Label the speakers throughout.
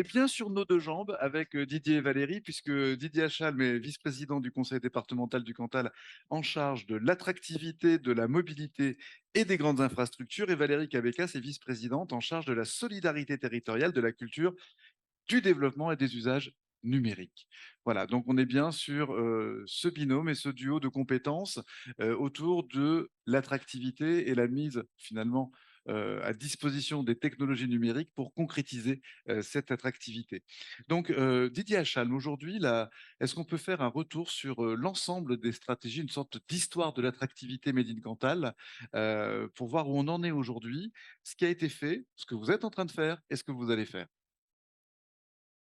Speaker 1: bien sur nos deux jambes avec Didier et Valérie, puisque Didier Achalm est vice-président du conseil départemental du Cantal en charge de l'attractivité, de la mobilité et des grandes infrastructures, et Valérie Cabecas est vice-présidente en charge de la solidarité territoriale, de la culture, du développement et des usages numériques. Voilà, donc on est bien sur ce binôme et ce duo de compétences autour de l'attractivité et la mise finalement à disposition des technologies numériques pour concrétiser cette attractivité. Donc Didier Achalm, aujourd'hui, est-ce qu'on peut faire un retour sur l'ensemble des stratégies, une sorte d'histoire de l'attractivité Made in Cantal pour voir où on en est aujourd'hui, ce qui a été fait, ce que vous êtes en train de faire et ce que vous allez faire?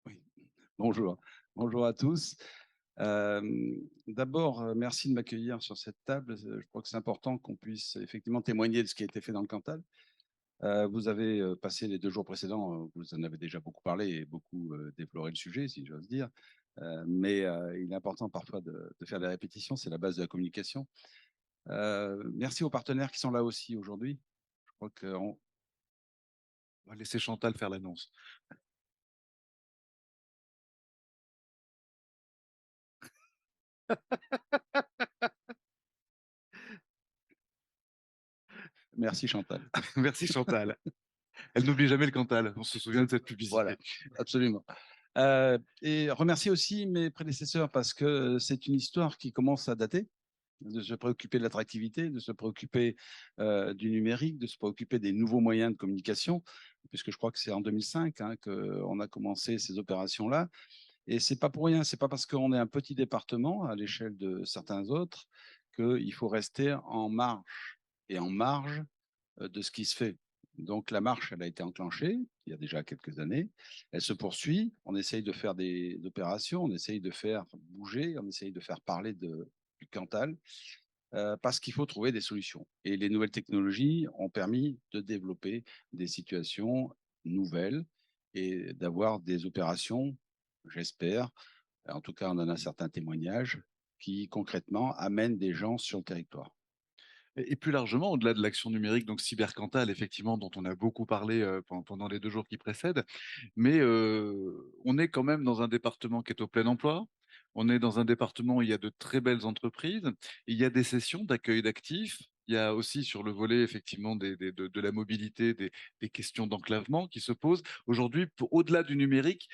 Speaker 2: Oui, bonjour. Bonjour à tous. D'abord, merci de m'accueillir sur cette table. Je crois que c'est important qu'on puisse effectivement témoigner de ce qui a été fait dans le Cantal. Vous avez passé les 2 jours précédents, vous en avez déjà beaucoup parlé et beaucoup déploré le sujet, si j'ose dire. Mais il est important parfois de faire des répétitions, c'est la base de la communication. Merci aux partenaires qui sont là aussi aujourd'hui. Je crois qu'on
Speaker 1: On va laisser Chantal faire l'annonce.
Speaker 2: merci Chantal.
Speaker 1: Merci Chantal. Elle n'oublie jamais le Cantal. On se souvient de cette publicité.
Speaker 2: Voilà, absolument. Et remercier aussi mes prédécesseurs parce que c'est une histoire qui commence à dater, de se préoccuper de l'attractivité, de se préoccuper du numérique, de se préoccuper des nouveaux moyens de communication, puisque je crois que c'est en 2005 qu'on a commencé ces opérations-là. Et c'est pas pour rien, c'est pas parce qu'on est un petit département à l'échelle de certains autres qu'il faut rester en marche et en marge de ce qui se fait. Donc la marche, elle a été enclenchée il y a déjà quelques années. Elle se poursuit. On essaye de faire des opérations, on essaye de faire bouger, on essaye de faire parler du Cantal parce qu'il faut trouver des solutions. Et les nouvelles technologies ont permis de développer des situations nouvelles et d'avoir des opérations, j'espère, en tout cas on en a certains témoignages, qui concrètement amènent des gens sur le territoire.
Speaker 1: Et plus largement, au-delà de l'action numérique, donc cybercantal, effectivement, dont on a beaucoup parlé pendant les 2 jours qui précèdent, mais on est quand même dans un département qui est au plein emploi. On est dans un département où il y a de très belles entreprises. Il y a des sessions d'accueil d'actifs. Il y a aussi sur le volet effectivement de la mobilité des questions d'enclavement qui se posent. Aujourd'hui, au-delà du numérique,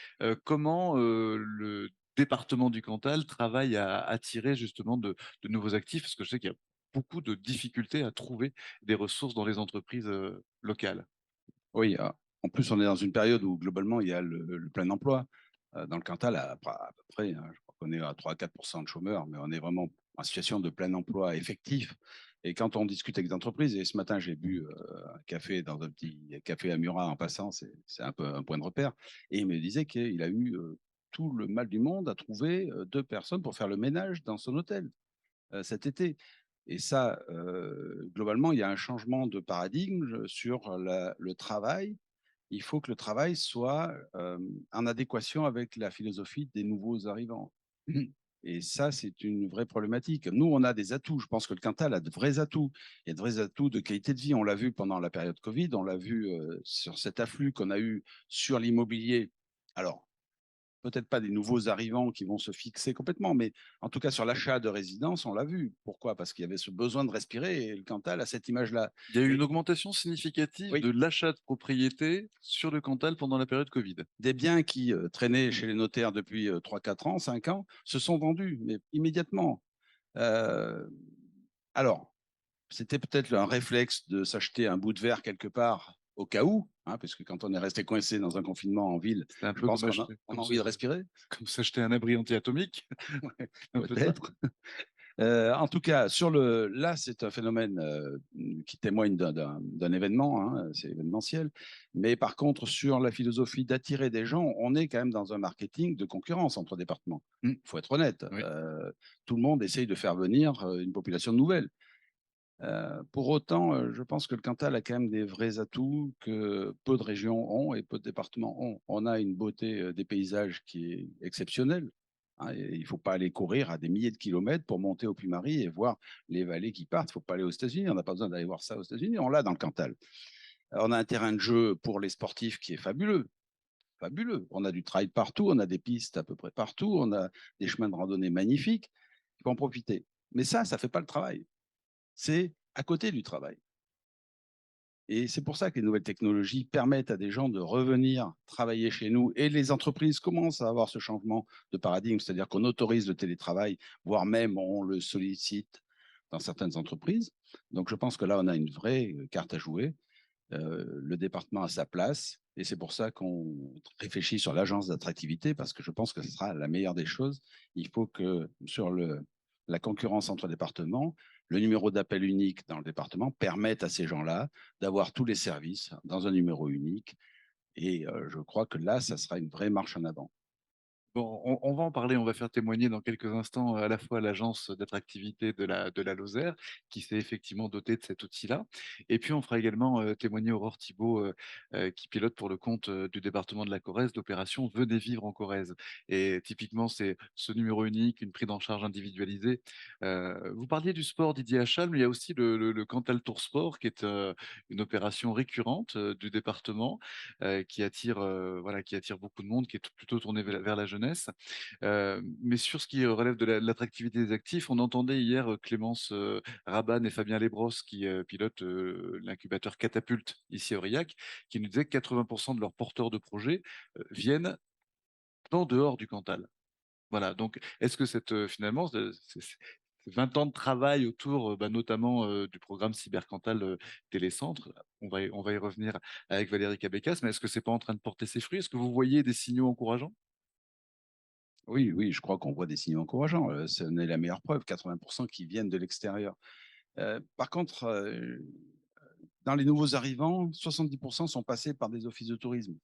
Speaker 1: comment le département du Cantal travaille à attirer justement de nouveaux actifs? Parce que je sais qu'il y a beaucoup de difficultés à trouver des ressources dans les entreprises locales.
Speaker 2: Oui, en plus, on est dans une période où globalement, il y a le plein emploi. Dans le Cantal, à peu près, hein, je crois qu'on est à 3 à 4 % de chômeurs, mais on est vraiment en situation de plein emploi effectif. Et quand on discute avec des entreprises, et ce matin, j'ai bu un café dans un petit café à Murat en passant, c'est un peu un point de repère, et il me disait qu'il a eu tout le mal du monde à trouver 2 personnes pour faire le ménage dans son hôtel cet été. Et ça, globalement, il y a un changement de paradigme sur le travail. Il faut que le travail soit en adéquation avec la philosophie des nouveaux arrivants. Et ça, c'est une vraie problématique. Nous, on a des atouts. Je pense que le Cantal a de vrais atouts. Il y a de vrais atouts de qualité de vie. On l'a vu pendant la période Covid, on l'a vu sur cet afflux qu'on a eu sur l'immobilier. Alors, peut-être pas des nouveaux arrivants qui vont se fixer complètement, mais en tout cas sur l'achat de résidence, on l'a vu. Pourquoi? Parce qu'il y avait ce besoin de respirer et le Cantal a cette image-là.
Speaker 1: Il y a eu une
Speaker 2: Et
Speaker 1: augmentation significative
Speaker 2: oui,
Speaker 1: de l'achat de propriétés sur le Cantal pendant la période Covid.
Speaker 2: des biens qui traînaient chez les notaires depuis 3, 4 ans, 5 ans, se sont vendus, mais immédiatement. Euh, alors, c'était peut-être un réflexe de s'acheter un bout de verre quelque part au cas où, hein, parce que quand on est resté coincé dans un confinement en ville,
Speaker 1: C'était un
Speaker 2: je
Speaker 1: peu
Speaker 2: pense qu'on a, on
Speaker 1: comme
Speaker 2: a envie de respirer,
Speaker 1: comme s'acheter un abri anti-atomique, un peu ça.
Speaker 2: peut-être. En tout cas, là, c'est un phénomène qui témoigne d'un événement, hein, c'est événementiel. Mais par contre, sur la philosophie d'attirer des gens, on est quand même dans un marketing de concurrence entre départements. Il faut être honnête.
Speaker 1: Oui.
Speaker 2: Tout le monde essaye de faire venir une population nouvelle. Pour autant, je pense que le Cantal a quand même des vrais atouts que peu de régions ont et peu de départements ont. On a une beauté des paysages qui est exceptionnelle, hein, et il ne faut pas aller courir à des milliers de kilomètres pour monter au Puy-Marie et voir les vallées qui partent. Il ne faut pas aller aux États-Unis. On n'a pas besoin d'aller voir ça aux États-Unis. On l'a dans le Cantal. On a un terrain de jeu pour les sportifs qui est fabuleux. fabuleux. On a du trail partout, on a des pistes à peu près partout, on a des chemins de randonnée magnifiques. Il faut en profiter. Mais ça ne fait pas le travail. C'est à côté du travail. Et c'est pour ça que les nouvelles technologies permettent à des gens de revenir travailler chez nous et les entreprises commencent à avoir ce changement de paradigme, c'est-à-dire qu'on autorise le télétravail, voire même on le sollicite dans certaines entreprises. Donc je pense que là, on a une vraie carte à jouer. Le département a sa place et c'est pour ça qu'on réfléchit sur l'agence d'attractivité parce que je pense que ce sera la meilleure des choses. Il faut que sur la concurrence entre départements, le numéro d'appel unique dans le département permette à ces gens-là d'avoir tous les services dans un numéro unique. Et je crois que là, ça sera une vraie marche en avant.
Speaker 1: Bon, on va en parler, on va faire témoigner dans quelques instants à la fois l'agence d'attractivité de la Lozère, qui s'est effectivement dotée de cet outil-là, et puis on fera également témoigner Aurore Thibault, qui pilote pour le compte du département de la Corrèze l'opération Venez vivre en Corrèze. Et typiquement, c'est ce numéro unique, une prise en charge individualisée. Vous parliez du sport, Didier Achal, mais il y a aussi le Cantal Tour Sport, qui est une opération récurrente du département, voilà, qui attire beaucoup de monde, qui est plutôt tournée vers la jeunesse. Mais sur ce qui relève de l'attractivité des actifs, on entendait hier Clémence Rabanne et Fabien Lesbrosses qui pilotent l'incubateur Catapulte ici à Aurillac, qui nous disaient que 80% de leurs porteurs de projets viennent en dehors du Cantal. Voilà, donc est-ce que finalement, ces 20 ans de travail autour notamment du programme Cybercantal Télécentre, on va y revenir avec Valérie Cabécas, mais est-ce que c'est pas en train de porter ses fruits? Est-ce que vous voyez des signaux encourageants?
Speaker 2: Oui, oui, je crois qu'on voit des signaux encourageants. Ce n'est la meilleure preuve, 80% qui viennent de l'extérieur. Par contre, dans les nouveaux arrivants, 70% sont passés par des offices de tourisme.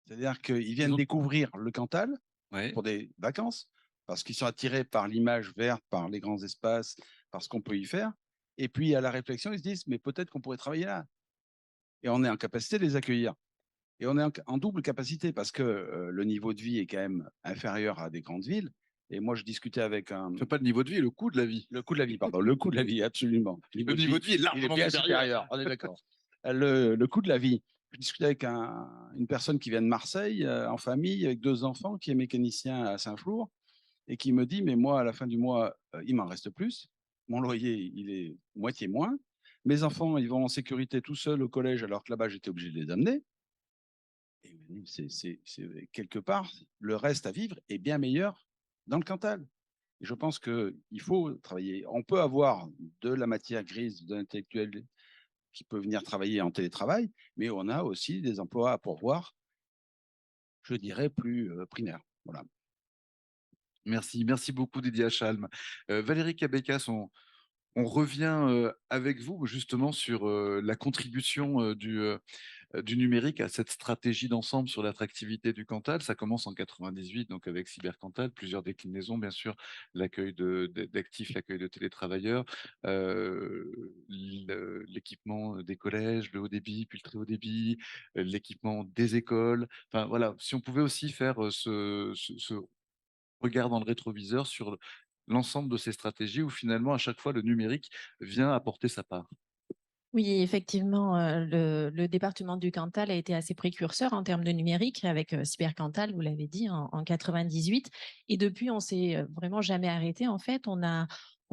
Speaker 2: C'est-à-dire qu'ils
Speaker 1: Ils
Speaker 2: viennent
Speaker 1: ont...
Speaker 2: découvrir le Cantal
Speaker 1: Ouais.
Speaker 2: pour des vacances, parce qu'ils sont attirés par l'image verte, par les grands espaces, par ce qu'on peut y faire. Et puis, à la réflexion, ils se disent, mais peut-être qu'on pourrait travailler là. Et on est en capacité de les accueillir. Et on est en double capacité, parce que le niveau de vie est quand même inférieur à des grandes villes. Et moi, je discutais avec un...
Speaker 1: Fait pas le niveau de vie, le coût de la vie.
Speaker 2: Le coût de la vie, pardon. Le coût de la vie, absolument. Le
Speaker 1: Le
Speaker 2: niveau de
Speaker 1: niveau
Speaker 2: vie,
Speaker 1: de vie est
Speaker 2: il est
Speaker 1: largement
Speaker 2: bien
Speaker 1: supérieur.
Speaker 2: supérieur, on est d'accord. Le coût de la vie. Je discutais avec une personne qui vient de Marseille, en famille, avec 2 enfants, qui est mécanicien à Saint-Flour, et qui me dit, mais moi, à la fin du mois, il m'en reste plus. Mon loyer, il est moitié moins. Mes enfants, ils vont en sécurité tout seuls au collège, alors que là-bas, j'étais obligé de les amener. Et c'est quelque part, le reste à vivre est bien meilleur dans le Cantal. Et je pense qu'il faut travailler. On peut avoir de la matière grise, de l'intellectuel qui peut venir travailler en télétravail, mais on a aussi des emplois à pourvoir, je dirais, plus primaires. Voilà.
Speaker 1: Merci, merci beaucoup Didier Achalm. Valérie Cabécas, on revient avec vous justement sur la contribution du numérique à cette stratégie d'ensemble sur l'attractivité du Cantal. Ça commence en 98, donc avec Cybercantal, plusieurs déclinaisons, bien sûr, l'accueil d'actifs, l'accueil de télétravailleurs, l'équipement des collèges, le haut débit, puis le très haut débit, l'équipement des écoles. Enfin voilà, si on pouvait aussi faire ce regard dans le rétroviseur sur l'ensemble de ces stratégies où finalement, à chaque fois, le numérique vient apporter sa part.
Speaker 3: Oui, effectivement, le département du Cantal a été assez précurseur en termes de numérique avec Cybercantal, vous l'avez dit, en 98. Et depuis, on s'est vraiment jamais arrêté. En fait, on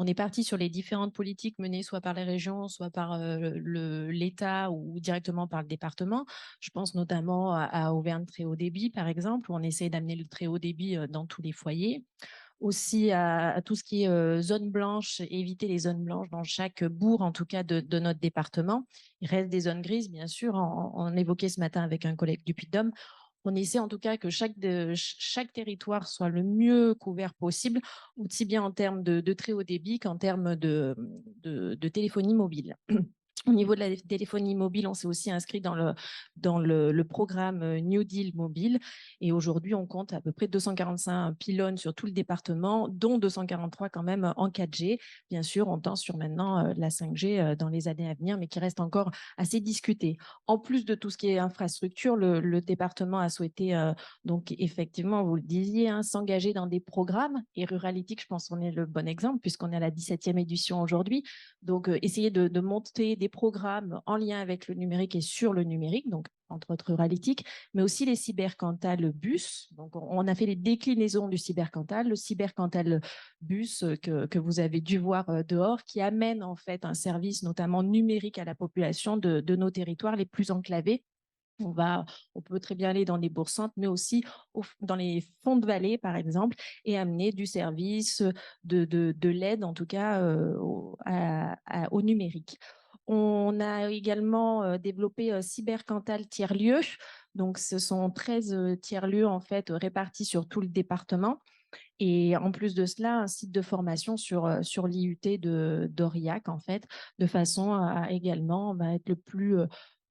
Speaker 3: est parti sur les différentes politiques menées soit par les régions, soit par l'État ou directement par le département. Je pense notamment à Auvergne très haut débit, par exemple, où on essaie d'amener le très haut débit dans tous les foyers, aussi à tout ce qui est zone blanche, éviter les zones blanches dans chaque bourg, en tout cas de notre département. Il reste des zones grises, bien sûr. On évoquait ce matin avec un collègue du Puy-de-Dôme. On essaie en tout cas que chaque territoire soit le mieux couvert possible, aussi bien en termes de très haut débit qu'en termes de téléphonie mobile. Au niveau de la téléphonie mobile, on s'est aussi inscrit dans le programme New Deal mobile. Et aujourd'hui, on compte à peu près 245 pylônes sur tout le département, dont 243 quand même en 4G. Bien sûr, on tend sur maintenant la 5G dans les années à venir, mais qui reste encore assez discuté. En plus de tout ce qui est infrastructure, le département a souhaité, donc effectivement, vous le disiez, hein, s'engager dans des programmes. Et Ruralytics, je pense qu'on est le bon exemple, puisqu'on est à la 17e édition aujourd'hui. Donc, essayer de monter des des programmes en lien avec le numérique et sur le numérique, donc entre autres Ruralytique, mais aussi les cybercantal bus. Donc, on a fait les déclinaisons du cybercantal, le cybercantal bus que vous avez dû voir dehors, qui amène en fait un service notamment numérique à la population de nos territoires les plus enclavés. On peut très bien aller dans les bourgs-centres, mais aussi dans les fonds de vallée, par exemple, et amener du service, de l'aide, en tout cas, au numérique. On a également développé Cybercantal tiers-lieux. Donc, ce sont 13 tiers-lieux, en fait, répartis sur tout le département. Et en plus de cela, un site de formation sur l'IUT d'Aurillac, en fait, de façon à également être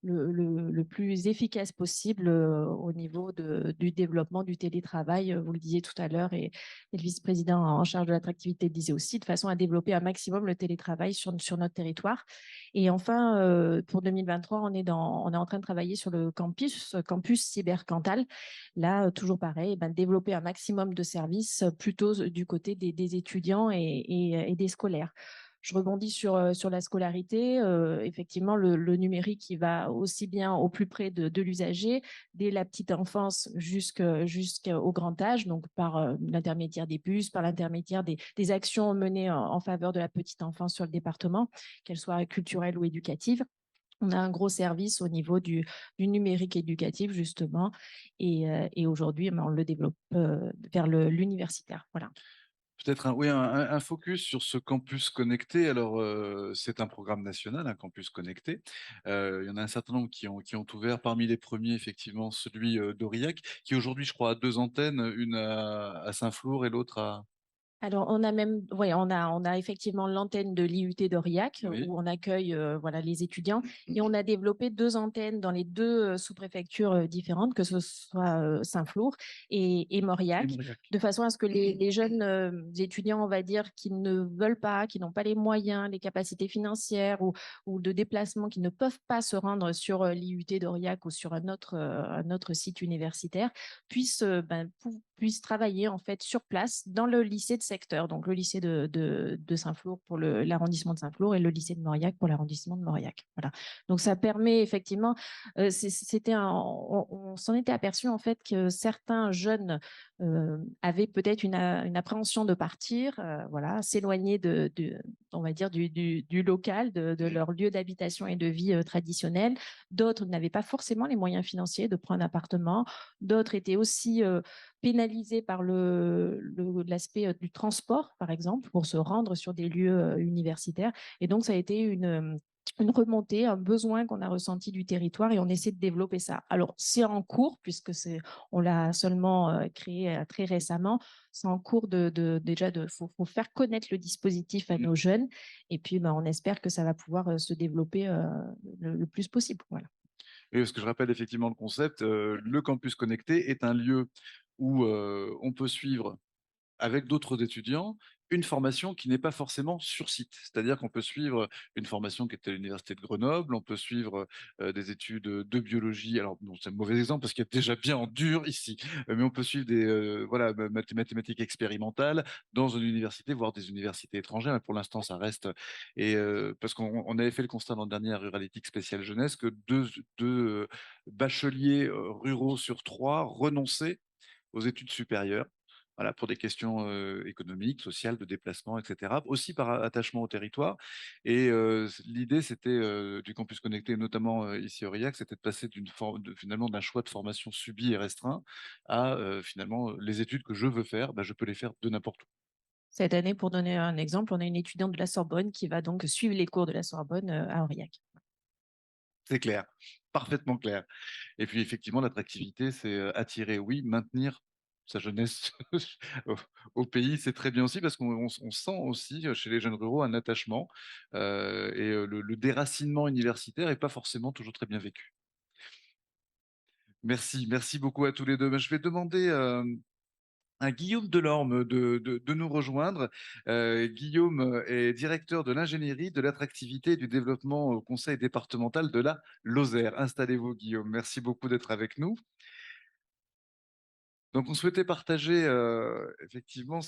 Speaker 3: le plus efficace possible au niveau du développement du télétravail. Vous le disiez tout à l'heure, et le vice-président en charge de l'attractivité le disait aussi, de façon à développer un maximum le télétravail sur notre territoire. Et enfin, pour 2023, on est en train de travailler sur le campus Cybercantal. Là, toujours pareil, développer un maximum de services plutôt du côté des étudiants et des scolaires. Je rebondis sur la scolarité. Effectivement, le numérique, il va aussi bien au plus près de l'usager, dès la petite enfance jusqu'au grand âge, donc par l'intermédiaire des bus, par l'intermédiaire des actions menées en faveur de la petite enfance sur le département, qu'elles soient culturelles ou éducatives. On a un gros service au niveau du numérique éducatif, justement, et aujourd'hui, on le développe vers l'universitaire. Voilà.
Speaker 1: Peut-être oui, un focus sur ce campus connecté. Alors, c'est un programme national, un campus connecté. Il y en a un certain nombre qui ont ouvert. Parmi les premiers, effectivement, celui d'Aurillac, qui aujourd'hui, je crois, a 2 antennes, une à Saint-Flour et l'autre à…
Speaker 3: Alors, on a effectivement l'antenne de l'IUT d'Aurillac
Speaker 1: Oui.
Speaker 3: où on accueille voilà, les étudiants, et on a développé 2 antennes dans les 2 sous-préfectures différentes, que ce soit Saint-Flour et Mauriac, de façon à ce que les jeunes étudiants, on va dire, qui ne veulent pas, qui n'ont pas les moyens, les capacités financières ou de déplacement, qui ne peuvent pas se rendre sur l'IUT d'Aurillac ou sur un autre site universitaire, puissent travailler en fait sur place dans le lycée de secteur, donc le lycée de Saint-Flour pour l'arrondissement de Saint-Flour et le lycée de Mauriac pour l'arrondissement de Mauriac. Voilà. Donc ça permet effectivement, on s'en était aperçu en fait que certains jeunes avaient peut-être une appréhension de partir, voilà, s'éloigner on va dire du local, de leur lieu d'habitation et de vie traditionnel. D'autres n'avaient pas forcément les moyens financiers de prendre un appartement. D'autres étaient aussi pénalisés par l'aspect du transport, par exemple, pour se rendre sur des lieux universitaires. Et donc, ça a été une remontée, un besoin qu'on a ressenti du territoire, et on essaie de développer ça. Alors, c'est en cours, puisque on l'a seulement créé très récemment. C'est en cours faut faire connaître le dispositif à nos jeunes, et puis on espère que ça va pouvoir se développer le plus possible. Voilà.
Speaker 1: Oui, parce que je rappelle effectivement le concept. Le campus connecté est un lieu où on peut suivre avec d'autres étudiants une formation qui n'est pas forcément sur site. C'est-à-dire qu'on peut suivre une formation qui est à l'université de Grenoble, on peut suivre des études de biologie. Alors, bon, c'est un mauvais exemple parce qu'il y a déjà bien en dur ici, mais on peut suivre des voilà, mathématiques expérimentales dans une université, voire des universités étrangères. Mais pour l'instant, ça reste. Et parce qu'on avait fait le constat l'an dernier à Ruralytique spéciale jeunesse que deux bacheliers ruraux sur 3 renonçaient aux études supérieures, voilà, pour des questions économiques, sociales, de déplacement, etc. Aussi par attachement au territoire. Et l'idée, c'était du campus connecté, notamment ici à Aurillac, c'était de passer finalement d'un choix de formation subi et restreint à finalement les études que je veux faire, je peux les faire de n'importe où.
Speaker 3: Cette année, pour donner un exemple, on a une étudiante de la Sorbonne qui va donc suivre les cours de la Sorbonne à Aurillac.
Speaker 1: C'est clair, parfaitement clair. Et puis effectivement, l'attractivité, c'est attirer, oui, maintenir sa jeunesse au, au pays, c'est très bien aussi parce qu'on sent aussi chez les jeunes ruraux un attachement et le déracinement universitaire n'est pas forcément toujours très bien vécu. Merci beaucoup à tous les deux. Je vais demander à Guillaume Delorme de nous rejoindre. Guillaume est directeur de l'ingénierie, de l'attractivité et du développement au conseil départemental de la Lozère. Installez-vous, Guillaume. Merci beaucoup d'être avec nous. Donc, on souhaitait partager effectivement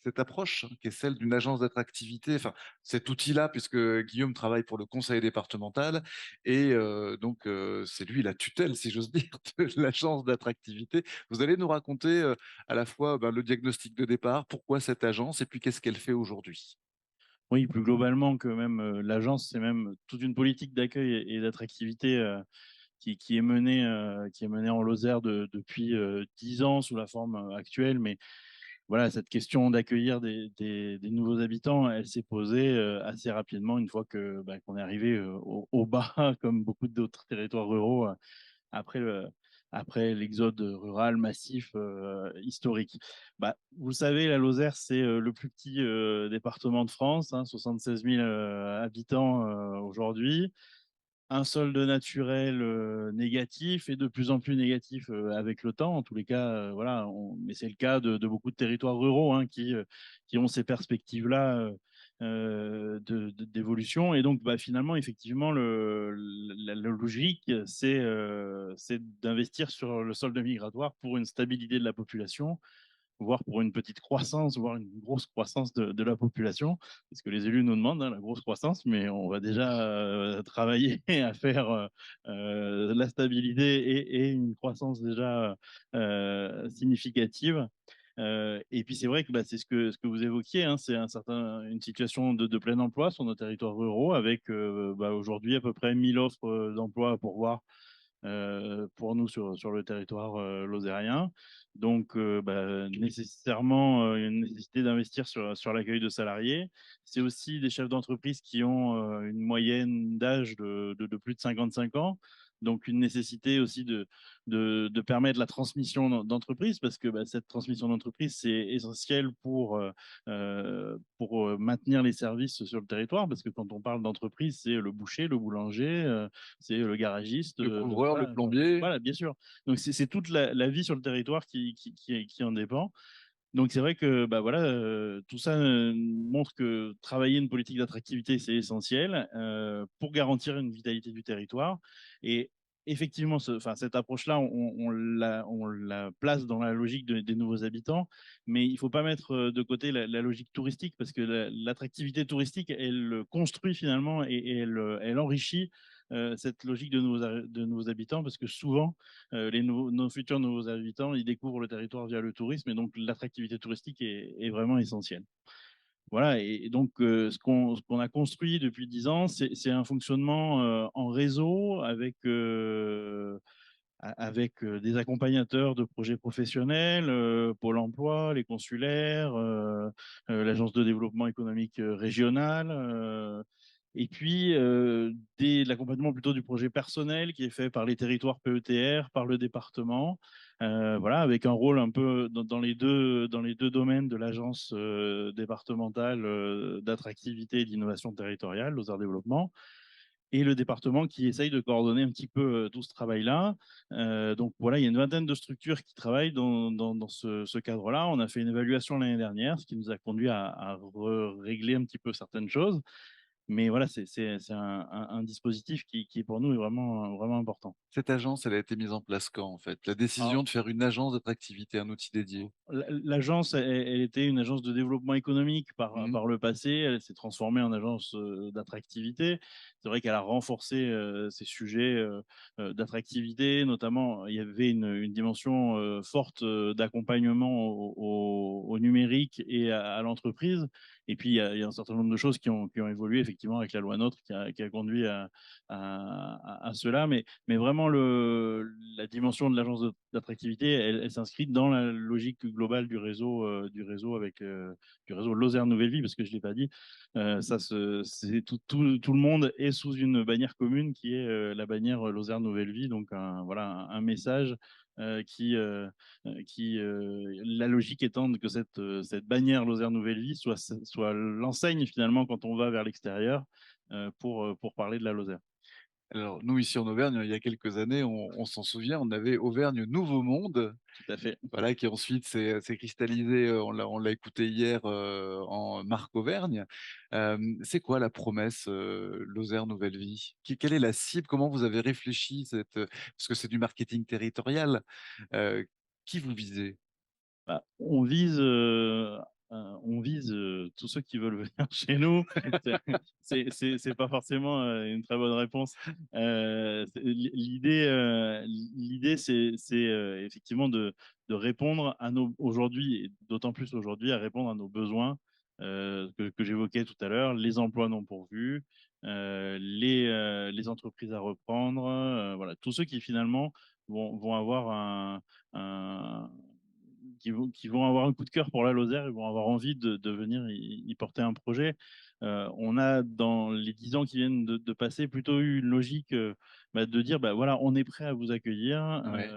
Speaker 1: cette approche qui est celle d'une agence d'attractivité, enfin cet outil-là, puisque Guillaume travaille pour le conseil départemental et donc c'est lui la tutelle, si j'ose dire, de l'agence d'attractivité. Vous allez nous raconter à la fois ben, le diagnostic de départ, pourquoi cette agence et puis qu'est-ce qu'elle fait aujourd'hui.
Speaker 4: Oui, plus globalement que même l'agence, c'est même toute une politique d'accueil et d'attractivité qui est menée en Lozère depuis 10 ans sous la forme actuelle. Mais voilà, cette question d'accueillir des nouveaux habitants, elle s'est posée assez rapidement une fois qu'on est arrivé au bas, comme beaucoup d'autres territoires ruraux, après le, après l'exode rural massif historique. Vous le savez, la Lozère, c'est le plus petit département de France, hein, 76 000 habitants aujourd'hui, un solde naturel négatif et de plus en plus négatif avec le temps. En tous les cas, voilà, mais c'est le cas de beaucoup de territoires ruraux hein, qui ont ces perspectives-là d'évolution. Et donc, finalement, effectivement, la logique, c'est d'investir sur le solde migratoire pour une stabilité de la population, voire pour une petite croissance, voire une grosse croissance de la population. C'est ce que les élus nous demandent, hein, la grosse croissance, mais on va déjà travailler à faire la stabilité et une croissance déjà significative. Et puis c'est vrai que c'est ce que vous évoquiez, hein, c'est une situation de plein emploi sur nos territoires ruraux, avec aujourd'hui à peu près 1000 offres d'emploi à pourvoir pour nous sur le territoire lozérien. Donc, nécessairement, une nécessité d'investir sur l'accueil de salariés. C'est aussi des chefs d'entreprise qui ont une moyenne d'âge de plus de 55 ans. Donc, une nécessité aussi de permettre la transmission d'entreprise, parce que cette transmission d'entreprise, c'est essentiel pour maintenir les services sur le territoire, parce que quand on parle d'entreprise, c'est le boucher, le boulanger, c'est le garagiste,
Speaker 1: Le couvreur, le
Speaker 4: voilà,
Speaker 1: plombier.
Speaker 4: voilà, bien sûr. Donc c'est toute la vie sur le territoire qui en dépend. Donc c'est vrai que voilà, tout ça montre que travailler une politique d'attractivité, c'est essentiel pour garantir une vitalité du territoire. Et effectivement, cette approche-là, on la place dans la logique des nouveaux habitants, mais il ne faut pas mettre de côté la logique touristique, parce que l'attractivité touristique, elle construit finalement et elle enrichit cette logique de nouveaux habitants, parce que souvent, nos futurs nouveaux habitants, ils découvrent le territoire via le tourisme, et donc l'attractivité touristique est vraiment essentielle. Voilà, et donc ce qu'on a construit depuis 10 ans, c'est un fonctionnement en réseau avec des accompagnateurs de projets professionnels, Pôle emploi, les consulaires, l'agence de développement économique régional, et puis l'accompagnement plutôt du projet personnel qui est fait par les territoires PETR, par le département, voilà, avec un rôle un peu dans les deux domaines de l'agence départementale d'attractivité et d'innovation territoriale, Lozère Développement, et le département qui essaye de coordonner un petit peu tout ce travail-là. Donc voilà, il y a une vingtaine de structures qui travaillent dans ce cadre-là. On a fait une évaluation l'année dernière, ce qui nous a conduit à régler un petit peu certaines choses. Mais voilà, c'est un dispositif qui pour nous est vraiment, vraiment important.
Speaker 1: Cette agence, elle a été mise en place quand, en fait? La
Speaker 4: Alors,
Speaker 1: décision de faire une agence d'attractivité, un outil dédié.
Speaker 4: l'agence, elle était une agence de développement économique
Speaker 1: Mhm.
Speaker 4: par le passé. Elle s'est transformée en agence d'attractivité. C'est vrai qu'elle a renforcé ces sujets d'attractivité. Notamment, il y avait une dimension forte d'accompagnement au numérique et à l'entreprise. Et puis, il y a un certain nombre de choses qui ont évolué effectivement avec la loi NOTRe qui a conduit à cela. Mais vraiment, la dimension de l'agence d'attractivité, elle s'inscrit dans la logique globale du réseau avec du réseau Lozère Nouvelle Vie, parce que je l'ai pas dit. C'est tout le monde est sous une bannière commune qui est la bannière Lozère Nouvelle Vie. Donc voilà un message la logique étant que cette bannière Lozère Nouvelle Vie soit l'enseigne finalement quand on va vers l'extérieur pour parler de la Lozère.
Speaker 1: Alors, nous, ici en Auvergne, il y a quelques années, on s'en souvient, on avait Auvergne Nouveau Monde,
Speaker 4: Tout à fait.
Speaker 1: voilà, qui ensuite s'est cristallisé, on l'a écouté hier en Marque Auvergne. C'est quoi la promesse Lozère Nouvelle Vie? Quelle est la cible? Comment vous avez réfléchi parce que c'est du marketing territorial. Euh, qui vous visez?
Speaker 4: On on vise tous ceux qui veulent venir chez nous. C'est pas forcément une très bonne réponse. L'idée, c'est effectivement de répondre à nos aujourd'hui, et d'autant plus aujourd'hui, à répondre à nos besoins que j'évoquais tout à l'heure, les emplois non pourvus, les entreprises à reprendre, voilà, tous ceux qui finalement vont avoir un qui vont avoir un coup de cœur pour la Lozère, ils vont avoir envie de venir y porter un projet. On a, dans les 10 ans qui viennent de passer, plutôt eu une logique de dire, voilà, on est prêt à vous accueillir
Speaker 1: Ouais.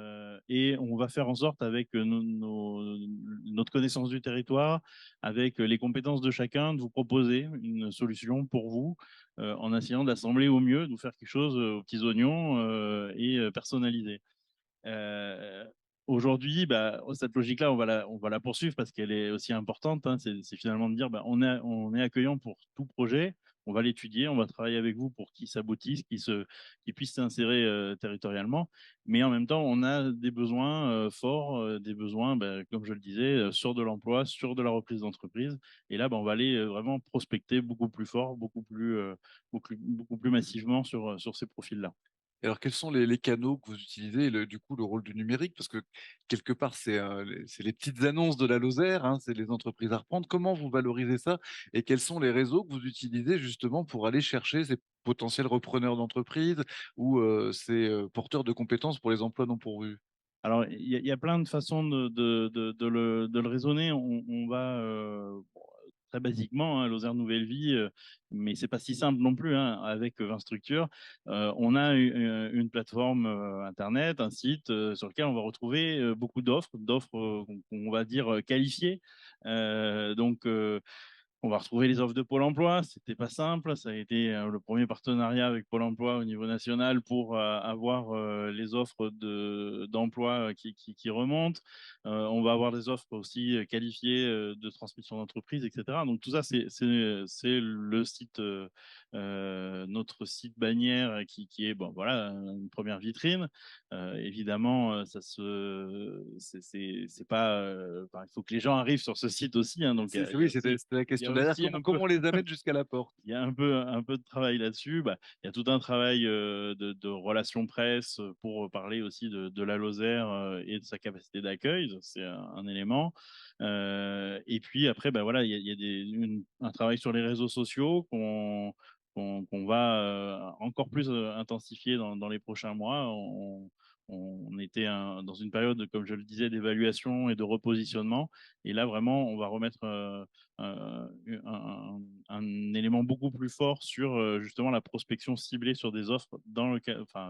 Speaker 4: et on va faire en sorte, avec notre connaissance du territoire, avec les compétences de chacun, de vous proposer une solution pour vous, en essayant d'assembler au mieux, de vous faire quelque chose aux petits oignons et personnalisé. Euh, Aujourd'hui, cette logique-là, on va la poursuivre parce qu'elle est aussi importante, hein. C'est finalement de dire, on est accueillant pour tout projet, on va l'étudier, on va travailler avec vous pour qu'il s'aboutisse, qu'il puisse s'insérer territorialement. Mais en même temps, on a des besoins forts, des besoins, comme je le disais, sur de l'emploi, sur de la reprise d'entreprise. Et là, on va aller vraiment prospecter beaucoup plus fort, beaucoup plus massivement sur ces profils-là.
Speaker 1: Et alors, quels sont les canaux que vous utilisez et du coup le rôle du numérique? Parce que quelque part, c'est les petites annonces de la Lozère, hein, c'est les entreprises à reprendre. Comment vous valorisez ça et quels sont les réseaux que vous utilisez justement pour aller chercher ces potentiels repreneurs d'entreprises ou ces porteurs de compétences pour les emplois non pourvus?
Speaker 4: Alors, il y a plein de façons de le raisonner. On va très basiquement, hein, Lozère Nouvelle Vie, mais c'est pas si simple non plus, hein, avec 20 structures. On a une plateforme internet, un site sur lequel on va retrouver beaucoup d'offres qu'on va dire qualifiées. Donc, on va retrouver les offres de Pôle emploi. C'était pas simple. Ça a été le premier partenariat avec Pôle emploi au niveau national pour avoir les offres d'emploi qui remontent. On va avoir des offres aussi qualifiées de transmission d'entreprise, etc. Donc tout ça, c'est le site, notre site bannière qui est, bon, voilà, une première vitrine. Évidemment, c'est pas, il faut que les gens arrivent sur ce site aussi, hein. Donc
Speaker 1: Oui,
Speaker 4: aussi,
Speaker 1: c'était la
Speaker 4: il y
Speaker 1: question
Speaker 4: a
Speaker 1: derrière.
Speaker 4: aussi
Speaker 1: Comment on les amène jusqu'à la porte?
Speaker 4: il y a un peu de travail là-dessus. Il y a tout un travail de relations presse pour parler aussi de la Lozère et de sa capacité d'accueil. C'est un élément. Et puis après, voilà, il y a un travail sur les réseaux sociaux qu'on va encore plus intensifier dans les prochains mois. On était dans une période, comme je le disais, d'évaluation et de repositionnement. Et là, vraiment, on va remettre un, un élément beaucoup plus fort sur justement la prospection ciblée sur des offres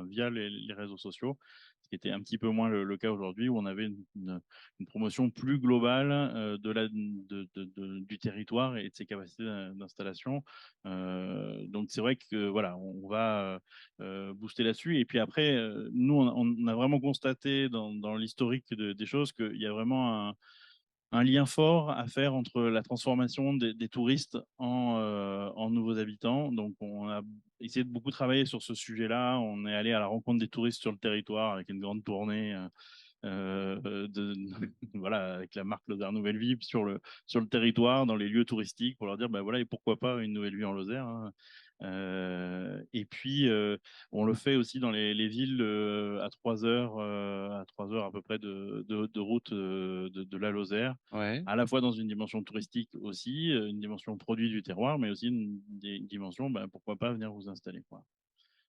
Speaker 4: via les réseaux sociaux, ce qui était un petit peu moins le cas aujourd'hui, où on avait une promotion plus globale du territoire et de ses capacités d'installation. Donc c'est vrai que voilà, on va booster là-dessus. Et puis après, nous, on a vraiment constaté dans l'historique des choses qu'il y a vraiment un lien fort à faire entre la transformation des touristes en nouveaux habitants. Donc, on a essayé de beaucoup travailler sur ce sujet-là. On est allé à la rencontre des touristes sur le territoire avec une grande tournée. Voilà, avec la marque Lozère Nouvelle Vie sur le territoire, dans les lieux touristiques, pour leur dire, voilà, et pourquoi pas une nouvelle vie en Lozère, hein. Et puis, on le fait aussi dans les villes à 3 heures, à 3 heures à peu près de route de la Lozère,
Speaker 1: Ouais.
Speaker 4: à la fois dans une dimension touristique aussi, une dimension produit du terroir, mais aussi une dimension, pourquoi pas venir vous installer, quoi.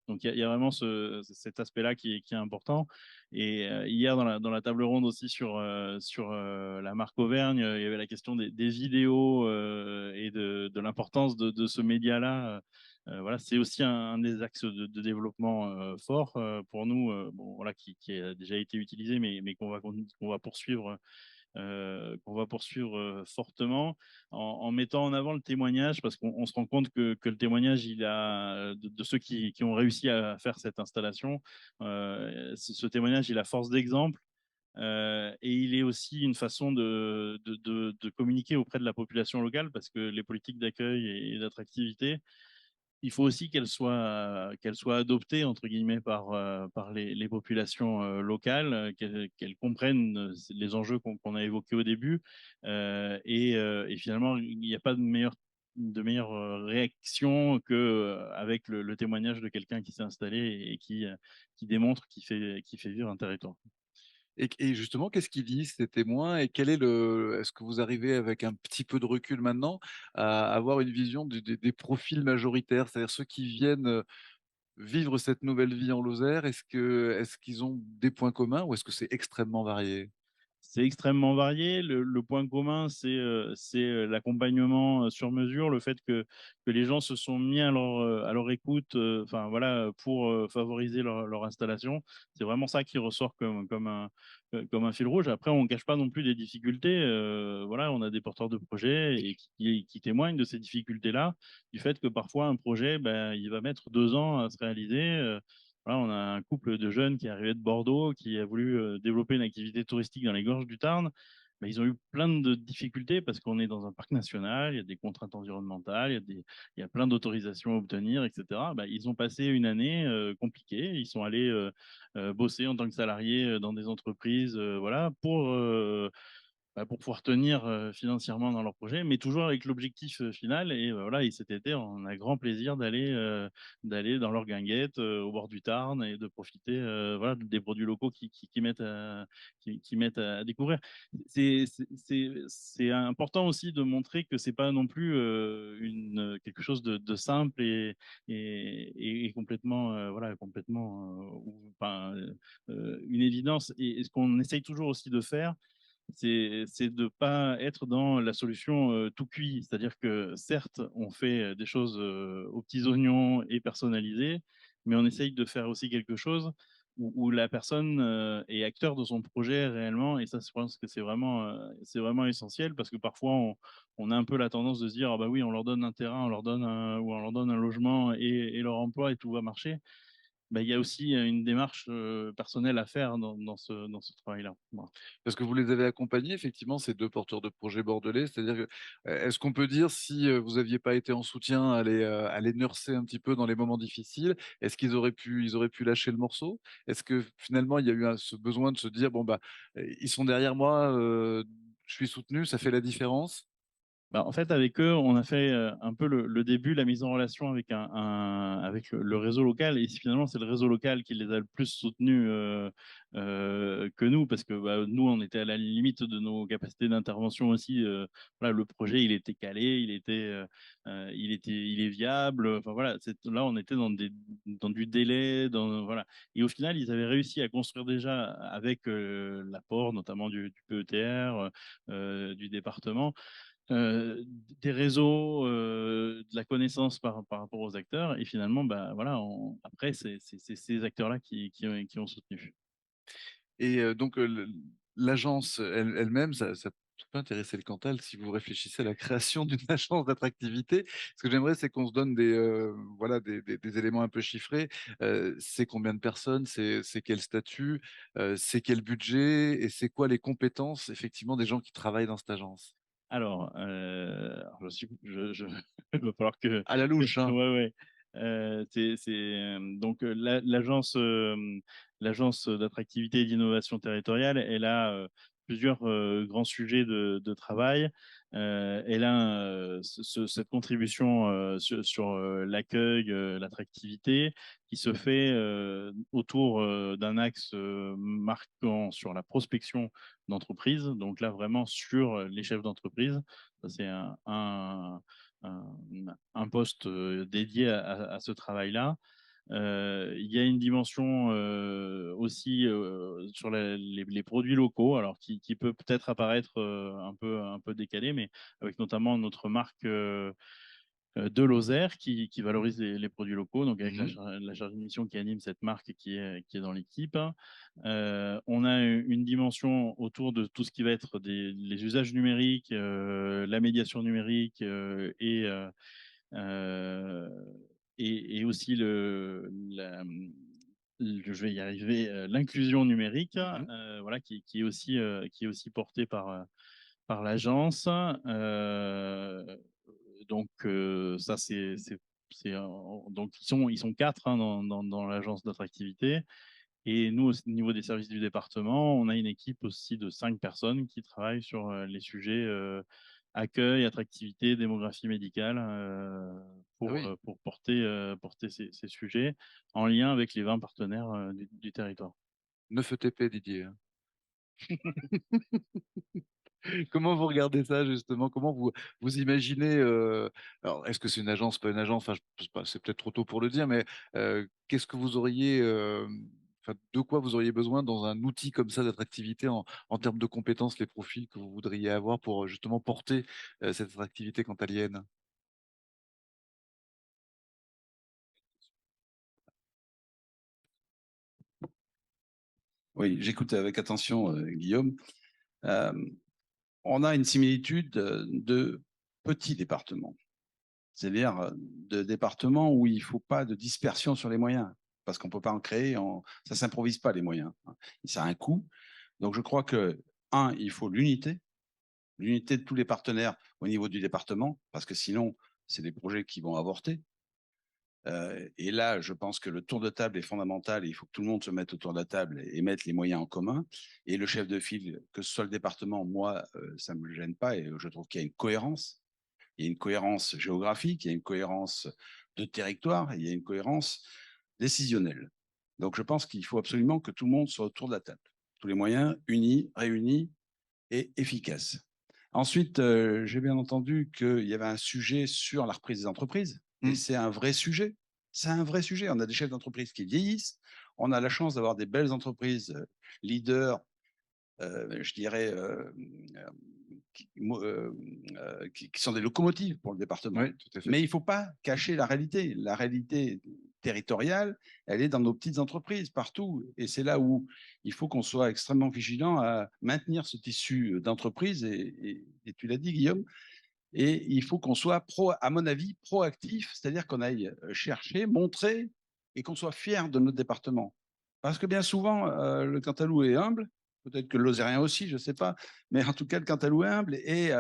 Speaker 4: Donc il y a vraiment cet aspect-là qui est important. Et hier, dans la table ronde aussi sur la marque Auvergne, il y avait la question des vidéos et de l'importance de ce média-là. Voilà, c'est aussi un des axes de développement fort pour nous, voilà, qui a déjà été utilisé, mais qu'on va poursuivre fortement en mettant en avant le témoignage, parce qu'on se rend compte que le témoignage de ceux qui ont réussi à faire cette installation, ce témoignage, il a force d'exemple. Et il est aussi une façon de communiquer auprès de la population locale, parce que les politiques d'accueil et d'attractivité, il faut aussi qu'elle soit adoptée entre guillemets par les populations locales, qu'elles comprennent les enjeux qu'on a évoqués au début. Et finalement, il n'y a pas de meilleure réaction que avec le témoignage de quelqu'un qui s'est installé et qui démontre qui fait vivre un territoire.
Speaker 1: Et justement, qu'est-ce qu'ils disent ces témoins et quel est le est-ce que vous arrivez avec un petit peu de recul maintenant à avoir une vision des profils majoritaires? C'est-à-dire ceux qui viennent, vivre cette nouvelle vie en Lozère, est-ce qu'ils ont des points communs ou est-ce que c'est extrêmement varié?
Speaker 4: C'est extrêmement varié. Le point commun, c'est l'accompagnement sur mesure, le fait que les gens se sont mis à leur écoute, enfin voilà, pour favoriser leur installation. C'est vraiment ça qui ressort comme un fil rouge. Après, on ne cache pas non plus des difficultés. Voilà, on a des porteurs de projets et qui témoignent de ces difficultés-là, du fait que parfois un projet, ben, il va mettre 2 ans à se réaliser. Voilà, on a un couple de jeunes qui est arrivé de Bordeaux, qui a voulu développer une activité touristique dans les gorges du Tarn. Mais ils ont eu plein de difficultés parce qu'on est dans un parc national, il y a des contraintes environnementales, il y a plein d'autorisations à obtenir, etc. Bah, ils ont passé une année compliquée. Ils sont allés bosser en tant que salariés dans des entreprises, voilà, pour pouvoir tenir financièrement dans leur projet, mais toujours avec l'objectif final. Et voilà, et cet été, on a grand plaisir d'aller dans leur guinguette au bord du Tarn et de profiter voilà, des produits locaux qui mettent à découvrir. C'est important aussi de montrer que c'est pas non plus quelque chose de simple et complètement, voilà, complètement enfin, une évidence. Et ce qu'on essaye toujours aussi de faire, c'est de ne pas être dans la solution tout cuit. C'est-à-dire que certes, on fait des choses aux petits oignons et personnalisées, mais on essaye de faire aussi quelque chose où la personne est acteur de son projet réellement. Et ça, je pense que c'est vraiment essentiel parce que parfois, on a un peu la tendance de se dire, ah bah oui, on leur donne un terrain, ou on leur donne un logement et leur emploi et tout va marcher. Bah, il y a aussi une démarche personnelle à faire dans ce travail-là. Voilà.
Speaker 1: Parce que vous les avez accompagnés effectivement, ces 2 porteurs de projets bordelais, c'est-à-dire que, est-ce qu'on peut dire si, vous aviez pas été en soutien à les nurser un petit peu dans les moments difficiles, est-ce qu'ils auraient ils auraient pu lâcher le morceau? Est-ce que finalement il y a eu ce besoin de se dire: «Bon bah, ils sont derrière moi, je suis soutenu, ça fait la différence»?
Speaker 4: Bah, en fait, avec eux, on a fait un peu le début, la mise en relation avec avec le réseau local. Et finalement, c'est le réseau local qui les a le plus soutenus que nous, parce que bah, nous, on était à la limite de nos capacités d'intervention aussi. Voilà, le projet, il était calé, il est viable. Enfin voilà, là, on était dans du délai, voilà. Et au final, ils avaient réussi à construire déjà avec l'apport, notamment du PETR, du département heu, des réseaux, de la connaissance par rapport aux acteurs. Et finalement, bah, voilà, après c'est ces acteurs-là qui ont soutenu.
Speaker 1: Et donc l'agence elle-même, ça peut intéresser le Cantal si vous réfléchissez à la création d'une agence d'attractivité. Ce que j'aimerais, c'est qu'on se donne voilà, des éléments un peu chiffrés. C'est combien de personnes? C'est quel statut? C'est quel budget? Et c'est quoi les compétences, effectivement, des gens qui travaillent dans cette agence?
Speaker 4: Alors il va falloir que
Speaker 1: À la louche, hein?
Speaker 4: ouais, ouais. Donc l'agence d'attractivité et d'innovation territoriale, elle a plusieurs grands sujets de travail. Elle a cette contribution sur l'accueil, l'attractivité, qui se fait autour d'un axe marquant sur la prospection d'entreprise. Donc là, vraiment sur les chefs d'entreprise. Ça, c'est un, un poste dédié à ce travail-là. Il y a une dimension aussi sur les produits locaux, alors qui peut peut-être apparaître un peu décalé, mais avec notamment notre marque de Lozère qui valorise les produits locaux, donc avec
Speaker 1: Mmh.
Speaker 4: la chargée de mission qui anime cette marque qui est dans l'équipe. On a une dimension autour de tout ce qui va être les usages numériques, la médiation numérique euh, et aussi je vais y arriver, l'inclusion numérique,
Speaker 1: Mmh.
Speaker 4: voilà, qui est aussi portée par l'agence. Donc ça, Donc ils sont 4 hein, dans l'agence d'attractivité. Et nous, au niveau des services du département, on a une équipe aussi de 5 personnes qui travaillent sur les sujets accueil, attractivité, démographie médicale
Speaker 1: Ah oui,
Speaker 4: pour porter ces sujets en lien avec les 20 partenaires du territoire.
Speaker 1: 9 ETP, Didier. Comment vous regardez ça justement? Comment vous imaginez alors, est-ce que c'est une agence, pas une agence? Enfin, je sais pas, c'est peut-être trop tôt pour le dire, mais qu'est-ce que vous auriez, enfin, de quoi vous auriez besoin dans un outil comme ça d'attractivité en termes de compétences, les profils que vous voudriez avoir pour justement porter cette attractivité cantalienne?
Speaker 2: Oui, j'écoute avec attention Guillaume. Euh, on a une similitude de petits départements, c'est-à-dire de départements où il ne faut pas de dispersion sur les moyens, parce qu'on ne peut pas en créer, ça ne s'improvise pas les moyens. Ça a un coût. Donc je crois que, il faut l'unité de tous les partenaires au niveau du département, parce que sinon, c'est des projets qui vont avorter. Et là, je pense que le tour de table est fondamental. Il faut que tout le monde se mette autour de la table et mette les moyens en commun. Et le chef de file, que ce soit le département, moi, ça ne me gêne pas. Et je trouve qu'il y a une cohérence. Il y a une cohérence géographique, il y a une cohérence de territoire, il y a une cohérence décisionnelle. Donc, je pense qu'il faut absolument que tout le monde soit autour de la table. Tous les moyens unis, réunis et efficaces. Ensuite, j'ai bien entendu qu'il y avait un sujet sur la reprise des entreprises. Et c'est un vrai sujet. C'est un vrai sujet. On a des chefs d'entreprise qui vieillissent. On a la chance d'avoir des belles entreprises leaders, je dirais, qui sont des locomotives pour le département.
Speaker 1: Oui, tout à fait.
Speaker 2: Mais il ne faut pas cacher la réalité. La réalité territoriale, elle est dans nos petites entreprises partout. Et c'est là où il faut qu'on soit extrêmement vigilant à maintenir ce tissu d'entreprise. Et tu l'as dit, Guillaume, et il faut qu'on soit, à mon avis, proactif, c'est-à-dire qu'on aille chercher, montrer et qu'on soit fier de notre département. Parce que bien souvent, le Cantalou est humble, peut-être que le Lozérien aussi, je ne sais pas, mais en tout cas, le Cantalou est humble et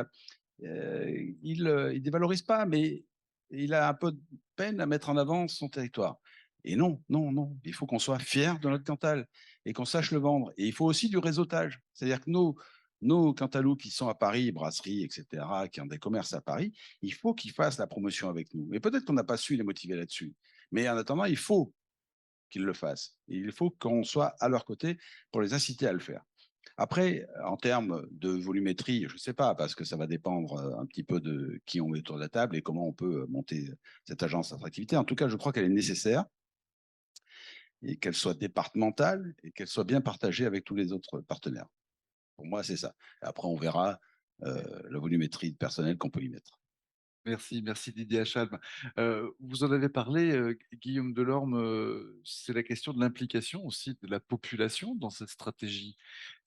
Speaker 2: il ne dévalorise pas, mais il a un peu de peine à mettre en avant son territoire. Et non, non, non, il faut qu'on soit fier de notre Cantal et qu'on sache le vendre. Et il faut aussi du réseautage, c'est-à-dire que nos Cantalous qui sont à Paris, brasseries, etc., qui ont des commerces à Paris, il faut qu'ils fassent la promotion avec nous. Et peut-être qu'on n'a pas su les motiver là-dessus. Mais en attendant, il faut qu'ils le fassent. Et il faut qu'on soit à leur côté pour les inciter à le faire. Après, en termes de volumétrie, je ne sais pas, parce que ça va dépendre un petit peu de qui on met autour de la table et comment on peut monter cette agence d'attractivité. En tout cas, je crois qu'elle est nécessaire et qu'elle soit départementale et qu'elle soit bien partagée avec tous les autres partenaires. Pour moi, c'est ça. Et après, on verra la volumétrie de personnel qu'on peut y mettre.
Speaker 1: Merci, merci Didier Achalm. Vous en avez parlé, Guillaume Delorme, c'est la question de l'implication aussi de la population dans cette stratégie.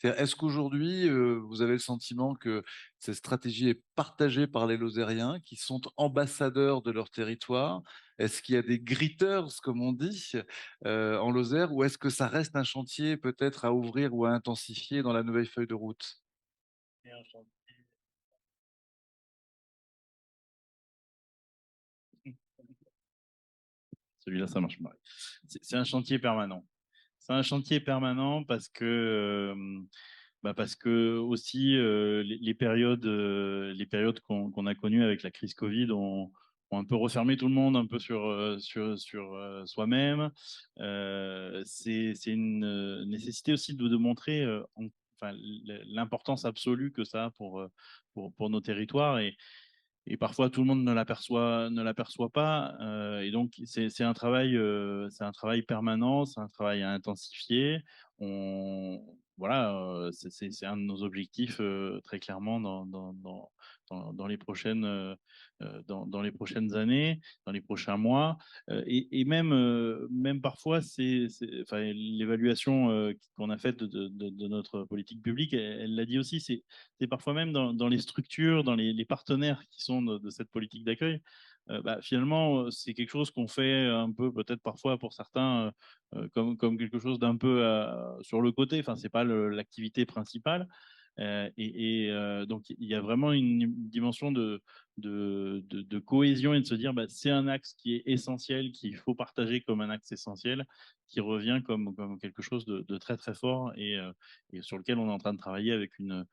Speaker 1: Est-ce qu'aujourd'hui, vous avez le sentiment que cette stratégie est partagée par les Lozériens qui sont ambassadeurs de leur territoire? Est-ce qu'il y a des greeters, comme on dit, en Lozère, ou est-ce que ça reste un chantier peut-être à ouvrir ou à intensifier dans la nouvelle feuille de route?
Speaker 4: Celui-là, ça marche pas. C'est un chantier permanent. C'est un chantier permanent parce que aussi les périodes qu'on a connues avec la crise Covid ont un peu refermé tout le monde un peu sur soi-même. C'est une nécessité aussi de montrer enfin, l'importance absolue que ça a pour nos territoires et parfois tout le monde ne l'aperçoit pas. Et donc c'est un travail permanent, c'est un travail à intensifier. Voilà, c'est un de nos objectifs très clairement dans les dans les prochaines années, dans les prochains mois. Et même parfois, enfin, l'évaluation qu'on a faite de notre politique publique, elle l'a dit aussi, c'est parfois même dans les structures, dans les partenaires qui sont de cette politique d'accueil. Finalement, c'est quelque chose qu'on fait un peu, peut-être parfois pour certains, comme quelque chose d'un peu sur le côté. Enfin, c'est pas l'activité principale. Donc, il y a vraiment une dimension de cohésion et de se dire c'est un axe qui est essentiel, qu'il faut partager comme un axe essentiel, qui revient comme quelque chose de très très fort et sur lequel on est en train de travailler avec une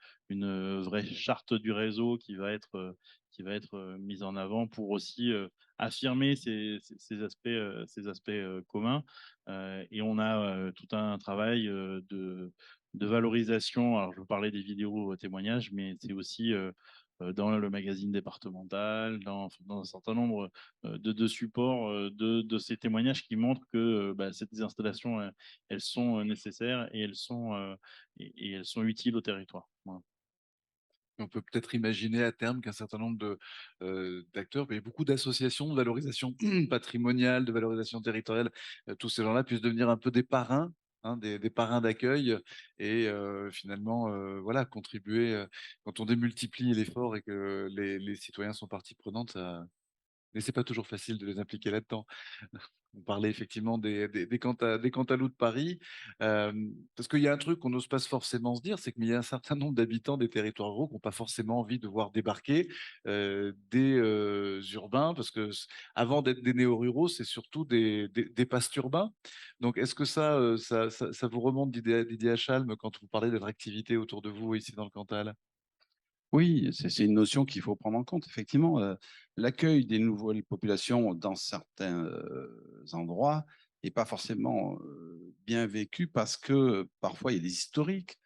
Speaker 4: vraie charte du réseau qui va être mise en avant pour aussi affirmer ces aspects communs. Et on a tout un travail de valorisation. Alors, je vous parlais des vidéos témoignages, mais c'est aussi dans le magazine départemental, dans un certain nombre de supports de ces témoignages qui montrent que ces installations, elles sont nécessaires et et elles sont utiles au territoire. Voilà.
Speaker 1: On peut peut-être imaginer à terme qu'un certain nombre d'acteurs, il y a beaucoup d'associations de valorisation patrimoniale, de valorisation territoriale, tous ces gens-là puissent devenir un peu des parrains, hein, des parrains d'accueil et finalement, voilà, contribuer. Quand on démultiplie l'effort et que les citoyens sont partie prenante, ça, mais c'est pas toujours facile de les impliquer là-dedans. On parlait effectivement des Cantaloups de Paris, parce qu'il y a un truc qu'on n'ose pas forcément se dire, c'est qu'il y a un certain nombre d'habitants des territoires ruraux qui n'ont pas forcément envie de voir débarquer des urbains, parce que avant d'être des néo-ruraux, c'est surtout des pasturbains. Donc, est-ce que ça vous remonte Didier Achalm quand vous parlez d'attractivité autour de vous ici dans le Cantal?
Speaker 2: Oui, c'est une notion qu'il faut prendre en compte. Effectivement, l'accueil des nouvelles populations dans certains endroits n'est pas forcément bien vécu parce que parfois il y a des historiques,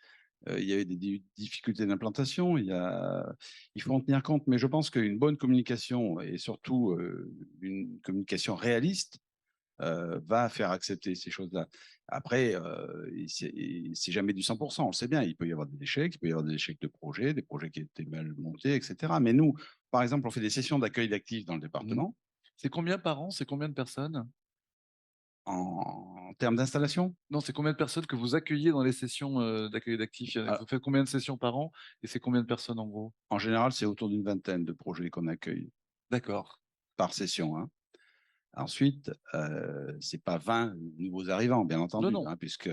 Speaker 2: il y avait des difficultés d'implantation, il faut en tenir compte. Mais je pense qu'une bonne communication et surtout une communication réaliste va faire accepter ces choses-là. Après, c'est jamais du 100%, on le sait bien. Il peut y avoir des échecs, il peut y avoir des échecs de projets, des projets qui étaient mal montés, etc. Mais nous, par exemple, on fait des sessions d'accueil d'actifs dans le département.
Speaker 1: C'est combien par an? C'est combien de personnes?
Speaker 2: En termes d'installation,
Speaker 1: Non, c'est combien de personnes que vous accueillez dans les sessions d'accueil d'actifs?
Speaker 2: ah,
Speaker 1: Vous faites combien de sessions par an et c'est combien de personnes en gros?
Speaker 2: en général, c'est autour d'une vingtaine de projets qu'on accueille
Speaker 1: D'accord.
Speaker 2: par session, hein. Ensuite, c'est pas 20 nouveaux arrivants, bien
Speaker 1: Non,
Speaker 2: entendu,
Speaker 1: non.
Speaker 2: hein, puisque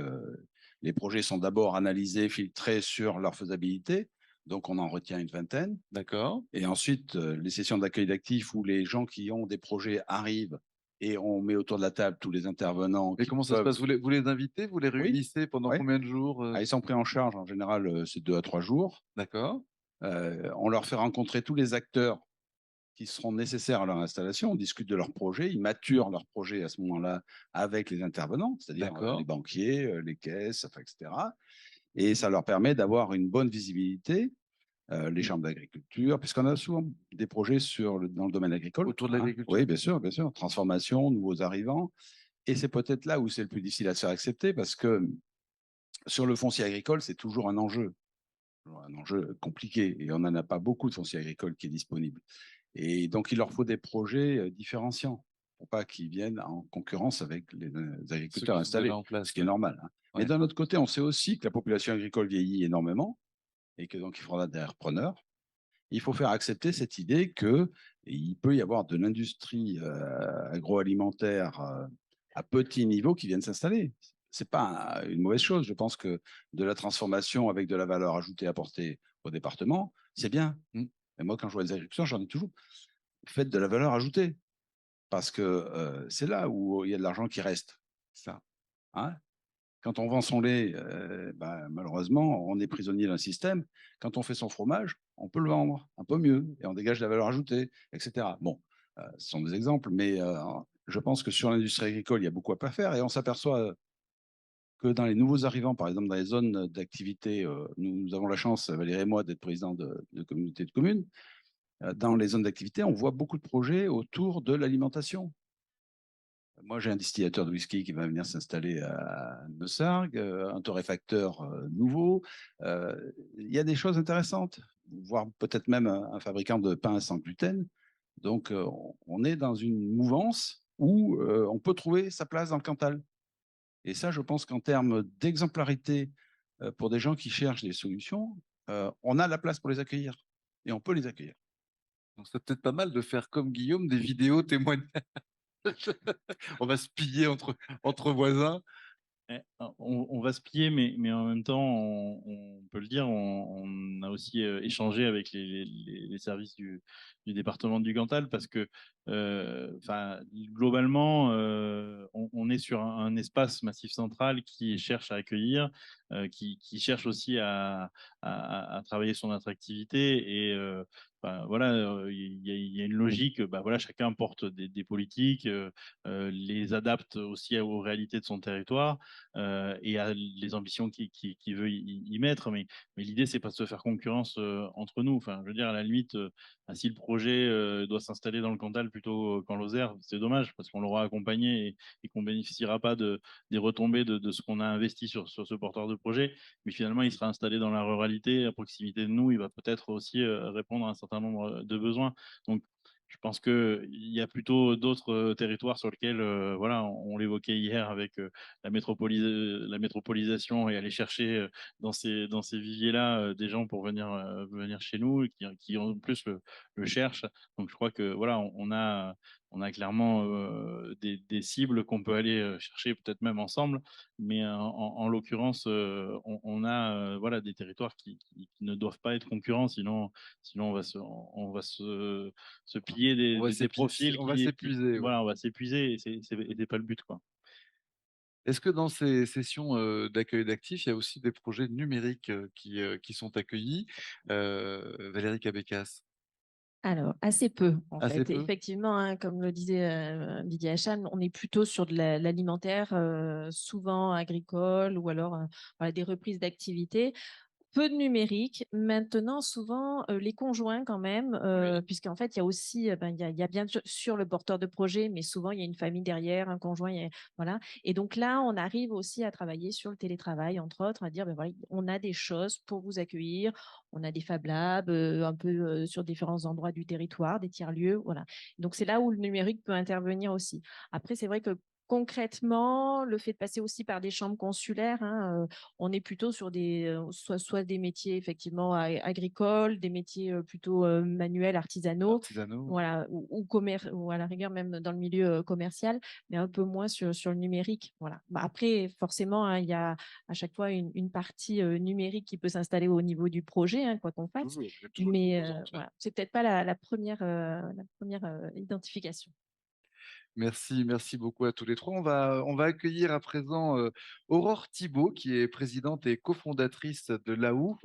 Speaker 2: les projets sont d'abord analysés, filtrés sur leur faisabilité. Donc, on en retient une vingtaine.
Speaker 1: D'accord.
Speaker 2: Et ensuite, les sessions d'accueil d'actifs où les gens qui ont des projets arrivent et on met autour de la table tous les intervenants
Speaker 1: Et
Speaker 2: qui
Speaker 1: comment ça se
Speaker 2: peuvent.
Speaker 1: passe? Vous les invitez? Vous les
Speaker 2: Oui,
Speaker 1: réunissez pendant
Speaker 2: oui.
Speaker 1: combien de jours?
Speaker 2: Ah, ils sont pris en charge, en général, c'est 2 à 3 jours.
Speaker 1: D'accord.
Speaker 2: On leur fait rencontrer tous les acteurs qui seront nécessaires à leur installation. On discute de leur projet, ils maturent leur projet à ce moment-là avec les intervenants, c'est-à-dire les
Speaker 1: D'accord.
Speaker 2: banquiers, les caisses, enfin, etc. Et ça leur permet d'avoir une bonne visibilité, les chambres d'agriculture, puisqu'on a souvent des projets dans le domaine agricole,
Speaker 1: Autour de
Speaker 2: hein.
Speaker 1: l'agriculture.
Speaker 2: Oui, bien sûr, transformation, nouveaux arrivants. Et c'est peut-être là où c'est le plus difficile à se faire accepter, parce que sur le foncier agricole, c'est toujours un enjeu compliqué, et on n'en a pas beaucoup de foncier agricole qui est disponible. Et donc, il leur faut des projets différenciants pour pas qu'ils viennent en concurrence avec les
Speaker 1: Ceux
Speaker 2: agriculteurs
Speaker 1: qui sont déjà
Speaker 2: installés,
Speaker 1: en place.
Speaker 2: ce qui est
Speaker 1: Ouais.
Speaker 2: normal, hein. Mais
Speaker 1: Ouais.
Speaker 2: d'un autre côté, on sait aussi que la population agricole vieillit énormément et que donc il faudra des repreneurs. Il faut faire accepter cette idée qu'il peut y avoir de l'industrie agroalimentaire à petit niveau qui viennent s'installer. C'est pas une mauvaise chose. Je pense que de la transformation avec de la valeur ajoutée apportée au département, c'est bien.
Speaker 1: Mm.
Speaker 2: Et moi, quand je vois les agriculteurs, j'en ai toujours. Faites de la valeur ajoutée, parce que c'est là où il y a de l'argent qui reste.
Speaker 1: Ça.
Speaker 2: Hein. Quand on vend son lait, malheureusement, on est prisonnier d'un système. Quand on fait son fromage, on peut le vendre un peu mieux et on dégage de la valeur ajoutée, etc. Bon, ce sont des exemples, mais je pense que sur l'industrie agricole, il y a beaucoup à faire et on s'aperçoit que dans les nouveaux arrivants, par exemple dans les zones d'activité, nous avons la chance, Valérie et moi, d'être président de communauté de communes. Dans les zones d'activité, on voit beaucoup de projets autour de l'alimentation. Moi, j'ai un distillateur de whisky qui va venir s'installer à Neussargues, un torréfacteur nouveau. Il y a des choses intéressantes, voire peut-être même un fabricant de pain sans gluten. Donc, on est dans une mouvance où on peut trouver sa place dans le Cantal. Et ça, je pense qu'en termes d'exemplarité pour des gens qui cherchent des solutions, on a la place pour les accueillir et on peut les accueillir.
Speaker 1: Donc, c'est peut-être pas mal de faire comme Guillaume, des vidéos témoignages. On va se piller entre voisins.
Speaker 4: On va se plier, mais en même temps, on peut le dire, on a aussi échangé avec les services du département du Cantal parce que, enfin, globalement, on est sur un espace massif central qui cherche à accueillir, qui cherche aussi à travailler son attractivité et enfin, voilà, il y a une logique. Bah, voilà, chacun porte des politiques, les adapte aussi aux réalités de son territoire et à les ambitions qu'il veut y mettre. Mais l'idée, c'est pas de se faire concurrence entre nous. Enfin, je veux dire, à la limite, si le projet doit s'installer dans le Cantal plutôt qu'en Lozère, c'est dommage parce qu'on l'aura accompagné et qu'on bénéficiera pas des retombées de ce qu'on a investi sur ce porteur de projet. Mais finalement, il sera installé dans la ruralité, à proximité de nous. Il va peut-être aussi répondre à un certain nombre de besoins. Donc, je pense qu'il y a plutôt d'autres territoires sur lesquels, voilà, on l'évoquait hier avec la métropolisation et aller chercher dans ces viviers-là des gens pour venir chez nous et qui en plus le cherchent. Donc je crois que voilà, on a clairement des cibles qu'on peut aller chercher peut-être même ensemble, mais en l'occurrence, on a voilà, des territoires qui ne doivent pas être concurrents, sinon on va se piller des profils
Speaker 1: On va s'épuiser. Ouais.
Speaker 4: voilà, on va s'épuiser et c'est pas le but, quoi.
Speaker 1: Est-ce que dans ces sessions d'accueil d'actifs, il y a aussi des projets numériques qui sont accueillis, Valérie Cabécas?
Speaker 3: Alors, assez peu, en
Speaker 1: Assez
Speaker 3: fait. Et
Speaker 1: peu?
Speaker 3: effectivement, hein, comme le disait Didier Hacham, on est plutôt sur de l'alimentaire, souvent agricole, ou alors voilà, des reprises d'activité. Peu de numérique. Maintenant, souvent, les conjoints quand même,
Speaker 2: Oui.
Speaker 3: puisqu'en fait, il y a aussi, ben, il y a bien sûr le porteur de projet, mais souvent, il y a une famille derrière, un conjoint, voilà. Et donc là, on arrive aussi à travailler sur le télétravail, entre autres, à dire, ben voilà, on a des choses pour vous accueillir, on a des Fab Labs, un peu sur différents endroits du territoire, des tiers-lieux, voilà. Donc c'est là où le numérique peut intervenir aussi. Après, c'est vrai que concrètement, le fait de passer aussi par des chambres consulaires, hein, on est plutôt sur soit des métiers effectivement agricoles, des métiers plutôt manuels, artisanaux,
Speaker 1: Artisanaux?
Speaker 3: voilà, ou à la rigueur même dans le milieu commercial, mais un peu moins sur le numérique. Voilà. Bah, après, forcément, hein, il y a à chaque fois une partie numérique qui peut s'installer au niveau du projet, hein, quoi qu'on fasse.
Speaker 1: Toujours, il y a toujours une
Speaker 3: Mais
Speaker 1: composante. Ouais.
Speaker 3: voilà, c'est peut-être pas la première identification.
Speaker 1: Merci beaucoup à tous les trois. On va accueillir à présent Aurore Thibault, qui est présidente et cofondatrice de l'AOUF,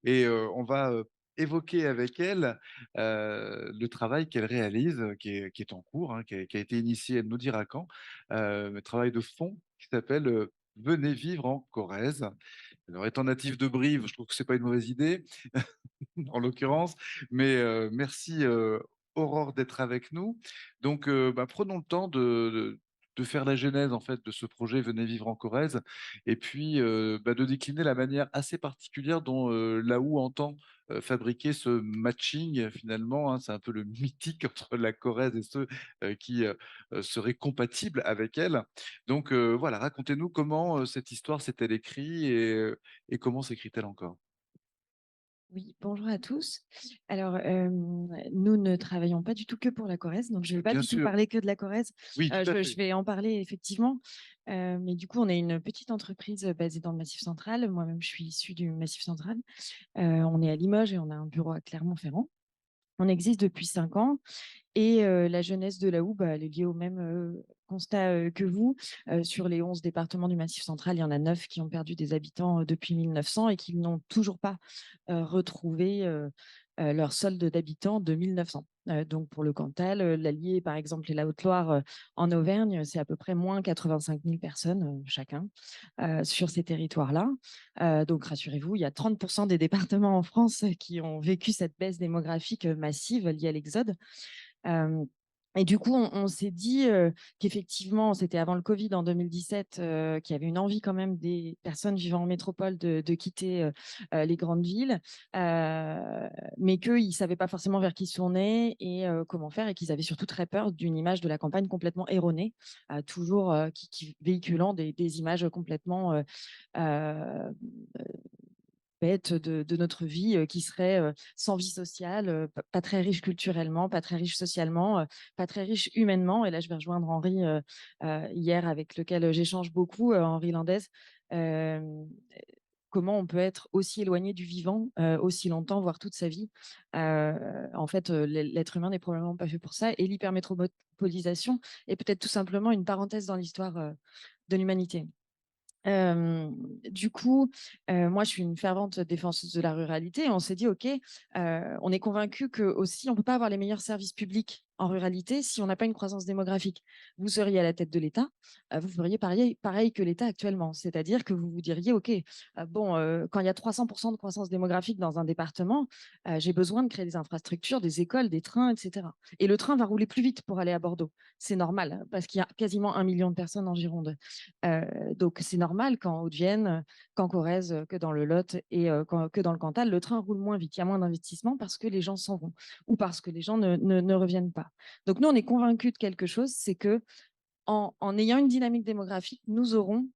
Speaker 1: et on va évoquer avec elle le travail qu'elle réalise, qui est en cours, hein, qui a été initié, elle nous dira quand, un travail de fond qui s'appelle Venez vivre en Corrèze. Alors, étant natif de Brive, je trouve que c'est pas une mauvaise idée, en l'occurrence. Mais merci Aurore d'être avec nous. Donc, prenons le temps de faire la genèse en fait de ce projet Venez vivre en Corrèze, et puis de décliner la manière assez particulière dont l'AOU entend fabriquer ce matching finalement, hein. C'est un peu le mythique entre la Corrèze et ceux qui seraient compatibles avec elle. Donc voilà, racontez-nous comment cette histoire s'est-elle écrite et comment s'écrit-elle encore?
Speaker 3: Oui, bonjour à tous. Alors, nous ne travaillons pas du tout que pour la Corrèze, donc je ne vais pas
Speaker 1: Bien
Speaker 3: du tout
Speaker 1: sûr,
Speaker 3: parler que de la Corrèze.
Speaker 1: oui, tout à
Speaker 3: Je
Speaker 1: fait.
Speaker 3: vais en parler effectivement, mais du coup, on est une petite entreprise basée dans le Massif central. Moi-même, je suis issue du Massif central. On est à Limoges et on a un bureau à Clermont-Ferrand. On existe depuis 5 ans et la jeunesse de la Houppe, elle est liée au même constat que vous. Sur les 11 départements du Massif central, il y en a 9 qui ont perdu des habitants depuis 1900 et qui n'ont toujours pas retrouvé leur solde d'habitants de 1900. Donc pour le Cantal, l'Allier, par exemple, et la Haute-Loire en Auvergne, c'est à peu près moins 85 000 personnes chacun sur ces territoires-là. Donc rassurez-vous, il y a 30% des départements en France qui ont vécu cette baisse démographique massive liée à l'exode. Euh, et du coup, on s'est dit qu'effectivement, c'était avant le Covid en 2017, qu'il y avait une envie quand même des personnes vivant en métropole de quitter les grandes villes, mais qu'ils ne savaient pas forcément vers qui se tourner et comment faire, et qu'ils avaient surtout très peur d'une image de la campagne complètement erronée, toujours qui véhiculant des images complètement
Speaker 5: bête de notre vie qui serait sans vie sociale, pas très riche culturellement, pas très riche socialement, pas très riche humainement. Et là, je vais rejoindre Henri hier, avec lequel j'échange beaucoup, Henri Landès. Euh, Comment on peut être aussi éloigné du vivant aussi longtemps, voire toute sa vie. En fait, l'être humain n'est probablement pas fait pour ça. Et l'hypermétropolisation est peut-être tout simplement une parenthèse dans l'histoire de l'humanité. Du coup, moi, je suis une fervente défenseuse de la ruralité. On s'est dit, OK, on est convaincu que aussi, on ne peut pas avoir les meilleurs services publics en ruralité si on n'a pas une croissance démographique. Vous seriez à la tête de l'État, vous feriez pareil que l'État actuellement. C'est-à-dire que vous vous diriez, OK, quand il y a 300% de croissance démographique dans un département, j'ai besoin de créer des infrastructures, des écoles, des trains, etc. Et le train va rouler plus vite pour aller à Bordeaux. C'est normal, parce qu'il y a quasiment 1 million de personnes en Gironde. Donc, c'est normal qu'en Haute-Vienne, qu'en Corrèze, que dans le Lot et que dans le Cantal, le train roule moins vite. Il y a moins d'investissement parce que les gens s'en vont ou parce que les gens ne reviennent pas. Donc, nous, on est convaincus de quelque chose, c'est que en ayant une dynamique démographique, nous aurons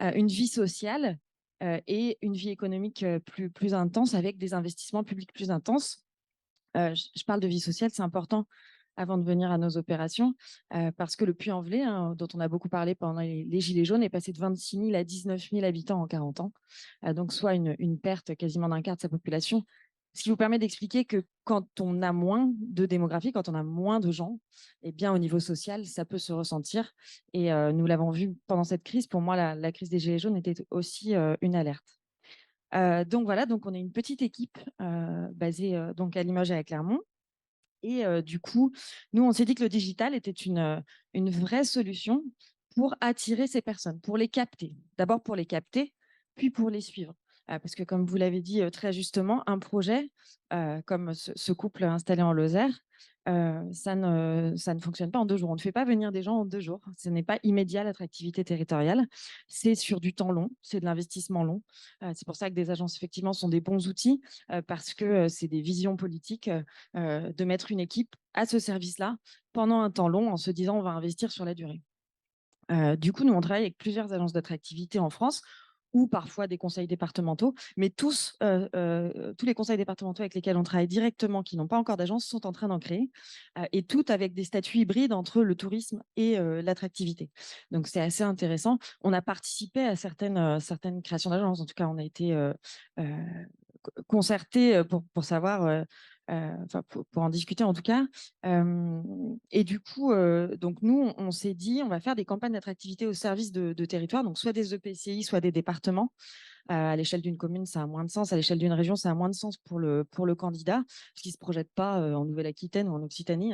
Speaker 5: une vie sociale et une vie économique plus intense, avec des investissements publics plus intenses. Je parle de vie sociale, c'est important avant de venir à nos opérations, parce que le Puy-en-Velay, dont on a beaucoup parlé pendant les Gilets jaunes, est passé de 26 000 à 19 000 habitants en 40 ans, donc soit une perte quasiment d'un quart de sa population, ce qui vous permet d'expliquer que quand on a moins de démographie, quand on a moins de gens, eh bien, au niveau social, ça peut se ressentir. Et nous l'avons vu pendant cette crise. Pour moi, la crise des Gilets jaunes était aussi une alerte. Donc voilà, donc on est une petite équipe basée donc à Limoges et à Clermont. Et du coup, nous, on s'est dit que le digital était une vraie solution pour attirer ces personnes, pour les capter. D'abord pour les capter, puis pour les suivre. Parce que comme vous l'avez dit très justement, un projet comme ce couple installé en Lozère, ça ne fonctionne pas en 2 jours. On ne fait pas venir des gens en 2 jours. Ce n'est pas immédiat, l'attractivité territoriale. C'est sur du temps long, c'est de l'investissement long. C'est pour ça que des agences, effectivement, sont des bons outils, parce que c'est des visions politiques de mettre une équipe à ce service-là pendant un temps long en se disant on va investir sur la durée. Du coup, nous, on travaille avec plusieurs agences d'attractivité en France ou parfois des conseils départementaux, mais tous les conseils départementaux avec lesquels on travaille directement, qui n'ont pas encore d'agence, sont en train d'en créer, et toutes avec des statuts hybrides entre le tourisme et l'attractivité. Donc, c'est assez intéressant. On a participé à certaines créations d'agences. En tout cas, on a été concertés pour savoir, pour en discuter en tout cas. Et du coup, donc nous, on s'est dit, on va faire des campagnes d'attractivité au service de territoires, donc soit des EPCI, soit des départements. À l'échelle d'une commune, ça a moins de sens. À l'échelle d'une région, ça a moins de sens pour le candidat, parce qu'il ne se projette pas en Nouvelle-Aquitaine ou en Occitanie.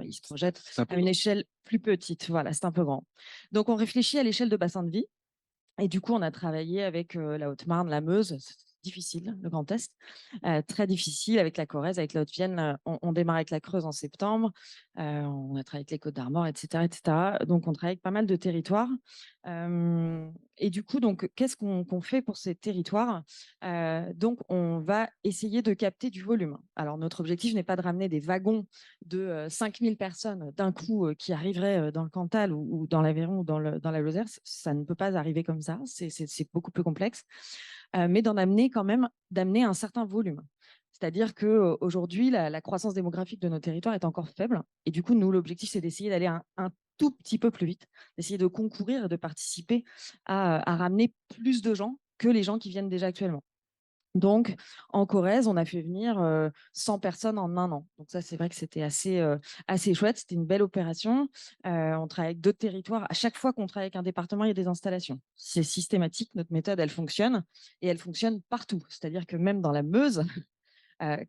Speaker 5: Il se projette à une échelle plus petite. Voilà, c'est un peu grand. Donc, on réfléchit à l'échelle de bassin de vie. Et du coup, on a travaillé avec la Haute-Marne, la Meuse. C'est difficile, le Grand Est. Très difficile avec la Corrèze, avec la Haute-Vienne. On démarre avec la Creuse en septembre. On a travaillé avec les Côtes-d'Armor, etc., etc. Donc, on travaille avec pas mal de territoires. Et du coup, donc, qu'est-ce qu'on fait pour ces territoires? Donc, on va essayer de capter du volume. Alors, notre objectif n'est pas de ramener des wagons de 5000 personnes d'un coup qui arriveraient dans le Cantal ou dans l'Aveyron ou dans la Lozère. Ça ne peut pas arriver comme ça. C'est beaucoup plus complexe. Mais d'amener un certain volume. C'est-à-dire qu'aujourd'hui, la croissance démographique de nos territoires est encore faible. Et du coup, nous, l'objectif, c'est d'essayer d'aller un tout petit peu plus vite, d'essayer de concourir et de participer à ramener plus de gens que les gens qui viennent déjà actuellement. Donc, en Corrèze, on a fait venir 100 personnes en 1 an. Donc ça, c'est vrai que c'était assez chouette. C'était une belle opération. On travaille avec d'autres territoires. À chaque fois qu'on travaille avec un département, il y a des installations. C'est systématique. Notre méthode, elle fonctionne. Et elle fonctionne partout. C'est-à-dire que même dans la Meuse,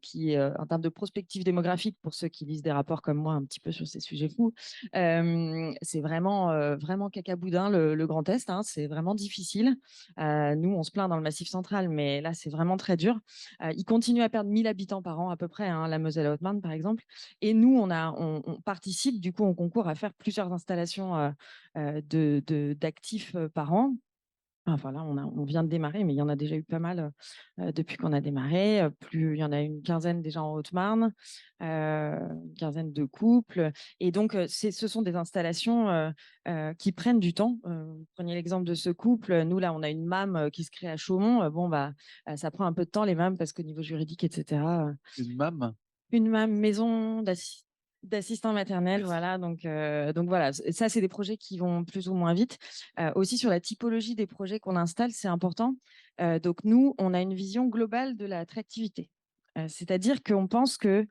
Speaker 5: qui, en termes de prospective démographique, pour ceux qui lisent des rapports comme moi un petit peu sur ces sujets fous, c'est vraiment cacaboudin le Grand Est. C'est vraiment difficile. Nous, on se plaint dans le Massif central, mais là, c'est vraiment très dur. Ils continuent à perdre 1000 habitants par an à peu près, la Meuse et la Haute-Marne, par exemple. Et nous, on participe, du coup, on concourt à faire plusieurs installations d'actifs par an. Enfin là, on vient de démarrer, mais il y en a déjà eu pas mal depuis qu'on a démarré. Il y en a une quinzaine déjà en Haute-Marne, une quinzaine de couples. Et donc, ce sont des installations qui prennent du temps. Vous preniez l'exemple de ce couple. Nous, là, on a une MAM qui se crée à Chaumont. Ça prend un peu de temps, les MAM, parce qu'au niveau juridique, etc.
Speaker 1: Une MAM?
Speaker 5: Une MAM, maison d'assistant maternel, voilà. Donc voilà, ça, c'est des projets qui vont plus ou moins vite. Aussi, sur la typologie des projets qu'on installe, c'est important. Donc, nous, on a une vision globale de l'attractivité. C'est-à-dire qu'on pense que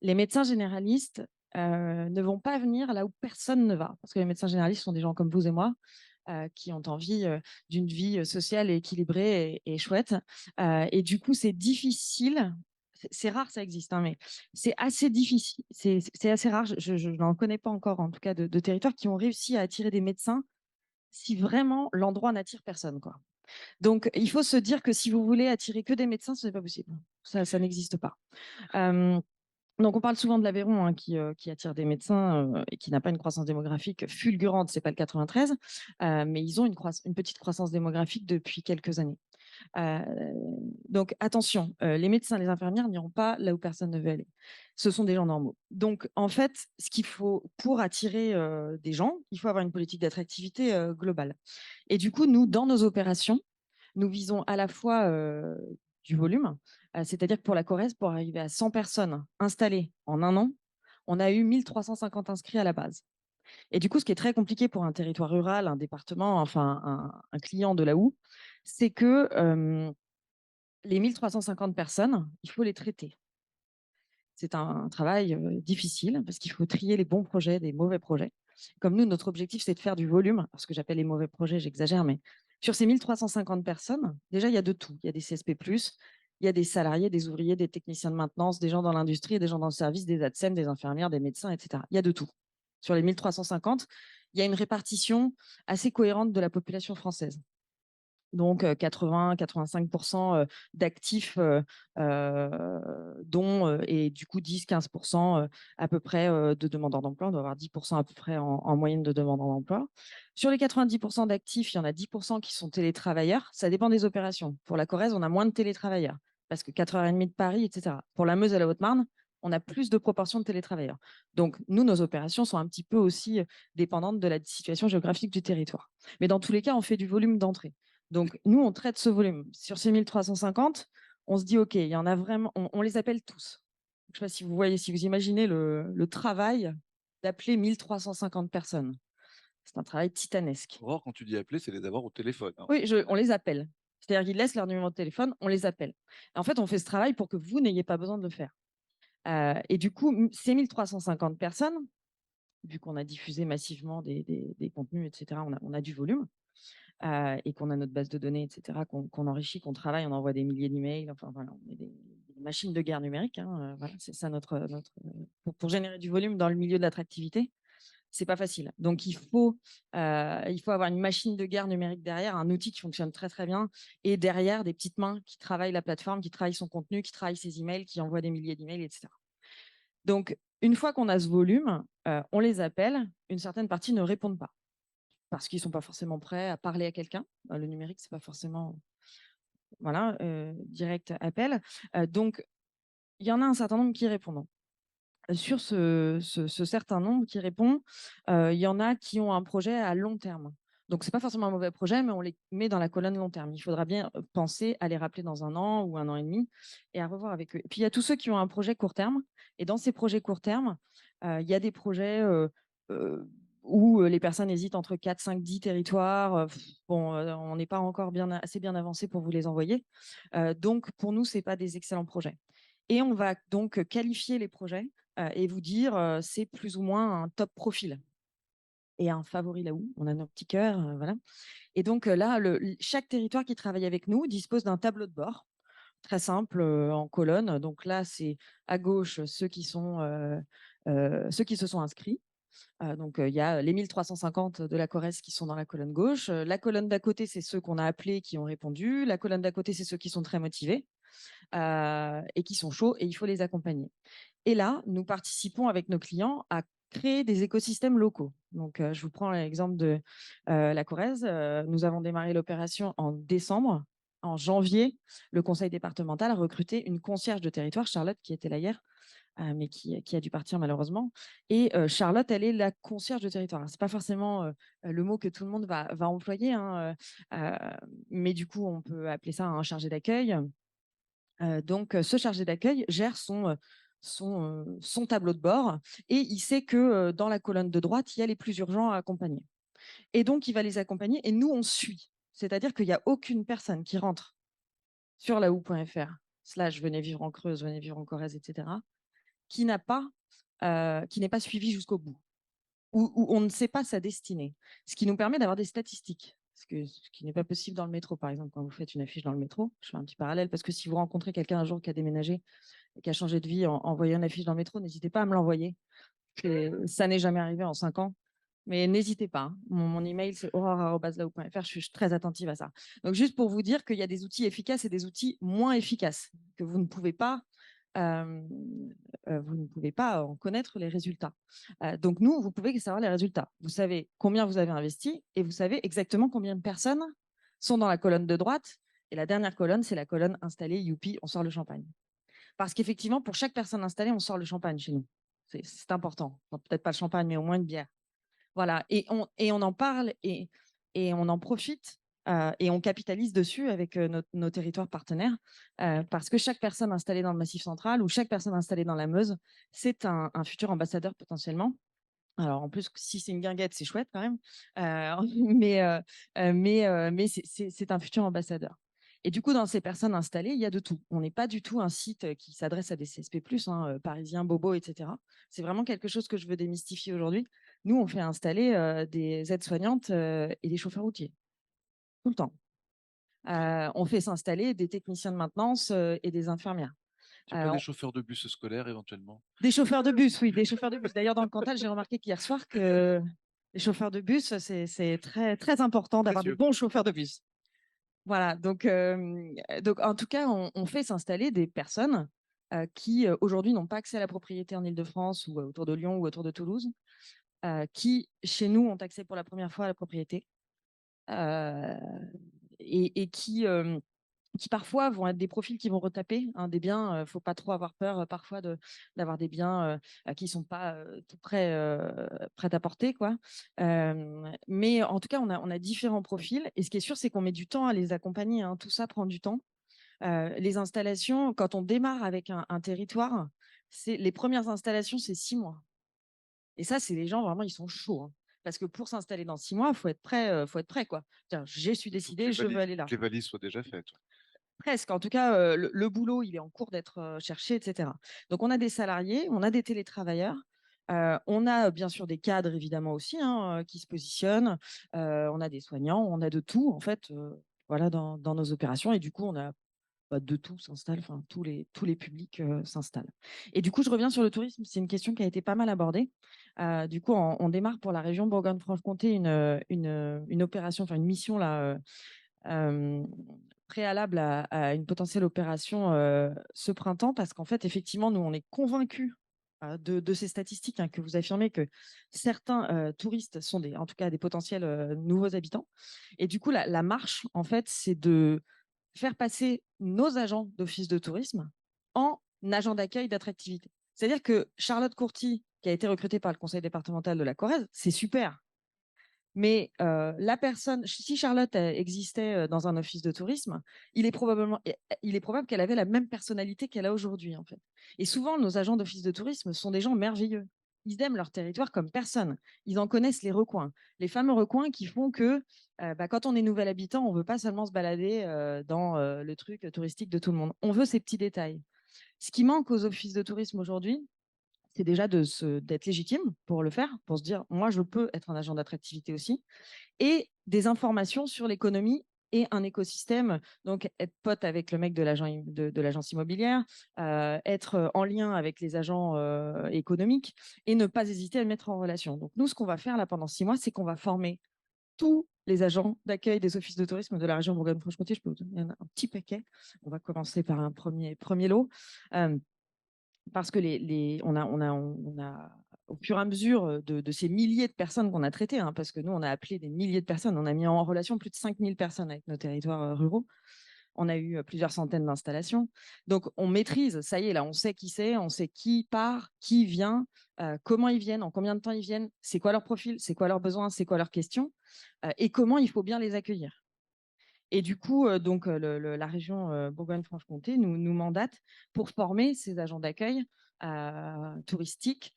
Speaker 5: les médecins généralistes ne vont pas venir là où personne ne va. Parce que les médecins généralistes sont des gens comme vous et moi, qui ont envie d'une vie sociale et équilibrée et chouette. Et du coup, c'est difficile. C'est rare, ça existe, hein, mais c'est assez difficile. C'est assez rare. Je n'en connais pas encore, en tout cas, de territoires qui ont réussi à attirer des médecins si vraiment l'endroit n'attire personne, quoi. Donc, il faut se dire que si vous voulez attirer que des médecins, ce n'est pas possible. Ça n'existe pas. Donc, on parle souvent de l'Aveyron, hein, qui attire des médecins et qui n'a pas une croissance démographique fulgurante. Ce n'est pas le 93, mais ils ont une petite croissance démographique depuis quelques années. Donc, attention, les médecins, les infirmières n'iront pas là où personne ne veut aller. Ce sont des gens normaux. Donc, en fait, ce qu'il faut pour attirer des gens, il faut avoir une politique d'attractivité globale. Et du coup, nous, dans nos opérations, nous visons à la fois du volume, c'est-à-dire que pour la Corrèze, pour arriver à 100 personnes installées en un an, on a eu 1350 inscrits à la base. Et du coup, ce qui est très compliqué pour un territoire rural, un département, enfin un client de la Houe, c'est que les 1350 personnes, il faut les traiter. C'est un travail difficile parce qu'il faut trier les bons projets des mauvais projets. Comme nous, notre objectif, c'est de faire du volume. Alors, ce que j'appelle les mauvais projets, j'exagère, mais sur ces 1350 personnes, déjà, il y a de tout. Il y a des CSP+, il y a des salariés, des ouvriers, des techniciens de maintenance, des gens dans l'industrie, des gens dans le service, des ATSEM, des infirmières, des médecins, etc. Il y a de tout. Sur les 1350, il y a une répartition assez cohérente de la population française. Donc 80-85% d'actifs, dont et du coup 10-15% à peu près de demandeurs d'emploi. On doit avoir 10% à peu près en moyenne de demandeurs d'emploi. Sur les 90% d'actifs, il y en a 10% qui sont télétravailleurs. Ça dépend des opérations. Pour la Corrèze, on a moins de télétravailleurs parce que 4h30 de Paris, etc. Pour la Meuse et la Haute-Marne, on a plus de proportion de télétravailleurs. Donc, nous, nos opérations sont un petit peu aussi dépendantes de la situation géographique du territoire. Mais dans tous les cas, on fait du volume d'entrée. Donc, nous, on traite ce volume. Sur ces 1350, on se dit, OK, il y en a vraiment, on les appelle tous. Je ne sais pas si vous voyez, si vous imaginez le travail d'appeler 1350 personnes. C'est un travail titanesque.
Speaker 1: Aurore, quand tu dis appeler, c'est les avoir au téléphone, hein.
Speaker 5: Oui, on les appelle. C'est-à-dire qu'ils laissent leur numéro de téléphone, on les appelle. En fait, on fait ce travail pour que vous n'ayez pas besoin de le faire. Et du coup, ces 1350 personnes, vu qu'on a diffusé massivement des contenus, etc., on a du volume. Et qu'on a notre base de données, etc., qu'on enrichit, qu'on travaille, on envoie des milliers d'emails, enfin voilà, on est des machines de guerre numérique, hein, voilà, c'est ça pour générer du volume dans le milieu de l'attractivité, c'est pas facile. Donc il faut avoir une machine de guerre numérique derrière, un outil qui fonctionne très très bien, et derrière des petites mains qui travaillent la plateforme, qui travaillent son contenu, qui travaillent ses emails, qui envoient des milliers d'emails, etc. Donc une fois qu'on a ce volume, on les appelle, une certaine partie ne répondent pas, parce qu'ils ne sont pas forcément prêts à parler à quelqu'un. Le numérique, ce n'est pas forcément direct appel. Donc, il y en a un certain nombre qui répondent. Sur ce certain nombre qui répond, il y en a qui ont un projet à long terme. Donc, ce n'est pas forcément un mauvais projet, mais on les met dans la colonne long terme. Il faudra bien penser à les rappeler dans 1 an ou 1 an et demi et à revoir avec eux. Et puis, il y a tous ceux qui ont un projet court terme. Et dans ces projets court terme, il y a des projets où les personnes hésitent entre 4, 5, 10 territoires. On n'est pas encore assez bien avancé pour vous les envoyer. Donc, pour nous, ce n'est pas des excellents projets. Et on va donc qualifier les projets et vous dire c'est plus ou moins un top profil et un favori là où on a nos petits cœurs, voilà. Et donc là, chaque territoire qui travaille avec nous dispose d'un tableau de bord très simple en colonne. Donc là, c'est à gauche ceux qui se sont inscrits. Donc, il y a les 1350 de la Corrèze qui sont dans la colonne gauche. La colonne d'à côté, c'est ceux qu'on a appelés qui ont répondu. La colonne d'à côté, c'est ceux qui sont très motivés et qui sont chauds et il faut les accompagner. Et là, nous participons avec nos clients à créer des écosystèmes locaux. Donc, je vous prends l'exemple de la Corrèze. Nous avons démarré l'opération en décembre. En janvier, le conseil départemental a recruté une concierge de territoire, Charlotte, qui était là hier, mais qui a dû partir malheureusement. Et Charlotte, elle est la concierge de territoire. Ce n'est pas forcément le mot que tout le monde va employer, hein, mais du coup, on peut appeler ça un chargé d'accueil. Donc, ce chargé d'accueil gère son tableau de bord et il sait que dans la colonne de droite, il y a les plus urgents à accompagner. Et donc, il va les accompagner et nous, on suit. C'est-à-dire qu'il n'y a aucune personne qui rentre sur laou.fr/, venez vivre en Creuse, venez vivre en Corrèze, etc., qui n'est pas suivi jusqu'au bout, où on ne sait pas sa destinée. Ce qui nous permet d'avoir des statistiques. Ce qui n'est pas possible dans le métro, par exemple, quand vous faites une affiche dans le métro. Je fais un petit parallèle parce que si vous rencontrez quelqu'un un jour qui a déménagé et qui a changé de vie en voyant une affiche dans le métro, n'hésitez pas à me l'envoyer. Ça n'est jamais arrivé en 5 ans, mais n'hésitez pas, hein. Mon email, c'est aurore@laou.fr. Je suis très attentive à ça. Donc, juste pour vous dire qu'il y a des outils efficaces et des outils moins efficaces, que vous ne pouvez pas en connaître les résultats. Donc, nous, vous pouvez savoir les résultats. Vous savez combien vous avez investi et vous savez exactement combien de personnes sont dans la colonne de droite. Et la dernière colonne, c'est la colonne installée, youpi, on sort le champagne. Parce qu'effectivement, pour chaque personne installée, on sort le champagne chez nous. C'est important. Enfin, peut-être pas le champagne, mais au moins une bière. Voilà. Et on en parle et on en profite. Et on capitalise dessus avec nos territoires partenaires parce que chaque personne installée dans le Massif central ou chaque personne installée dans la Meuse, c'est un futur ambassadeur potentiellement. Alors en plus, si c'est une guinguette, c'est chouette quand même, mais c'est un futur ambassadeur. Et du coup, dans ces personnes installées, il y a de tout. On n'est pas du tout un site qui s'adresse à des CSP+, parisiens, bobos, etc. C'est vraiment quelque chose que je veux démystifier aujourd'hui. Nous, on fait installer des aides-soignantes et des chauffeurs routiers tout le temps. On fait s'installer des techniciens de maintenance et des infirmières.
Speaker 1: Tu pas des chauffeurs de bus scolaires éventuellement?
Speaker 5: Des chauffeurs de bus, oui, des chauffeurs de bus. D'ailleurs, dans le Cantal, j'ai remarqué qu'hier soir que les chauffeurs de bus, c'est très, très important d'avoir des bons chauffeurs de bus. Voilà, donc en tout cas, on fait s'installer des personnes qui aujourd'hui n'ont pas accès à la propriété en Île-de-France ou autour de Lyon ou autour de Toulouse, qui chez nous ont accès pour la première fois à la propriété et qui parfois vont être des profils qui vont retaper des biens. Faut pas trop avoir peur parfois d'avoir des biens qui sont pas tout prêts à porter, quoi. Mais en tout cas, on a différents profils. Et ce qui est sûr, c'est qu'on met du temps à les accompagner, hein. Tout ça prend du temps. Les installations, quand on démarre avec un territoire, les premières installations, c'est 6 mois. Et ça, c'est les gens, vraiment, ils sont chauds, hein. Parce que pour s'installer dans 6 mois, il faut être prêt, quoi. Tiens, je suis décidé, je veux aller là.
Speaker 1: Que les valises soient déjà faites.
Speaker 5: Presque. En tout cas, le boulot, il est en cours d'être cherché, etc. Donc, on a des salariés, on a des télétravailleurs. On a bien sûr des cadres, évidemment, aussi, hein, qui se positionnent. On a des soignants, on a de tout, en fait, voilà, dans nos opérations. Et du coup, on a de tout s'installe, enfin, tous les publics s'installent. Et du coup, je reviens sur le tourisme. C'est une question qui a été pas mal abordée. Du coup, on démarre pour la région Bourgogne-Franche-Comté une opération, enfin une mission là, préalable à une potentielle opération ce printemps, parce qu'en fait, effectivement, nous, on est convaincus de ces statistiques, hein, que vous affirmez que certains touristes sont en tout cas des potentiels nouveaux habitants. Et du coup, la marche, en fait, c'est de faire passer nos agents d'office de tourisme en agents d'accueil d'attractivité. C'est-à-dire que Charlotte Courty, qui a été recrutée par le conseil départemental de la Corrèze, c'est super. Mais la personne, si Charlotte existait dans un office de tourisme, il est probable qu'elle avait la même personnalité qu'elle a aujourd'hui, en fait. Et souvent, nos agents d'office de tourisme sont des gens merveilleux. Ils aiment leur territoire comme personne. Ils en connaissent les recoins. Les fameux recoins qui font que quand on est nouvel habitant, on ne veut pas seulement se balader dans le truc touristique de tout le monde. On veut ces petits détails. Ce qui manque aux offices de tourisme aujourd'hui, c'est déjà d'être légitime pour le faire, pour se dire, moi, je peux être un agent d'attractivité aussi, et des informations sur l'économie et un écosystème, donc être pote avec le mec de l'agence immobilière, être en lien avec les agents économiques et ne pas hésiter à le mettre en relation. Donc nous, ce qu'on va faire là pendant 6 mois, c'est qu'on va former tous les agents d'accueil des offices de tourisme de la région Bourgogne-Franche-Comté. Je peux vous donner un petit paquet. On va commencer par un premier lot. Parce que on a fur et à mesure de ces milliers de personnes qu'on a traitées, hein, parce que nous, on a appelé des milliers de personnes, on a mis en relation plus de 5000 personnes avec nos territoires ruraux. On a eu plusieurs centaines d'installations. Donc, on maîtrise, ça y est, là, on sait qui c'est, on sait qui part, qui vient, comment ils viennent, en combien de temps ils viennent, c'est quoi leur profil, c'est quoi leurs besoins, c'est quoi leurs questions, et comment il faut bien les accueillir. Et du coup, donc, la région Bourgogne-Franche-Comté nous mandate pour former ces agents d'accueil touristiques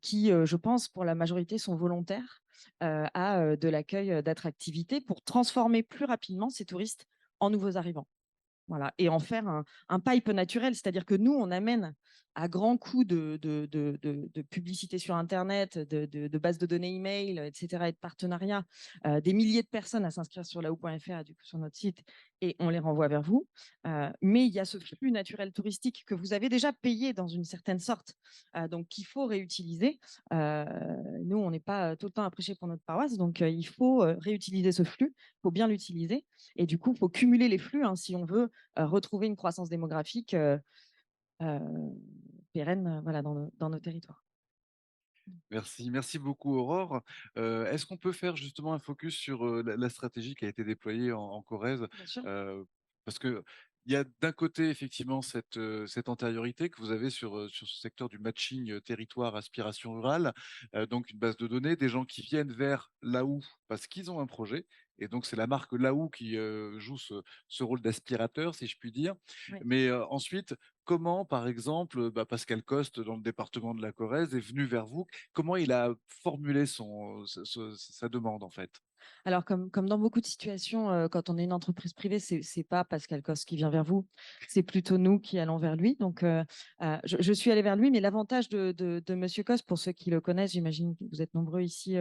Speaker 5: qui, je pense, pour la majorité, sont volontaires à de l'accueil d'attractivité pour transformer plus rapidement ces touristes en nouveaux arrivants. Voilà, et en faire un pipe naturel, c'est-à-dire que nous, on amène à grands coups de publicité sur Internet, de bases de données email, etc., et de partenariats, des milliers de personnes à s'inscrire sur laou.fr, du coup, sur notre site, et on les renvoie vers vous. Mais il y a ce flux naturel touristique que vous avez déjà payé dans une certaine sorte, donc qu'il faut réutiliser. Nous, on n'est pas tout le temps à prêcher pour notre paroisse, donc il faut réutiliser ce flux, il faut bien l'utiliser. Et du coup, il faut cumuler les flux si on veut retrouver une croissance démographique pérenne voilà, dans nos territoires.
Speaker 1: Merci beaucoup Aurore. Est-ce qu'on peut faire justement un focus sur la stratégie qui a été déployée en Corrèze?
Speaker 5: Bien sûr.
Speaker 1: Parce que il y a d'un côté effectivement cette antériorité que vous avez sur ce secteur du matching territoire aspiration rurale, donc une base de données, des gens qui viennent vers Laou parce qu'ils ont un projet, et donc c'est la marque Laou qui joue ce rôle d'aspirateur, si je puis dire.
Speaker 5: Oui.
Speaker 1: Mais ensuite, comment, par exemple, Pascal Coste, dans le département de la Corrèze, est venu vers vous? Comment il a formulé sa demande, en fait?
Speaker 5: Alors, comme dans beaucoup de situations, quand on est une entreprise privée, c'est pas Pascal Coste qui vient vers vous, c'est plutôt nous qui allons vers lui. Donc, je suis allée vers lui, mais l'avantage de Monsieur Coste, pour ceux qui le connaissent, j'imagine que vous êtes nombreux ici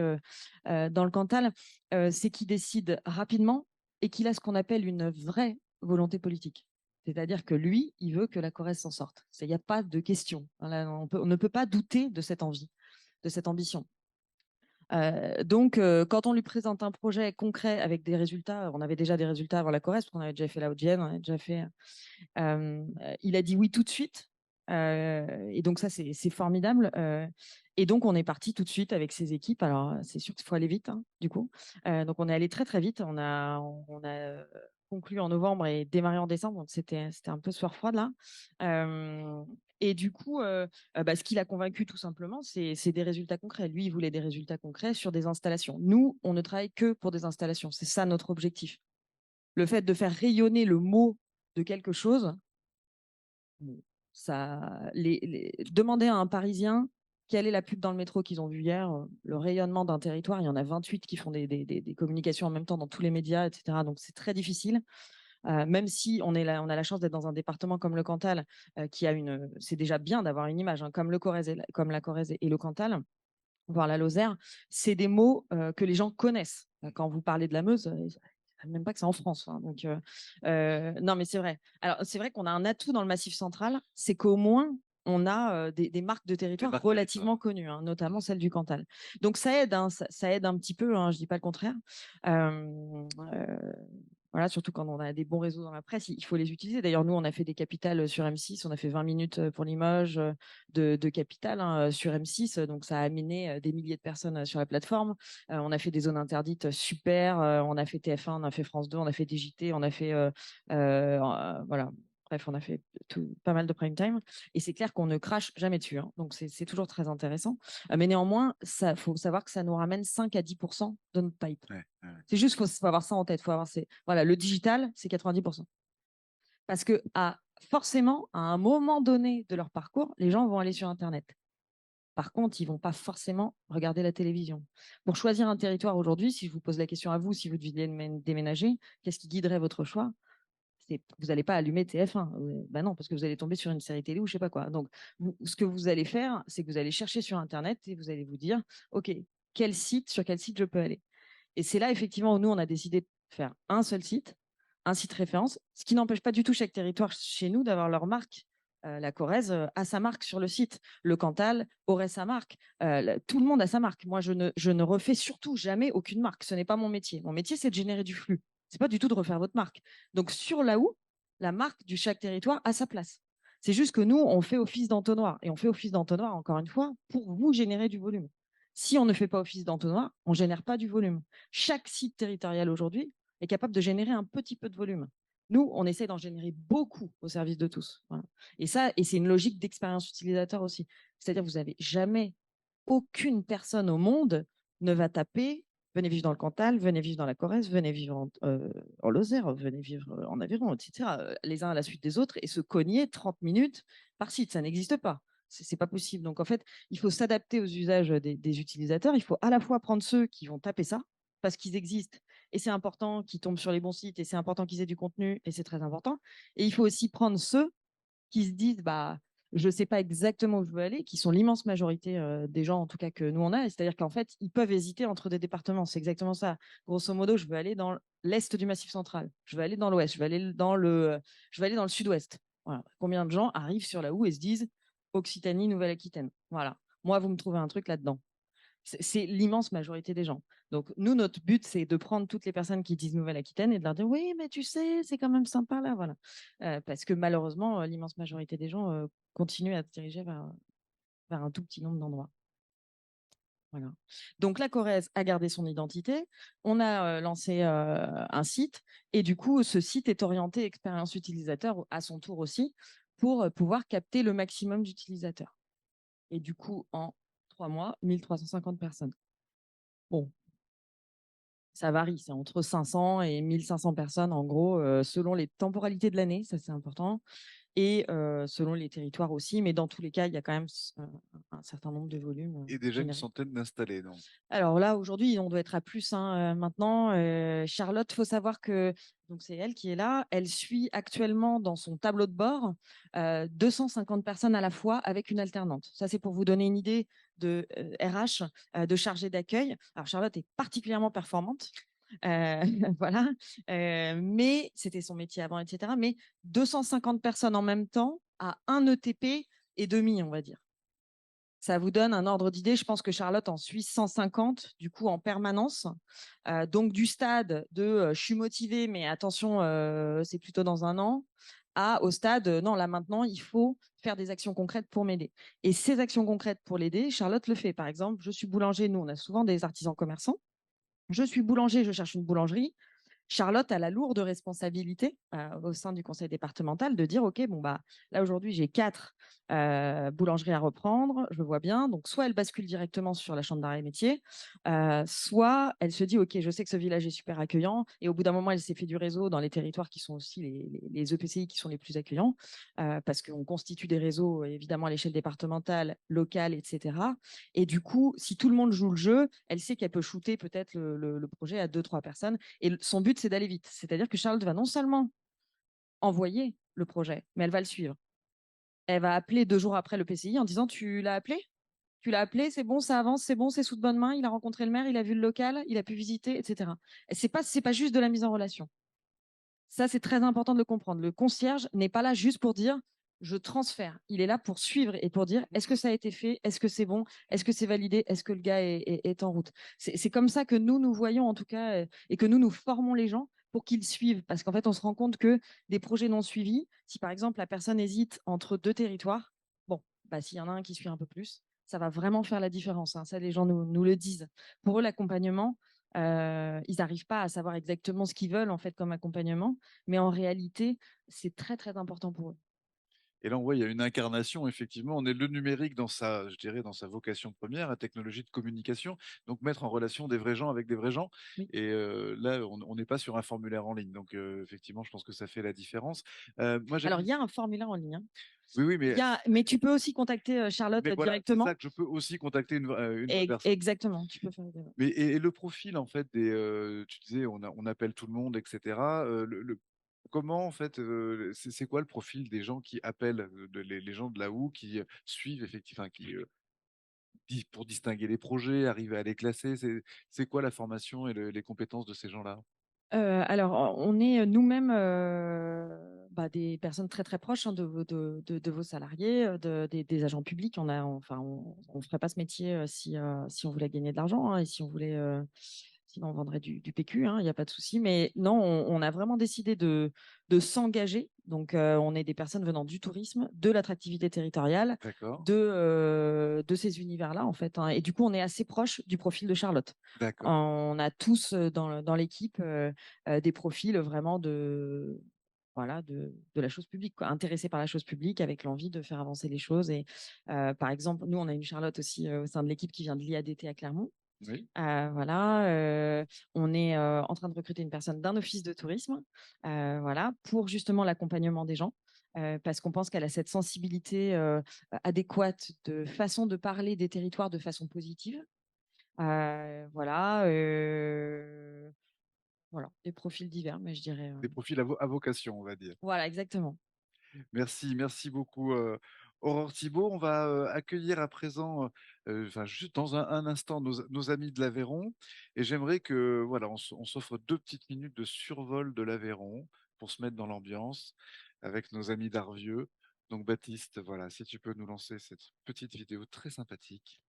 Speaker 5: dans le Cantal, c'est qu'il décide rapidement et qu'il a ce qu'on appelle une vraie volonté politique. C'est-à-dire que lui, il veut que la Corrèze s'en sorte. Il n'y a pas de question. On ne peut pas douter de cette envie, de cette ambition. Donc, quand on lui présente un projet concret avec des résultats, on avait déjà des résultats avant la Corrèze, parce qu'on avait déjà fait la Haute-Vienne, on avait déjà fait. Il a dit oui tout de suite. Et donc, ça, c'est formidable. Et donc, on est parti tout de suite avec ses équipes. Alors, c'est sûr qu'il faut aller vite, hein, du coup. Donc, on est allé très, très vite. On a conclu en novembre et démarré en décembre. Donc, c'était un peu sueur froide, là. Et du coup, ce qui l'a convaincu tout simplement, c'est des résultats concrets. Lui, il voulait des résultats concrets sur des installations. Nous, on ne travaille que pour des installations. C'est ça notre objectif. Le fait de faire rayonner le mot de quelque chose, demander à un Parisien quelle est la pub dans le métro qu'ils ont vu hier, le rayonnement d'un territoire, il y en a 28 qui font des communications en même temps dans tous les médias, etc. Donc, c'est très difficile. Même si on a la chance d'être dans un département comme le Cantal, c'est déjà bien d'avoir une image, hein, comme la Corrèze et le Cantal, voire la Lozère, c'est des mots que les gens connaissent. Quand vous parlez de la Meuse, ils ne savent même pas que c'est en France. Hein, donc, non, mais c'est vrai. Alors, c'est vrai qu'on a un atout dans le Massif central, c'est qu'au moins, on a des marques de territoire relativement connues, hein, notamment celle du Cantal. Donc, ça aide, hein, ça aide un petit peu, hein, je ne dis pas le contraire. Voilà, surtout quand on a des bons réseaux dans la presse, il faut les utiliser. D'ailleurs, nous, on a fait des capitales sur M6, on a fait 20 minutes pour Limoges de capitale sur M6, donc ça a amené des milliers de personnes sur la plateforme. On a fait des zones interdites super, on a fait TF1, on a fait France 2, on a fait DJT, on a fait voilà. Bref, on a fait pas mal de prime time et c'est clair qu'on ne crache jamais dessus. Hein. Donc, c'est toujours très intéressant. Mais néanmoins, il faut savoir que ça nous ramène 5 à 10% de notre pipe. Ouais. C'est juste qu'il faut avoir ça en tête. Voilà, le digital, c'est 90%. Parce que forcément, à un moment donné de leur parcours, les gens vont aller sur Internet. Par contre, ils ne vont pas forcément regarder la télévision. Pour choisir un territoire aujourd'hui, si je vous pose la question à vous, si vous deviez déménager, qu'est-ce qui guiderait votre choix ? Vous n'allez pas allumer TF1. Ben non, parce que vous allez tomber sur une série télé ou je ne sais pas quoi. Donc, ce que vous allez faire, c'est que vous allez chercher sur Internet et vous allez vous dire, OK, sur quel site je peux aller ? Et c'est là, effectivement, où nous, on a décidé de faire un seul site, un site référence, ce qui n'empêche pas du tout chaque territoire chez nous d'avoir leur marque. La Corrèze a sa marque sur le site. Le Cantal aurait sa marque. Tout le monde a sa marque. Moi, je ne refais surtout jamais aucune marque. Ce n'est pas mon métier. Mon métier, c'est de générer du flux. Ce n'est pas du tout de refaire votre marque. Donc, sur Laou, la marque de chaque territoire a sa place. C'est juste que nous, on fait office d'entonnoir. Et on fait office d'entonnoir, encore une fois, pour vous générer du volume. Si on ne fait pas office d'entonnoir, on ne génère pas du volume. Chaque site territorial aujourd'hui est capable de générer un petit peu de volume. Nous, on essaie d'en générer beaucoup au service de tous. Voilà. Et c'est une logique d'expérience utilisateur aussi. C'est-à-dire, vous n'avez jamais, aucune personne au monde ne va taper venez vivre dans le Cantal, venez vivre dans la Corrèze, venez vivre en Lozère, venez vivre en Aveyron, etc., les uns à la suite des autres, et se cogner 30 minutes par site. Ça n'existe pas. C'est pas possible. Donc, en fait, il faut s'adapter aux usages des utilisateurs. Il faut à la fois prendre ceux qui vont taper ça, parce qu'ils existent, et c'est important qu'ils tombent sur les bons sites, et c'est important qu'ils aient du contenu, et c'est très important. Et il faut aussi prendre ceux qui se disent, bah, je ne sais pas exactement où je veux aller, qui sont l'immense majorité des gens, en tout cas que nous on a. C'est-à-dire qu'en fait, ils peuvent hésiter entre des départements. C'est exactement ça. Grosso modo, je veux aller dans l'est du Massif central, je veux aller dans l'ouest, je veux aller dans le sud-ouest. Voilà. Combien de gens arrivent sur la houe et se disent Occitanie, Nouvelle-Aquitaine. Voilà. Moi, vous me trouvez un truc là-dedans. C'est l'immense majorité des gens. Donc, nous, notre but, c'est de prendre toutes les personnes qui disent Nouvelle-Aquitaine et de leur dire oui, mais tu sais, c'est quand même sympa là. Voilà. Parce que malheureusement, l'immense majorité des gens continuent à se diriger vers un tout petit nombre d'endroits. Voilà. Donc, la Corrèze a gardé son identité. On a lancé un site et du coup, ce site est orienté expérience utilisateur à son tour aussi pour pouvoir capter le maximum d'utilisateurs. Et du coup, en 3 mois, 1350 personnes. Bon, ça varie, c'est entre 500 et 1500 personnes en gros, selon les temporalités de l'année, ça c'est important, et selon les territoires aussi, mais dans tous les cas, il y a quand même un certain nombre de volumes
Speaker 1: Et déjà une
Speaker 5: générés.
Speaker 1: centaine d'installés, non?
Speaker 5: Alors là, aujourd'hui, on doit être à plus maintenant. Charlotte, il faut savoir que donc c'est elle qui est là. Elle suit actuellement dans son tableau de bord 250 personnes à la fois avec une alternante. Ça, c'est pour vous donner une idée de RH, de chargée d'accueil. Alors Charlotte est particulièrement performante. Voilà, mais c'était son métier avant, etc. Mais 250 personnes en même temps à un ETP et demi, on va dire. Ça vous donne un ordre d'idée. Je pense que Charlotte en suit 150, du coup, en permanence. Donc, du stade de je suis motivée, mais attention, c'est plutôt dans un an, au stade non, là maintenant, il faut faire des actions concrètes pour m'aider. Et ces actions concrètes pour l'aider, Charlotte le fait. Par exemple, je suis boulanger. Nous, on a souvent des artisans commerçants. Je suis boulanger, je cherche une boulangerie. Charlotte a la lourde responsabilité au sein du conseil départemental de dire OK, bon, bah, là aujourd'hui, j'ai 4 boulangeries à reprendre, je le vois bien. Donc, soit elle bascule directement sur la chambre d'arrêt et métier, soit elle se dit OK, je sais que ce village est super accueillant. Et au bout d'un moment, elle s'est fait du réseau dans les territoires qui sont aussi les EPCI qui sont les plus accueillants, parce qu'on constitue des réseaux évidemment à l'échelle départementale, locale, etc. Et du coup, si tout le monde joue le jeu, elle sait qu'elle peut shooter peut-être le projet à 2-3 personnes. Et son but, c'est d'aller vite. C'est-à-dire que Charlotte va non seulement envoyer le projet, mais elle va le suivre. Elle va appeler 2 jours après le PCI en disant tu l'as appelé? Tu l'as appelé, c'est bon, ça avance, c'est bon, c'est sous de bonnes mains, il a rencontré le maire, il a vu le local, il a pu visiter, etc. Et c'est pas juste de la mise en relation. Ça, c'est très important de le comprendre. Le concierge n'est pas là juste pour dire je transfère. Il est là pour suivre et pour dire est-ce que ça a été fait, est-ce que c'est bon, est-ce que c'est validé, est-ce que le gars est en route. C'est comme ça que nous voyons en tout cas et que nous formons les gens pour qu'ils suivent. Parce qu'en fait, on se rend compte que des projets non suivis, si par exemple la personne hésite entre 2 territoires, bon, bah, s'il y en a un qui suit un peu plus, ça va vraiment faire la différence. Hein. Ça, les gens nous le disent. Pour eux, l'accompagnement, ils n'arrivent pas à savoir exactement ce qu'ils veulent en fait comme accompagnement, mais en réalité, c'est très très important pour eux.
Speaker 1: Et là, on voit, il y a une incarnation, effectivement. On est le numérique dans sa, je dirais, dans sa vocation première, la technologie de communication. Donc, mettre en relation des vrais gens avec des vrais gens.
Speaker 5: Oui.
Speaker 1: Et là, on n'est pas sur un formulaire en ligne. Donc, effectivement, je pense que ça fait la différence. Moi,
Speaker 5: Alors, il y a un formulaire en ligne. Hein.
Speaker 1: Oui, oui,
Speaker 5: Mais tu peux aussi contacter Charlotte
Speaker 1: mais voilà, c'est
Speaker 5: directement.
Speaker 1: ça que je peux aussi contacter une vraie personne.
Speaker 5: Exactement, tu peux faire.
Speaker 1: Mais et le profil, en fait, tu disais, on appelle tout le monde, etc. Comment, en fait, c'est quoi le profil des gens qui appellent, les gens de la houe, qui suivent effectivement, enfin, qui pour distinguer les projets, arriver à les classer, c'est quoi la formation et les compétences de ces gens-là?
Speaker 5: Alors, on est nous-mêmes des personnes très très proches hein, de vos salariés, des agents publics. On ne ferait pas ce métier si on voulait gagner de l'argent hein, et si on voulait sinon on vendrait du PQ, hein, il n'y a pas de souci. Mais non, on a vraiment décidé de s'engager. Donc, on est des personnes venant du tourisme, de l'attractivité territoriale,
Speaker 1: D'accord,
Speaker 5: de ces univers-là, en fait, hein. Et du coup, on est assez proche du profil de Charlotte.
Speaker 1: d'accord.
Speaker 5: On a tous dans l'équipe des profils vraiment voilà, de la chose publique, quoi, intéressés par la chose publique, avec l'envie de faire avancer les choses. Et par exemple, nous, on a une Charlotte aussi au sein de l'équipe qui vient de l'IADT à Clermont.
Speaker 1: Oui,
Speaker 5: Voilà, on est en train de recruter une personne d'un office de tourisme, voilà, pour justement l'accompagnement des gens, parce qu'on pense qu'elle a cette sensibilité adéquate de façon de parler des territoires de façon positive. Voilà, voilà, des profils divers, mais je dirais.
Speaker 1: des profils à vocation, on va dire.
Speaker 5: Voilà, exactement.
Speaker 1: Merci, merci beaucoup, Aurore Thibault. On va accueillir à présent, enfin, juste dans un instant, nos amis de l'Aveyron. Et j'aimerais que, voilà, on s'offre 2 petites minutes de survol de l'Aveyron pour se mettre dans l'ambiance avec nos amis d'Arvieux. Donc, Baptiste, voilà, si tu peux nous lancer cette petite vidéo très sympathique.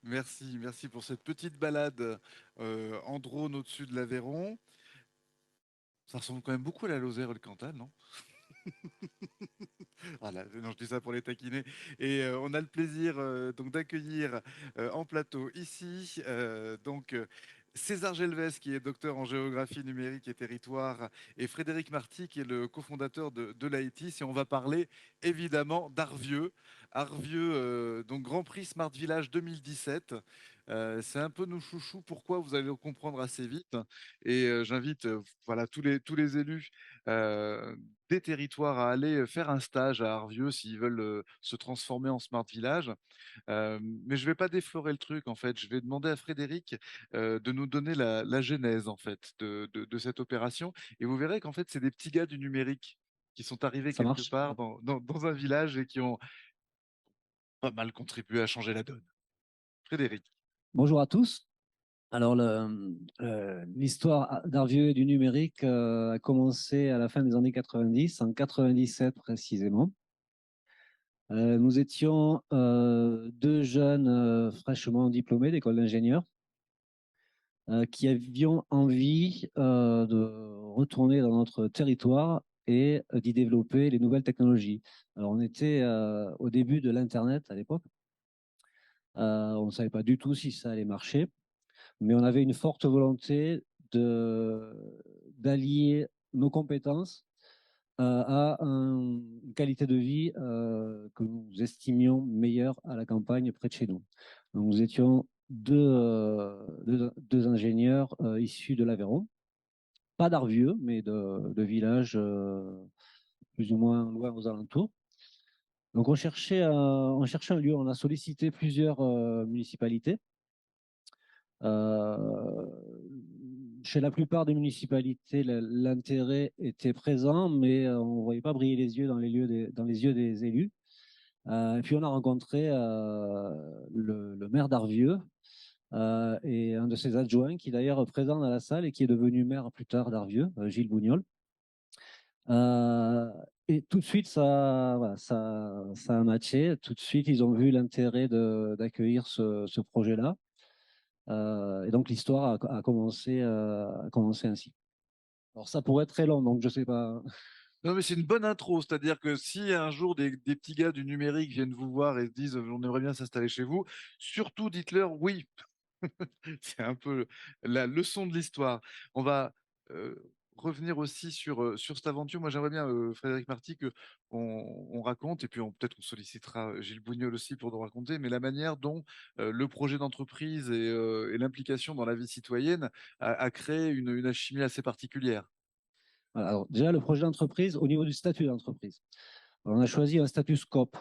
Speaker 1: Merci, merci pour cette petite balade en drone au-dessus de l'Aveyron. Ça ressemble quand même beaucoup à la Lozère et le Cantal, non? Voilà, non, je dis ça pour les taquiner. Et on a le plaisir donc d'accueillir en plateau ici César Gelves, qui est docteur en géographie numérique et territoire, et Frédéric Marty, qui est le cofondateur de l'AITIS. Et on va parler évidemment d'Arvieux. Arvieux, donc Grand Prix Smart Village 2017. C'est un peu nos chouchous. Pourquoi? Vous allez le comprendre assez vite. Et j'invite voilà, tous les élus des territoires à aller faire un stage à Arvieux s'ils veulent se transformer en Smart Village. Mais je ne vais pas déflorer le truc, en fait. Je vais demander à Frédéric de nous donner la genèse, en fait, de cette opération. Et vous verrez qu'en fait, c'est des petits gars du numérique qui sont arrivés
Speaker 6: Ça
Speaker 1: quelque
Speaker 6: marche.
Speaker 1: part dans un village et qui ont pas mal contribué à changer la donne. Frédéric.
Speaker 6: Bonjour à tous. Alors, l'histoire d'Arvieux et du numérique a commencé à la fin des années 90, en 97 précisément. Nous étions deux jeunes fraîchement diplômés d'école d'ingénieurs qui avions envie de retourner dans notre territoire et d'y développer les nouvelles technologies. Alors, on était au début de l'Internet à l'époque. On ne savait pas du tout si ça allait marcher, mais on avait une forte volonté d'allier nos compétences à une qualité de vie que nous estimions meilleure à la campagne près de chez nous. Donc, nous étions deux ingénieurs issus de l'Aveyron, pas d'Arvieux, mais de villages plus ou moins loin aux alentours. Donc, on cherchait un lieu, on a sollicité plusieurs municipalités. Chez la plupart des municipalités, l'intérêt était présent, mais on ne voyait pas briller les yeux dans les yeux des élus. Et puis on a rencontré le maire d'Arvieux et un de ses adjoints, qui d'ailleurs est présent dans la salle et qui est devenu maire plus tard d'Arvieux, Gilles Bougnol. Et tout de suite, voilà, ça a matché. Tout de suite, ils ont vu l'intérêt d'accueillir ce projet-là. Et donc l'histoire a commencé ainsi. Alors ça pourrait être très long, donc je sais pas.
Speaker 1: Non, mais c'est une bonne intro. C'est-à-dire que si un jour des petits gars du numérique viennent vous voir et se disent on aimerait bien s'installer chez vous, surtout dites-leur oui. C'est un peu la leçon de l'histoire. On va revenir aussi sur cette aventure. Moi, j'aimerais bien, Frédéric Marty, qu'on raconte, et puis peut-être on sollicitera Gilles Bougnol aussi pour nous raconter, mais la manière dont le projet d'entreprise et l'implication dans la vie citoyenne a créé une alchimie assez particulière.
Speaker 6: Voilà, alors, déjà, le projet d'entreprise, au niveau du statut d'entreprise, on a choisi un statut scope.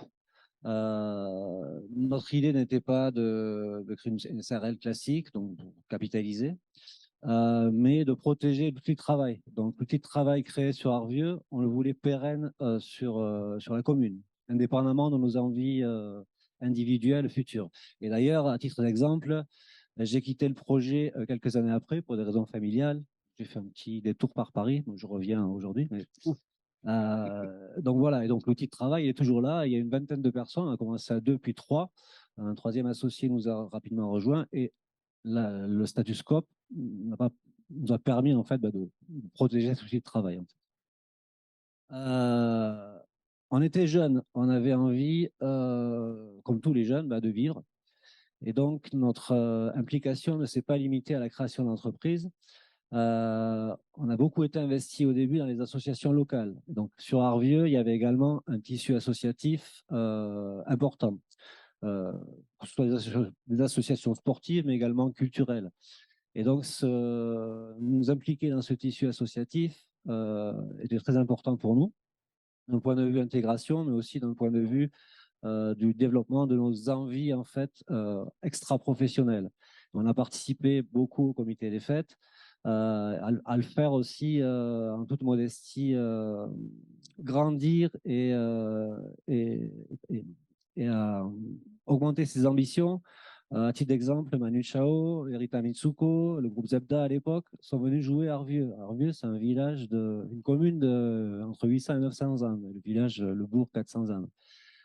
Speaker 6: Notre idée n'était pas de créer une SARL classique, donc capitalisée, mais de protéger l'outil de travail. Donc, l'outil de travail créé sur Arvieux, on le voulait pérenne sur la commune, indépendamment de nos envies individuelles futures. Et d'ailleurs, à titre d'exemple, j'ai quitté le projet quelques années après pour des raisons familiales. J'ai fait un petit détour par Paris, donc je reviens aujourd'hui. Mais... donc voilà, et donc l'outil de travail il est toujours là. Il y a une vingtaine de personnes, on a commencé à 2 puis 3. Un troisième associé nous a rapidement rejoint et le status quo nous a permis en fait de protéger cet outil de travail. En fait. On était jeunes, on avait envie, comme tous les jeunes, de vivre. Et donc notre implication ne s'est pas limitée à la création d'entreprises. On a beaucoup été investi au début dans les associations locales. Donc, sur Arvieux, il y avait également un tissu associatif important, que ce soit des associations sportives, mais également culturelles. Et donc, nous impliquer dans ce tissu associatif était très important pour nous, d'un point de vue intégration, mais aussi d'un point de vue du développement de nos envies en fait extra-professionnelles. On a participé beaucoup au comité des fêtes, à le faire aussi en toute modestie, grandir et à augmenter ses ambitions. À titre d'exemple, Manu Chao, Erita Mitsuko, le groupe Zebda à l'époque, sont venus jouer à Arvieux. Arvieux, c'est un village, une commune de entre 800 et 900 âmes, le village, le bourg, 400 âmes.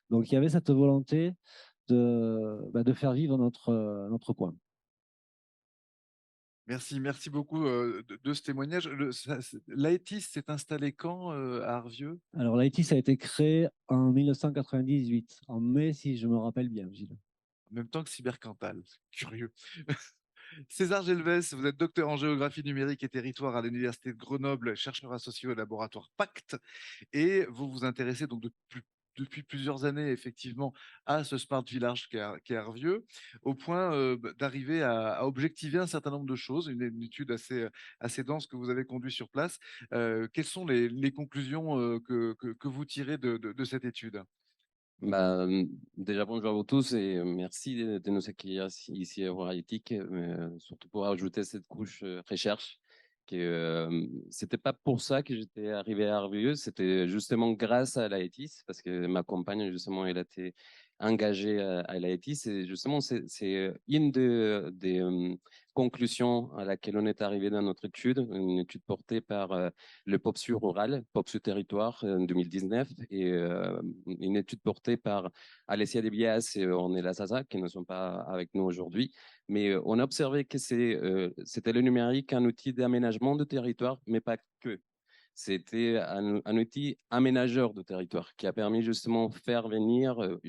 Speaker 6: Donc, il y avait cette volonté de faire vivre notre coin.
Speaker 1: Merci beaucoup de ce témoignage. L'AETIS s'est installé quand à Arvieux?
Speaker 6: Alors, l'AETIS a été créé en 1998, en mai, si je me rappelle bien, Gilles.
Speaker 1: En même temps que Cybercantal, curieux. César Gelves, vous êtes docteur en géographie numérique et territoire à l'Université de Grenoble, chercheur associé au laboratoire Pacte, et vous vous intéressez donc depuis plusieurs années effectivement à ce Smart Village qu'est Arvieux, au point d'arriver à objectiver un certain nombre de choses, une étude assez dense que vous avez conduite sur place. Quelles sont les conclusions que vous tirez de cette étude?
Speaker 7: Bah, déjà, bonjour à vous tous et merci de nous accueillir ici à Voraïtique, surtout pour ajouter cette couche recherche. C'était pas pour ça que j'étais arrivé à Arvieux, c'était justement grâce à l'AETIS, parce que ma compagne, justement, elle a été engagée à l'AETIS et justement, c'est une des conclusions à laquelle on est arrivé dans notre étude, une étude portée par le POPSU rural, POPSU territoire en 2019 et une étude portée par Alessia De Bias et Ornella Zaza, qui ne sont pas avec nous aujourd'hui. Mais on a observé que c'était le numérique un outil d'aménagement de territoire, mais pas que. C'était un outil aménageur de territoire qui a permis justement de faire venir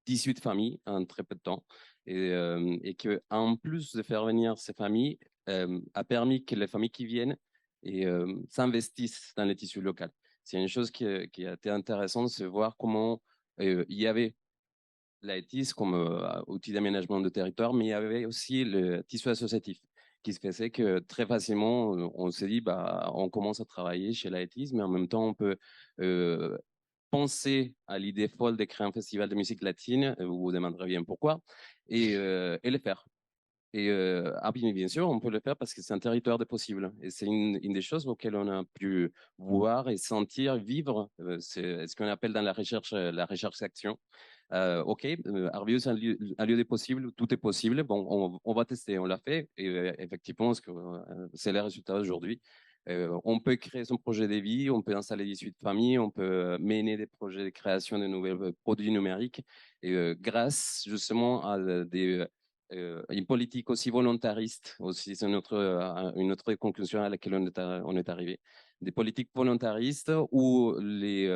Speaker 7: 18 familles en très peu de temps. Et que, en plus de faire venir ces familles, a permis que les familles qui viennent s'investissent dans les tissus locaux. C'est une chose qui a été intéressante, c'est voir comment il y avait l'AETIS comme outil d'aménagement de territoire, mais il y avait aussi le tissu associatif qui se faisait que très facilement, on s'est dit, on commence à travailler chez l'AETIS, mais en même temps, on peut penser à l'idée folle de créer un festival de musique latine, vous vous demanderez bien pourquoi, et le faire. Et bien sûr, on peut le faire parce que c'est un territoire de possibles. Et c'est une des choses auxquelles on a pu voir et sentir, vivre. C'est ce qu'on appelle dans la recherche-action. OK, Arvieux, c'est un lieu des possibles, tout est possible. Bon, on va tester, on l'a fait. Et effectivement, c'est les résultats aujourd'hui. On peut créer son projet de vie, on peut installer 18 familles, on peut mener des projets de création de nouveaux produits numériques. Et grâce justement à une politique aussi volontariste, aussi c'est une autre conclusion à laquelle on est arrivé. Des politiques volontaristes où les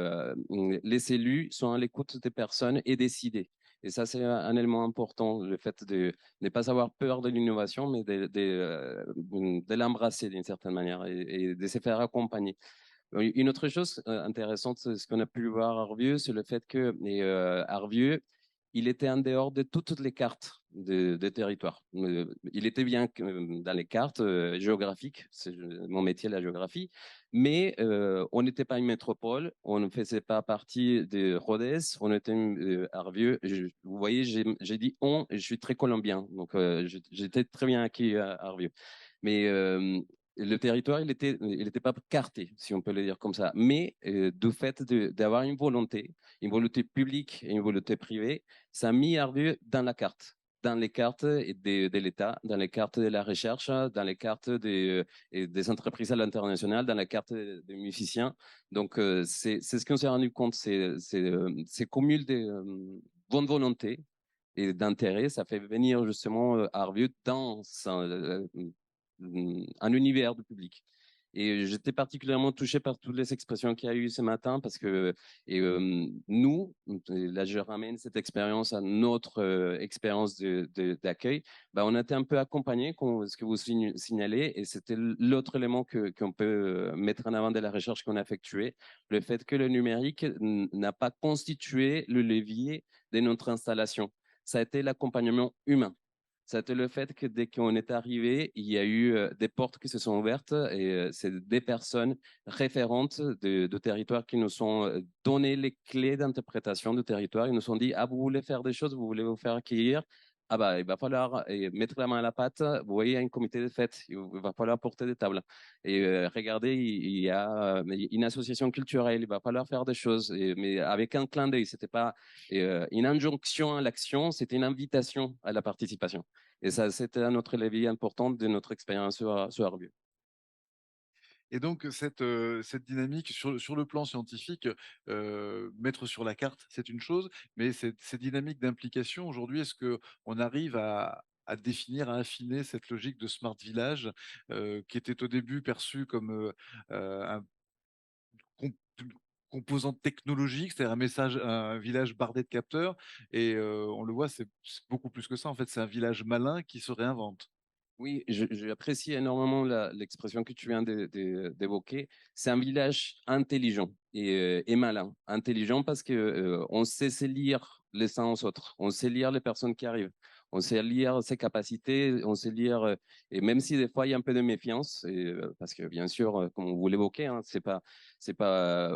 Speaker 7: élus sont à l'écoute des personnes et décident. Et ça, c'est un élément important, le fait de ne pas avoir peur de l'innovation, mais de l'embrasser d'une certaine manière et de se faire accompagner. Une autre chose intéressante, ce qu'on a pu voir à Arvieux, c'est le fait que Arvieux, il était en dehors de toutes les cartes de territoire. Il était bien dans les cartes géographiques, c'est mon métier, la géographie, mais on n'était pas une métropole, on ne faisait pas partie de Rodez, on était Arvieux. Vous voyez, j'ai dit on, et je suis très colombien, donc j'étais très bien acquis à Arvieux. Mais le territoire, il était pas carté, si on peut le dire comme ça. Mais du fait d'avoir une volonté publique et une volonté privée, ça a mis Arvieux dans la carte, dans les cartes de l'État, dans les cartes de la recherche, dans les cartes des entreprises à l'international, dans la carte des musiciens. Donc, c'est ce qu'on s'est rendu compte, c'est cumul de bonne volonté et d'intérêt, ça fait venir justement Arvieux dans un univers de public. Et j'étais particulièrement touché par toutes les expressions qu'il y a eu ce matin parce que nous, là je ramène cette expérience à notre expérience d'accueil, bah, on a été un peu accompagnés, ce que vous signalez, et c'était l'autre élément qu'on peut mettre en avant de la recherche qu'on a effectuée, le fait que le numérique n'a pas constitué le levier de notre installation. Ça a été l'accompagnement humain. C'était le fait que dès qu'on est arrivé, il y a eu des portes qui se sont ouvertes et c'est des personnes référentes de territoire qui nous ont donné les clés d'interprétation du territoire. Ils nous ont dit, ah, vous voulez faire des choses, vous voulez vous faire accueillir. Ah bah, il va falloir mettre la main à la pâte. Vous voyez, il y a un comité de fête. Il va falloir porter des tables. Et regardez, il y a une association culturelle. Il va falloir faire des choses. Mais avec un clin d'œil, c'était pas une injonction à l'action, c'était une invitation à la participation. Et ça, c'était un autre levier important de notre expérience sur Arvieux.
Speaker 1: Et donc, cette dynamique sur le plan scientifique, mettre sur la carte, c'est une chose, mais ces dynamiques d'implication, aujourd'hui, est-ce qu'on arrive à définir, à affiner cette logique de smart village, qui était au début perçue comme un une composante technologique, c'est-à-dire un village bardé de capteurs, et on le voit, c'est beaucoup plus que ça. En fait, c'est un village malin qui se réinvente.
Speaker 7: Oui, j'apprécie énormément l'expression que tu viens d'évoquer. C'est un village intelligent et malin. Intelligent parce que on sait se lire les uns aux autres. On sait lire les personnes qui arrivent. On sait lire ses capacités. On sait lire et même si des fois il y a un peu de méfiance, parce que bien sûr, comme vous l'évoquez, hein, c'est pas,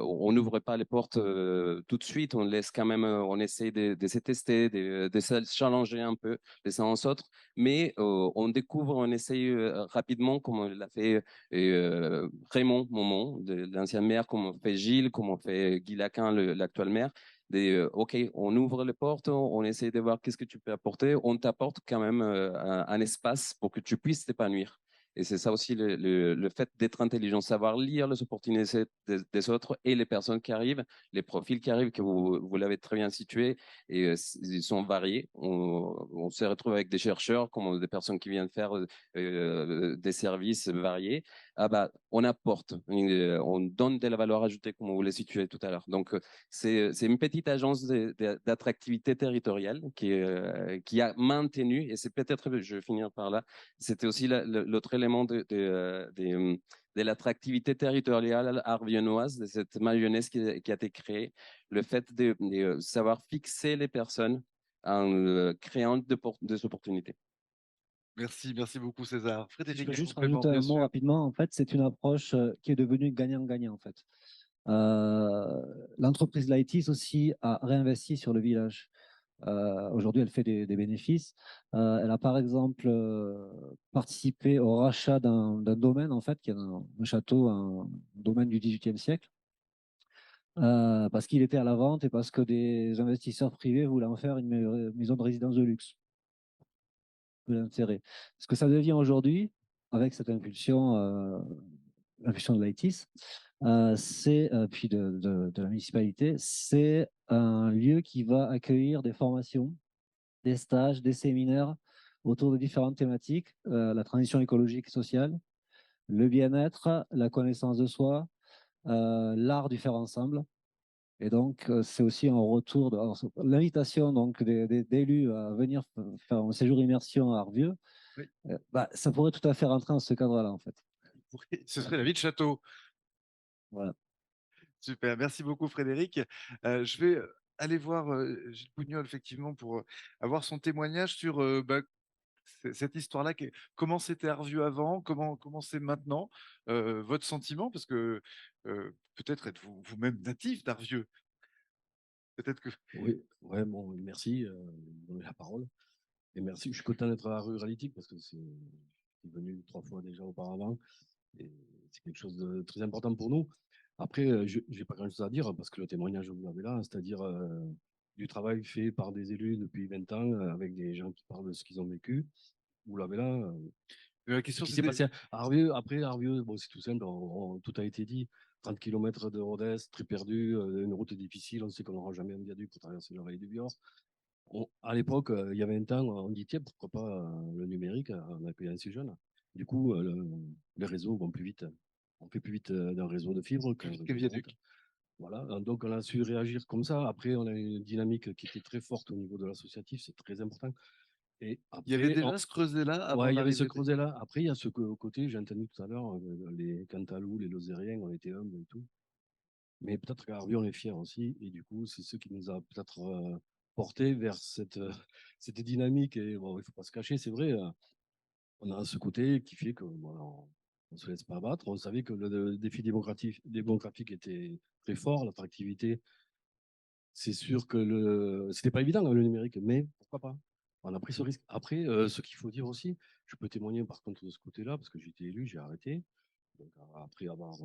Speaker 7: on n'ouvre pas les portes tout de suite. On laisse quand même, on essaie de se tester, de se challenger un peu les uns aux autres, mais on découvre, on essaye rapidement, comme l'a fait Raymond Momon, l'ancien maire, comme on fait Gilles, comme on fait Guy Laquin, l'actuel maire. OK, on ouvre les portes, on essaie de voir qu'est-ce que tu peux apporter, on t'apporte quand même un espace pour que tu puisses t'épanouir. Et c'est ça aussi le fait d'être intelligent, savoir lire les opportunités des autres et les personnes qui arrivent, les profils qui arrivent, que vous l'avez très bien situé, et ils sont variés. On se retrouve avec des chercheurs, comme des personnes qui viennent faire des services variés. Ah bah, on apporte, on donne de la valeur ajoutée, comme vous l'avez situé tout à l'heure. Donc, c'est une petite agence d'attractivité territoriale qui a maintenu, et c'est peut-être, je vais finir par là, c'était aussi l'autre élément de l'attractivité territoriale arviennoise, de cette mayonnaise qui a été créée, le fait de savoir fixer les personnes en créant des opportunités.
Speaker 1: Merci beaucoup César.
Speaker 6: Je
Speaker 1: Frédéric,
Speaker 6: peux
Speaker 1: un
Speaker 6: juste
Speaker 1: complément,
Speaker 6: rajouter
Speaker 1: bien
Speaker 6: un mot
Speaker 1: sûr.
Speaker 6: rapidement. En fait, c'est une approche qui est devenue gagnant-gagnant. En fait, l'entreprise Lightis aussi a réinvesti sur le village. Aujourd'hui, elle fait des bénéfices. Elle a par exemple participé au rachat d'un domaine, en fait, qui est un château, un domaine du XVIIIe siècle, parce qu'il était à la vente et parce que des investisseurs privés voulaient en faire une maison de résidence de luxe. De l'intérêt. Ce que ça devient aujourd'hui, avec cette impulsion de l'ITIS, puis de la municipalité, c'est un lieu qui va accueillir des formations, des stages, des séminaires autour de différentes thématiques, la transition écologique et sociale, le bien-être, la connaissance de soi, l'art du faire ensemble. Et donc, c'est aussi un retour de l'invitation donc d'élus à venir faire un séjour immersion à Arvieux.
Speaker 1: Oui.
Speaker 6: Bah, ça pourrait tout à fait rentrer dans ce cadre-là, en fait.
Speaker 1: Ce serait la vie de château.
Speaker 6: Voilà.
Speaker 1: Super, merci beaucoup Frédéric. Je vais aller voir Gilles Bougnol effectivement pour avoir son témoignage sur cette histoire-là. Comment c'était Arvieux avant, comment c'est maintenant, votre sentiment, parce que peut-être êtes-vous vous-même natif d'Arvieux. Peut-être que.
Speaker 8: Oui, ouais, bon, merci de donner la parole. Et merci, je suis content d'être à la ruralité parce que c'est venu 3 fois déjà auparavant. Et c'est quelque chose de très important pour nous. Après, je n'ai pas grand-chose à dire parce que le témoignage, vous l'avez là, c'est-à-dire du travail fait par des élus depuis 20 ans avec des gens qui parlent de ce qu'ils ont vécu. Vous l'avez là.
Speaker 1: La
Speaker 8: Ce
Speaker 1: question
Speaker 8: qui s'est
Speaker 1: c'était.
Speaker 8: passé à Arvieux, après Arvieux, bon, c'est tout simple, tout a été dit. 30 km de Rodez, très perdu, une route difficile, on sait qu'on n'aura jamais un viaduc pour traverser la vallée du Bior. À l'époque, il y avait un temps, on dit, tiens, pourquoi pas le numérique en accueillant ces jeunes. Du coup, les réseaux vont plus vite. On fait plus vite d'un réseau de fibre qu'un réseau de
Speaker 1: viaduc.
Speaker 8: route. Voilà, donc on a su réagir comme ça. Après, on a une dynamique qui était très forte au niveau de l'associatif, c'est très important. Et
Speaker 1: Il y avait
Speaker 8: après,
Speaker 1: déjà ce creuset-là avant
Speaker 8: ouais, il y avait ce
Speaker 1: l'arrivée.
Speaker 8: creuset-là. Après, il y a ce côté, j'ai entendu tout à l'heure, les Cantalous, les Lozériens, on était humbles et tout. Mais peut-être qu'à Arvieux, on est fiers aussi. Et du coup, c'est ce qui nous a peut-être porté vers cette dynamique. Et bon, il ne faut pas se cacher, c'est vrai. On a ce côté qui fait que voilà, on ne se laisse pas abattre. On savait que le défi démographique était très fort, l'attractivité. C'est sûr que c'était pas évident le numérique, mais pourquoi pas? On a pris ce risque. Après, ce qu'il faut dire aussi, je peux témoigner par contre de ce côté-là, parce que j'ai été élu, j'ai arrêté. Donc, après avoir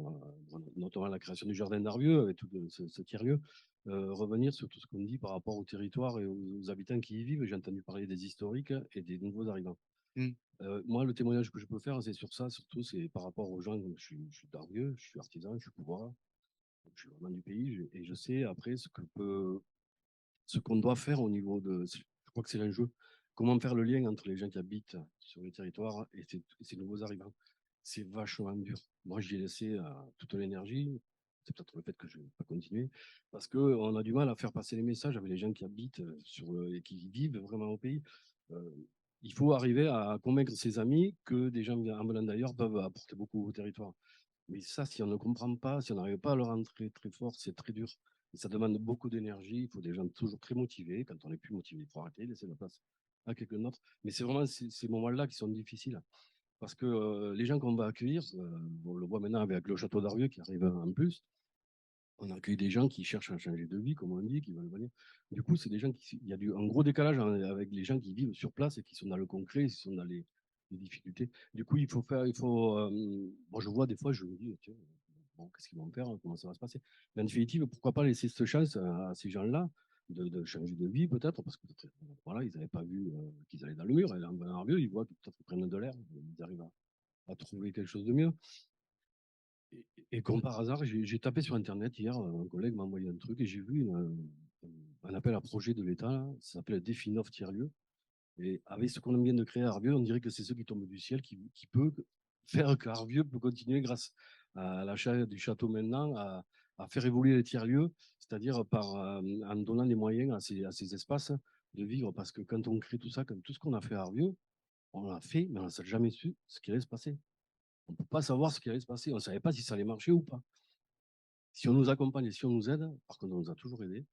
Speaker 8: notamment la création du jardin d'Arvieux, avec tout ce tiers-lieu, revenir sur tout ce qu'on dit par rapport au territoire et aux habitants qui y vivent. J'ai entendu parler des historiques et des nouveaux arrivants.
Speaker 1: Mm.
Speaker 8: Moi, le témoignage que je peux faire, c'est sur ça, surtout, c'est par rapport aux gens. Je suis d'Arvieux, je suis artisan, je suis couvreur, je suis vraiment du pays, et je sais après ce qu'on doit faire au niveau de. Je crois que c'est l'enjeu. Comment faire le lien entre les gens qui habitent sur les territoires et ces nouveaux arrivants. C'est vachement dur. Moi, j'y ai laissé toute l'énergie. C'est peut-être le fait que je ne vais pas continuer. Parce qu'on a du mal à faire passer les messages avec les gens qui habitent et qui vivent vraiment au pays. Euh, il faut arriver à convaincre ses amis que des gens en venant d'ailleurs peuvent apporter beaucoup au territoire. Mais ça, si on ne comprend pas, si on n'arrive pas à leur rentrer très fort, c'est très dur. Et ça demande beaucoup d'énergie. Il faut des gens toujours très motivés. Quand on n'est plus motivé, il faut arrêter, laisser la place à quelqu'un d'autre. Mais c'est vraiment ces moments-là qui sont difficiles. Parce que les gens qu'on va accueillir, on le voit maintenant avec le château d'Arvieux qui arrive en plus, on accueille des gens qui cherchent à changer de vie, comme on dit, qui veulent venir. Du coup, c'est des gens il y a un gros décalage avec les gens qui vivent sur place et qui sont dans le concret, qui sont dans les difficultés. Du coup, bon, je vois des fois, je me dis, tiens, bon, qu'est-ce qu'ils vont faire, comment ça va se passer. Mais en définitive, pourquoi pas laisser cette chance à ces gens-là de changer de vie, peut-être, parce que voilà, ils n'avaient pas vu qu'ils allaient dans le mur, et en venant Arvieux, ils voient qu'ils peut-être prennent de l'air, ils arrivent à trouver quelque chose de mieux. Et comme par hasard, j'ai tapé sur Internet hier, un collègue m'a envoyé un truc et j'ai vu un appel à projet de l'État, là, ça s'appelle Definov tiers-lieu. Et avec ce qu'on vient de créer à Arvieux, on dirait que c'est ceux qui tombent du ciel qui peut faire qu'Arvieux peut continuer grâce à l'achat du château maintenant, à faire évoluer les tiers-lieux, c'est-à-dire en donnant les moyens à ces espaces de vivre. Parce que quand on crée tout ça, comme tout ce qu'on a fait à Arvieux, on l'a fait, mais on n'a jamais su ce qui allait se passer. On ne peut pas savoir ce qui allait se passer. On ne savait pas si ça allait marcher ou pas. Si on nous accompagne et si on nous aide, par contre, on nous a toujours aidés,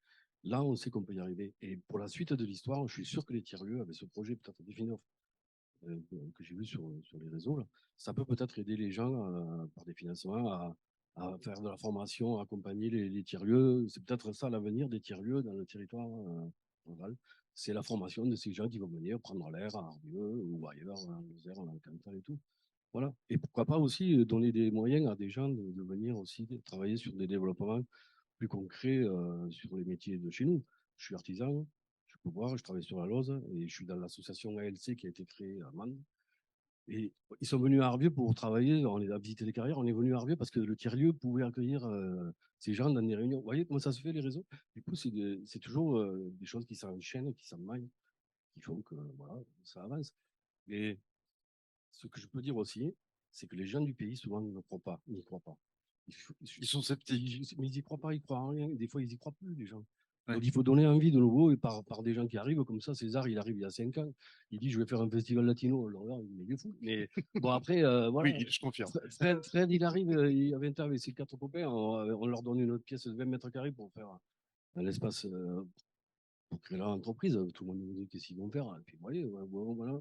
Speaker 8: là, on sait qu'on peut y arriver. Et pour la suite de l'histoire, je suis sûr que les tiers-lieux, avec ce projet peut-être Definov, que j'ai vu sur les réseaux, là, ça peut peut-être aider les gens par des financements à faire de la formation, à accompagner les tiers-lieux. C'est peut-être ça l'avenir des tiers-lieux dans le territoire rural. C'est la formation de ces gens qui vont venir prendre l'air à Arbieux ou ailleurs, en Lozère, en Cantal et tout. Voilà. Et pourquoi pas aussi donner des moyens à des gens de venir aussi travailler sur des développements plus concrets sur les métiers de chez nous. Je suis artisan, je peux voir, je travaille sur la Lose et je suis dans l'association ALC qui a été créée à Man. Et ils sont venus à Arvieux pour travailler, on les a visité des carrières, on est venu à Arvieux parce que le tiers-lieu pouvait accueillir ces gens dans des réunions. Vous voyez comment ça se fait les réseaux? Du coup, c'est toujours des choses qui s'enchaînent, qui s'emmaillent, qui font que voilà, ça avance. Et ce que je peux dire aussi, c'est que les gens du pays, souvent, n'y croient pas.
Speaker 1: Ils sont sceptiques.
Speaker 8: Mais ils y croient pas, ils croient en rien. Des fois, ils y croient plus, les gens.
Speaker 1: Ouais.
Speaker 8: Donc, il faut donner envie de nouveau et par des gens qui arrivent. Comme ça, César, il arrive il y a 5 ans. Il dit, je vais faire un festival latino. Alors là, il est fou. Mais bon, après, voilà.
Speaker 1: Oui, je confirme.
Speaker 8: Fred, il arrive il y a 20 ans avec ses 4 copains. On leur donne une autre pièce de 20 mètres carrés pour faire un espace pour créer leur entreprise. Tout le monde nous dit qu'est-ce qu'ils vont faire. Et puis, voilà,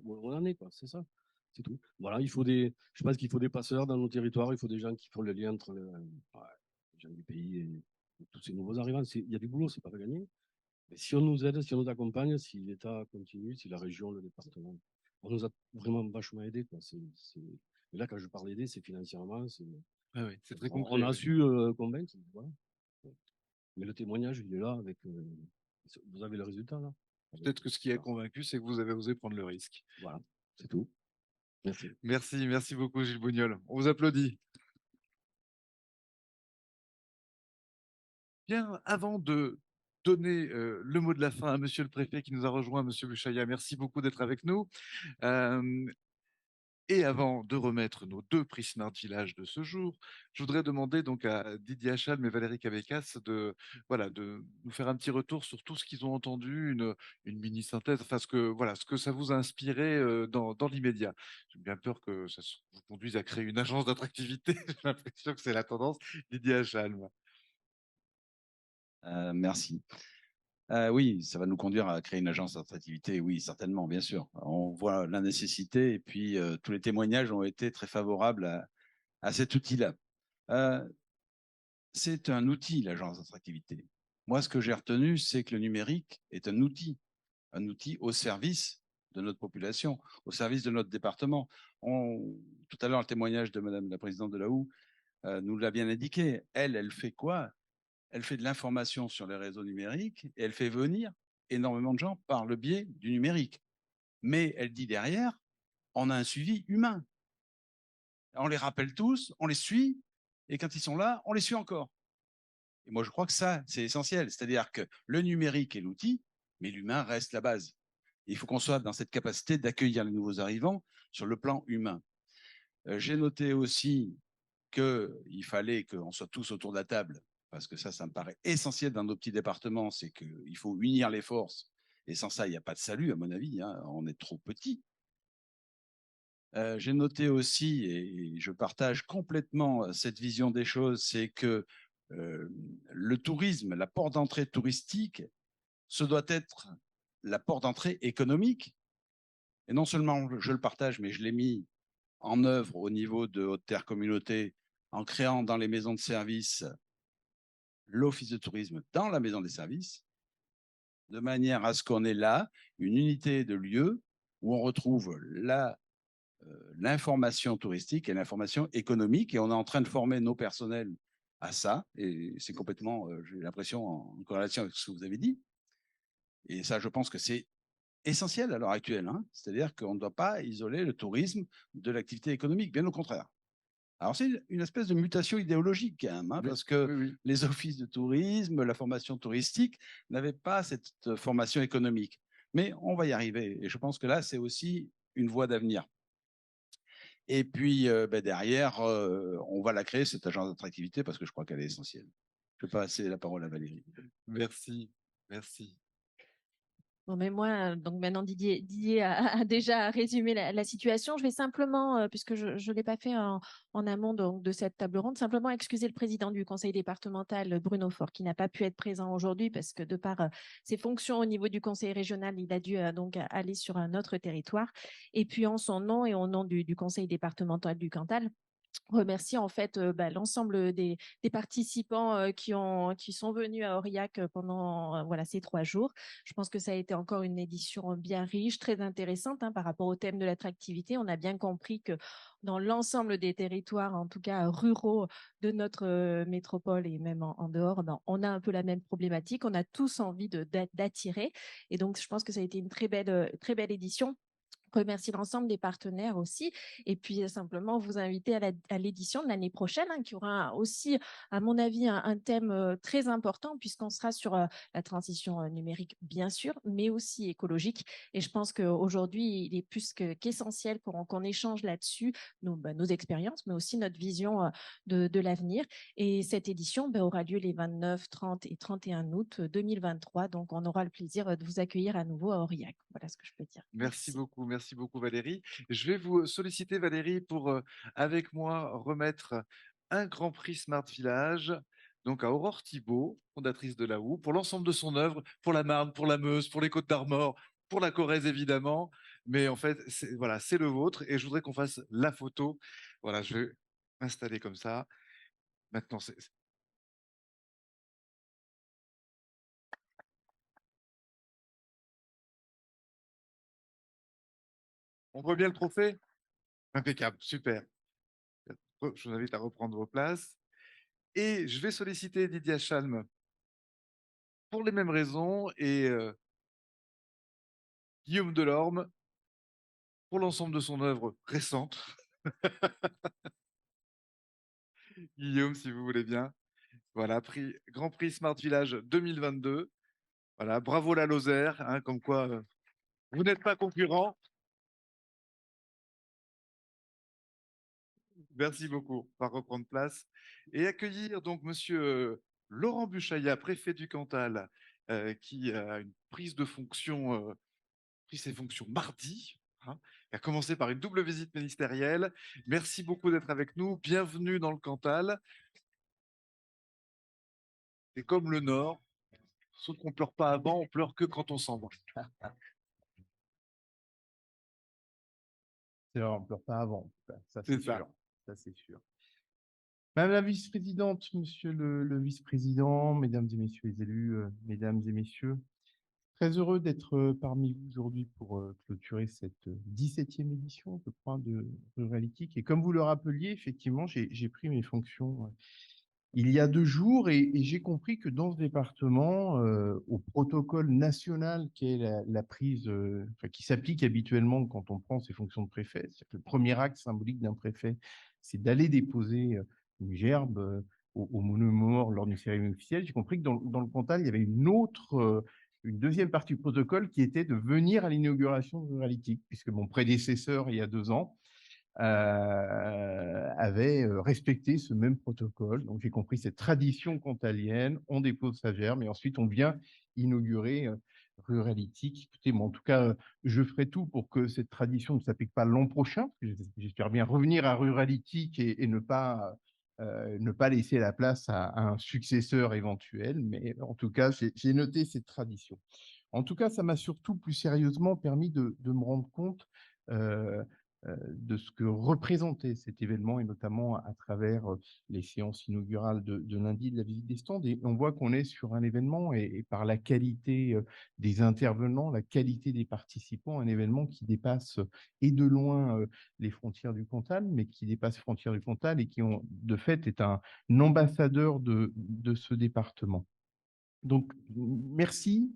Speaker 8: on en est, quoi. C'est ça. C'est tout. Voilà, je pense qu'il faut des passeurs dans nos territoires. Il faut des gens qui font le lien entre les gens du pays et tous ces nouveaux arrivants. Il y a du boulot, c'est pas gagné. Mais si on nous aide, si on nous accompagne, si l'État continue, si la région, le département, on nous a vraiment vachement aidés, quoi. Et là, quand je parle d'aider, c'est financièrement.
Speaker 1: C'est très
Speaker 8: On
Speaker 1: concret.
Speaker 8: a
Speaker 1: Oui.
Speaker 8: su convaincre. Voilà. Mais le témoignage, il est là. Vous avez le résultat, là.
Speaker 1: Peut-être que ce qui a convaincu, c'est que vous avez osé prendre le risque.
Speaker 8: Voilà, c'est tout. Merci.
Speaker 1: Merci beaucoup, Gilles Bougnol. On vous applaudit. Bien, avant de donner le mot de la fin à Monsieur le Préfet qui nous a rejoint, Monsieur Buchaya, merci beaucoup d'être avec nous. Et avant de remettre nos 2 prix Smart Village de ce jour, je voudrais demander donc à Didier Achalm et Valérie Cabécas de nous faire un petit retour sur tout ce qu'ils ont entendu, une mini synthèse, enfin ce que ça vous a inspiré dans l'immédiat. J'ai bien peur que ça vous conduise à créer une agence d'attractivité. J'ai l'impression que c'est la tendance. Didier Achalm.
Speaker 2: Merci. Oui, ça va nous conduire à créer une agence d'attractivité. Oui, certainement, bien sûr. On voit la nécessité et puis tous les témoignages ont été très favorables à cet outil-là. C'est un outil, l'agence d'attractivité. Moi, ce que j'ai retenu, c'est que le numérique est un outil au service de notre population, au service de notre département. Tout à l'heure, le témoignage de Madame la présidente de la HOU nous l'a bien indiqué. Elle fait quoi? Elle fait de l'information sur les réseaux numériques et elle fait venir énormément de gens par le biais du numérique. Mais elle dit derrière, on a un suivi humain. On les rappelle tous, on les suit, et quand ils sont là, on les suit encore. Et moi, je crois que ça, c'est essentiel. C'est-à-dire que le numérique est l'outil, mais l'humain reste la base. Et il faut qu'on soit dans cette capacité d'accueillir les nouveaux arrivants sur le plan humain. J'ai noté aussi qu'il fallait qu'on soit tous autour de la table, parce que ça me paraît essentiel dans nos petits départements, c'est qu'il faut unir les forces. Et sans ça, il n'y a pas de salut, à mon avis, hein, on est trop petits. J'ai noté aussi, et je partage complètement cette vision des choses, c'est que le tourisme, la porte d'entrée touristique, ce doit être la porte d'entrée économique. Et non seulement je le partage, mais je l'ai mis en œuvre au niveau de Haute-Terre Communauté en créant dans les maisons de services l'office de tourisme dans la maison des services, de manière à ce qu'on ait là une unité de lieu où on retrouve l'information touristique et l'information économique. Et on est en train de former nos personnels à ça. Et c'est complètement, j'ai l'impression, en corrélation avec ce que vous avez dit. Et ça, je pense que c'est essentiel à l'heure actuelle. Hein. C'est-à-dire qu'on ne doit pas isoler le tourisme de l'activité économique, bien au contraire. Alors, c'est une espèce de mutation idéologique, quand même, hein, parce que les offices de tourisme, la formation touristique n'avaient pas cette formation économique. Mais on va y arriver. Et je pense que là, c'est aussi une voie d'avenir. Et puis, derrière, on va la créer, cette agence d'attractivité, parce que je crois qu'elle est essentielle. Je vais passer la parole à Valérie.
Speaker 1: Merci.
Speaker 3: Bon, mais moi, donc maintenant Didier a déjà résumé la situation. Je vais simplement, puisque je ne l'ai pas fait en amont donc, de cette table ronde, simplement excuser le président du conseil départemental, Bruno Faure, qui n'a pas pu être présent aujourd'hui parce que de par ses fonctions au niveau du conseil régional, il a dû donc aller sur un autre territoire. Et puis en son nom et au nom du conseil départemental du Cantal, remercier en fait l'ensemble des participants qui sont venus à Aurillac pendant ces 3 jours. Je pense que ça a été encore une édition bien riche, très intéressante par rapport au thème de l'attractivité. On a bien compris que dans l'ensemble des territoires, en tout cas ruraux de notre métropole et même en dehors, on a un peu la même problématique. On a tous envie d'attirer. Et donc, je pense que ça a été une très belle édition. remercier l'ensemble des partenaires aussi, et puis simplement vous inviter à l'édition de l'année prochaine, qui aura aussi, à mon avis, un thème très important, puisqu'on sera sur la transition numérique, bien sûr, mais aussi écologique. Et je pense qu'aujourd'hui, il est plus qu'essentiel qu'on échange là-dessus, nos expériences, mais aussi notre vision de l'avenir. Et cette édition aura lieu les 29, 30 et 31 août 2023. Donc, on aura le plaisir de vous accueillir à nouveau à Aurillac. Voilà ce que je peux dire.
Speaker 1: Merci beaucoup Valérie. Je vais vous solliciter Valérie pour, avec moi, remettre un Grand Prix Smart Village, donc à Aurore Thibault, fondatrice de la Houe, pour l'ensemble de son œuvre, pour la Marne, pour la Meuse, pour les Côtes d'Armor, pour la Corrèze évidemment. Mais en fait, voilà, c'est le vôtre et je voudrais qu'on fasse la photo. Voilà, je vais m'installer comme ça. Maintenant, on voit bien le trophée? Impeccable, super. Je vous invite à reprendre vos places. Et je vais solliciter Didier Chalm pour les mêmes raisons et Guillaume Delorme pour l'ensemble de son œuvre récente. Guillaume, si vous voulez bien. Voilà, Grand Prix Smart Village 2022. Voilà, bravo la Lozère, comme quoi vous n'êtes pas concurrents. Merci beaucoup. On va reprendre place et accueillir donc Monsieur Laurent Buchaillat, préfet du Cantal, qui a une prise de fonction, pris ses fonctions mardi. Il a commencé par une double visite ministérielle. Merci beaucoup d'être avec nous. Bienvenue dans le Cantal. C'est comme le Nord. Sauf qu'on ne pleure pas avant, on pleure que quand on s'en va.
Speaker 9: C'est vrai, on ne pleure pas avant, en tout cas. Ça,
Speaker 1: C'est
Speaker 9: c'est
Speaker 1: ça.
Speaker 9: sûr. Ça, c'est sûr. Madame la vice-présidente, monsieur le vice-président, mesdames et messieurs les élus, mesdames et messieurs, très heureux d'être parmi vous aujourd'hui pour clôturer cette 17e édition, je crois, de Ruralytique. Et comme vous le rappeliez, effectivement, j'ai pris mes fonctions il y a 2 jours et j'ai compris que dans ce département, au protocole national qui est la prise, qui s'applique habituellement quand on prend ses fonctions de préfet, c'est-à-dire que le premier acte symbolique d'un préfet, c'est d'aller déposer une gerbe au monument lors d'une cérémonie officielle. J'ai compris que dans le Cantal, il y avait une deuxième partie du protocole qui était de venir à l'inauguration de Ruralytique, puisque mon prédécesseur, il y a 2 ans, avait respecté ce même protocole. Donc, j'ai compris cette tradition cantalienne. On dépose sa gerbe et ensuite on vient inaugurer Ruralytique. Écoutez, en tout cas, je ferai tout pour que cette tradition ne s'applique pas l'an prochain. J'espère bien revenir à Ruralytique et ne pas laisser la place à un successeur éventuel. Mais en tout cas, j'ai noté cette tradition. En tout cas, ça m'a surtout plus sérieusement permis de me rendre compte de ce que représentait cet événement et notamment à travers les séances inaugurales de lundi de la visite des stands. Et on voit qu'on est sur un événement et par la qualité des intervenants, la qualité des participants, un événement qui dépasse et de loin les frontières du Cantal, mais qui dépasse les frontières du Cantal et qui, de fait, est un ambassadeur de ce département. Donc, merci.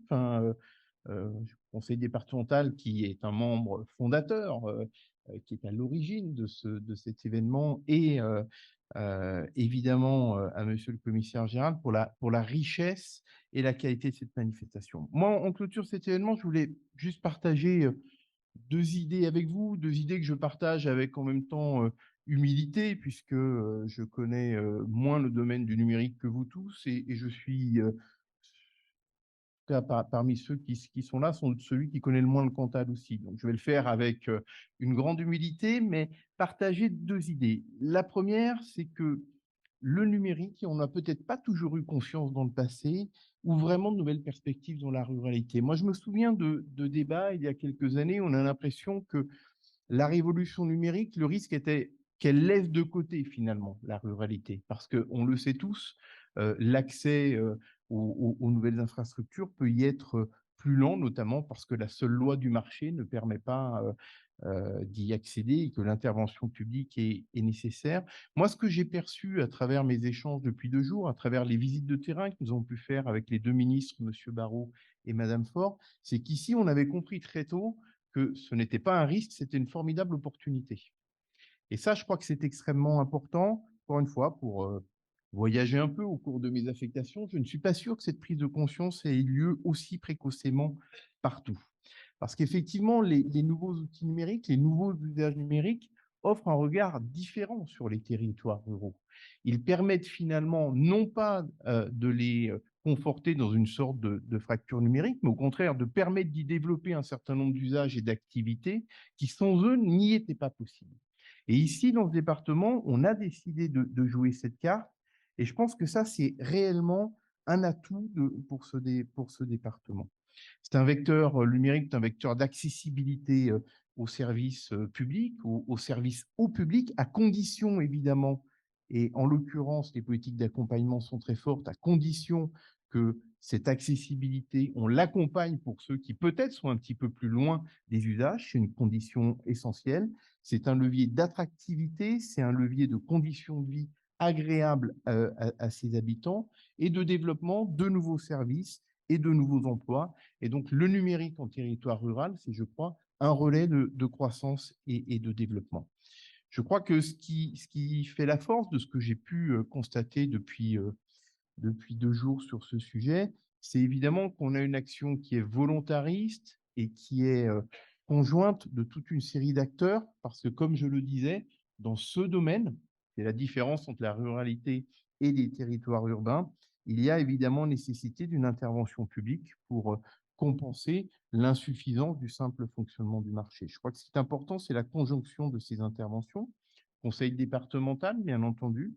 Speaker 9: Conseil départemental qui est un membre fondateur, qui est à l'origine de cet événement, et évidemment à monsieur le commissaire général pour la richesse et la qualité de cette manifestation. Moi, en clôture cet événement, je voulais juste partager 2 idées avec vous, 2 idées que je partage avec en même temps humilité, puisque je connais moins le domaine du numérique que vous tous, et je suis parmi ceux qui sont là, sont celui qui connaît le moins le Cantal aussi. Donc, je vais le faire avec une grande humilité, mais partager 2 idées. La première, c'est que le numérique, on n'a peut-être pas toujours eu confiance dans le passé, ou vraiment de nouvelles perspectives dans la ruralité. Moi, je me souviens de débats il y a quelques années, on a l'impression que la révolution numérique, le risque était qu'elle laisse de côté finalement la ruralité, parce qu'on le sait tous, l'accès aux nouvelles infrastructures peut y être plus lent, notamment parce que la seule loi du marché ne permet pas d'y accéder et que l'intervention publique est nécessaire. Moi, ce que j'ai perçu à travers mes échanges depuis 2 jours, à travers les visites de terrain que nous avons pu faire avec les 2 ministres, M. Barrot et Mme Faure, c'est qu'ici, on avait compris très tôt que ce n'était pas un risque, c'était une formidable opportunité. Et ça, je crois que c'est extrêmement important, encore une fois, pour voyager un peu au cours de mes affectations. Je ne suis pas sûr que cette prise de conscience ait eu lieu aussi précocement partout. Parce qu'effectivement, les nouveaux outils numériques, les nouveaux usages numériques offrent un regard différent sur les territoires ruraux. Ils permettent finalement non pas de les conforter dans une sorte de fracture numérique, mais au contraire de permettre d'y développer un certain nombre d'usages et d'activités qui, sans eux, n'y étaient pas possibles. Et ici, dans ce département, on a décidé de jouer cette carte. Et je pense que ça, c'est réellement un atout pour ce département. C'est un vecteur numérique, c'est un vecteur d'accessibilité aux services publics, aux services au public, à condition évidemment, et en l'occurrence, les politiques d'accompagnement sont très fortes, à condition que cette accessibilité, on l'accompagne pour ceux qui peut-être sont un petit peu plus loin des usages, c'est une condition essentielle. C'est un levier d'attractivité, c'est un levier de conditions de vie agréables à ses habitants et de développement de nouveaux services et de nouveaux emplois. Et donc, le numérique en territoire rural, c'est, je crois, un relais de croissance et de développement. Je crois que ce qui fait la force de ce que j'ai pu constater depuis 2 jours sur ce sujet, c'est évidemment qu'on a une action qui est volontariste et qui est conjointe de toute une série d'acteurs, parce que, comme je le disais, dans ce domaine, c'est la différence entre la ruralité et les territoires urbains, il y a évidemment nécessité d'une intervention publique pour compenser l'insuffisance du simple fonctionnement du marché. Je crois que ce qui est important, c'est la conjonction de ces interventions. Conseil départemental, bien entendu,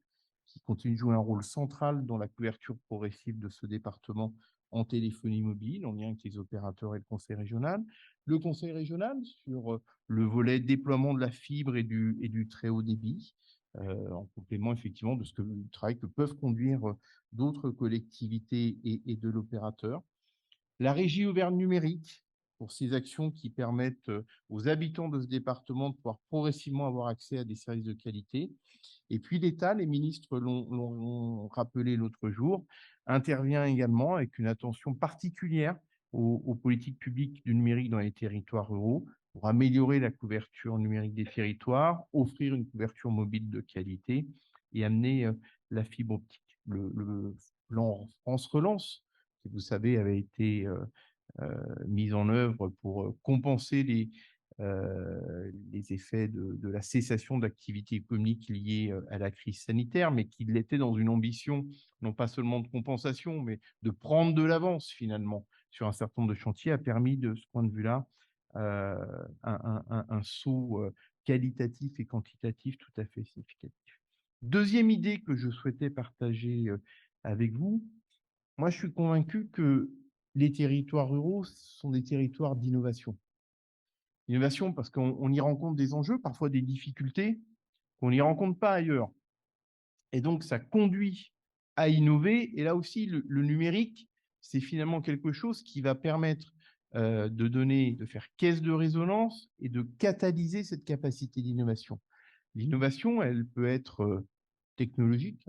Speaker 9: qui continue de jouer un rôle central dans la couverture progressive de ce département en téléphonie mobile, en lien avec les opérateurs et le conseil régional. Le conseil régional sur le volet déploiement de la fibre et du très haut débit, en complément effectivement de du travail que peuvent conduire d'autres collectivités et de l'opérateur. La régie Auvergne numérique, pour ces actions qui permettent aux habitants de ce département de pouvoir progressivement avoir accès à des services de qualité. Et puis l'État, les ministres l'ont rappelé l'autre jour, intervient également avec une attention particulière aux politiques publiques du numérique dans les territoires ruraux pour améliorer la couverture numérique des territoires, offrir une couverture mobile de qualité et amener la fibre optique. Le plan France Relance, qui vous savez avait été mis en œuvre pour compenser les effets de la cessation d'activité économique liée à la crise sanitaire, mais qui l'était dans une ambition non pas seulement de compensation, mais de prendre de l'avance finalement sur un certain nombre de chantiers, a permis de ce point de vue-là un saut qualitatif et quantitatif tout à fait significatif. Deuxième idée que je souhaitais partager avec vous, moi je suis convaincu que les territoires ruraux sont des territoires d'innovation. Innovation parce qu'on y rencontre des enjeux, parfois des difficultés qu'on n'y rencontre pas ailleurs. Et donc, ça conduit à innover. Et là aussi, le numérique, c'est finalement quelque chose qui va permettre de faire caisse de résonance et de catalyser cette capacité d'innovation. L'innovation, elle peut être technologique.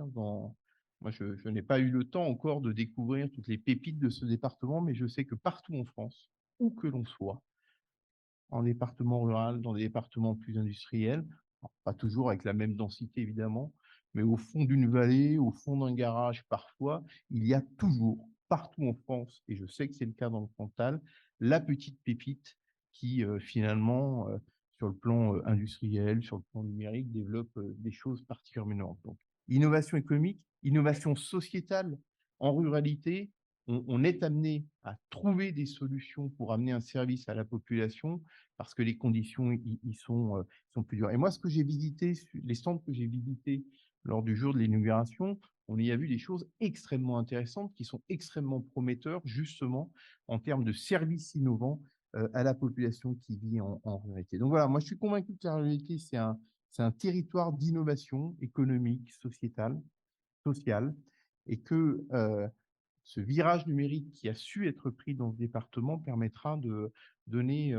Speaker 9: Moi, je n'ai pas eu le temps encore de découvrir toutes les pépites de ce département, mais je sais que partout en France, où que l'on soit, en département rural, dans des départements plus industriels, pas toujours avec la même densité évidemment, mais au fond d'une vallée, au fond d'un garage parfois, il y a toujours, partout en France, et je sais que c'est le cas dans le Cantal, la petite pépite qui finalement, sur le plan industriel, sur le plan numérique, développe des choses particulièrement. Donc, innovation économique, innovation sociétale en ruralité, on est amené à trouver des solutions pour amener un service à la population parce que les conditions y sont plus dures. Et moi, ce que j'ai visité, les stands que j'ai visités lors du jour de l'inauguration, on y a vu des choses extrêmement intéressantes qui sont extrêmement prometteurs, justement, en termes de services innovants à la population qui vit en ruralité. Donc voilà, moi, je suis convaincu que la ruralité, c'est un territoire d'innovation économique, sociétale, sociale, et que ce virage numérique qui a su être pris dans ce département permettra de donner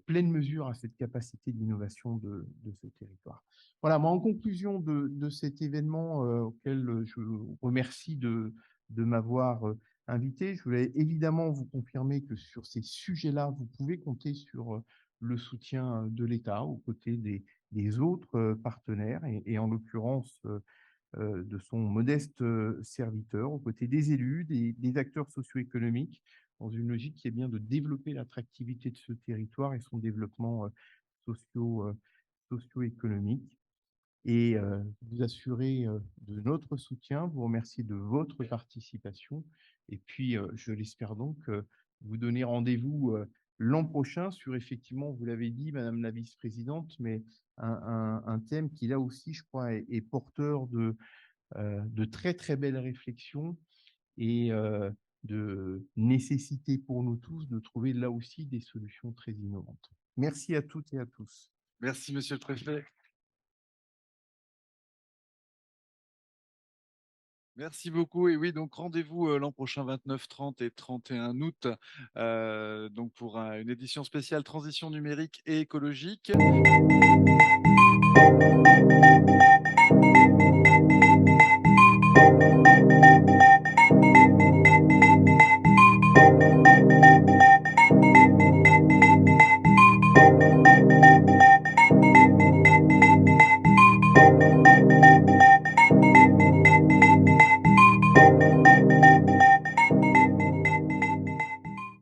Speaker 9: pleine mesure à cette capacité d'innovation de ce territoire. Voilà, moi, en conclusion de cet événement auquel je vous remercie de m'avoir invité, je voulais évidemment vous confirmer que sur ces sujets-là, vous pouvez compter sur le soutien de l'État aux côtés des autres partenaires et en l'occurrence de son modeste serviteur, aux côtés des élus, des acteurs socio-économiques, dans une logique qui est bien de développer l'attractivité de ce territoire et son développement socio-économique. Et vous assurer de notre soutien, vous remercier de votre participation. Et puis, je l'espère donc, vous donner rendez-vous l'an prochain sur, effectivement, vous l'avez dit, Madame la vice-présidente, mais un thème qui, là aussi, je crois, est porteur de très, très belles réflexions et de nécessité pour nous tous de trouver, là aussi, des solutions très innovantes. Merci à toutes et à tous.
Speaker 1: Merci, Monsieur le Préfet. Merci beaucoup. Et oui, donc rendez-vous l'an prochain, 29, 30 et 31 août, donc pour une édition spéciale transition numérique et écologique.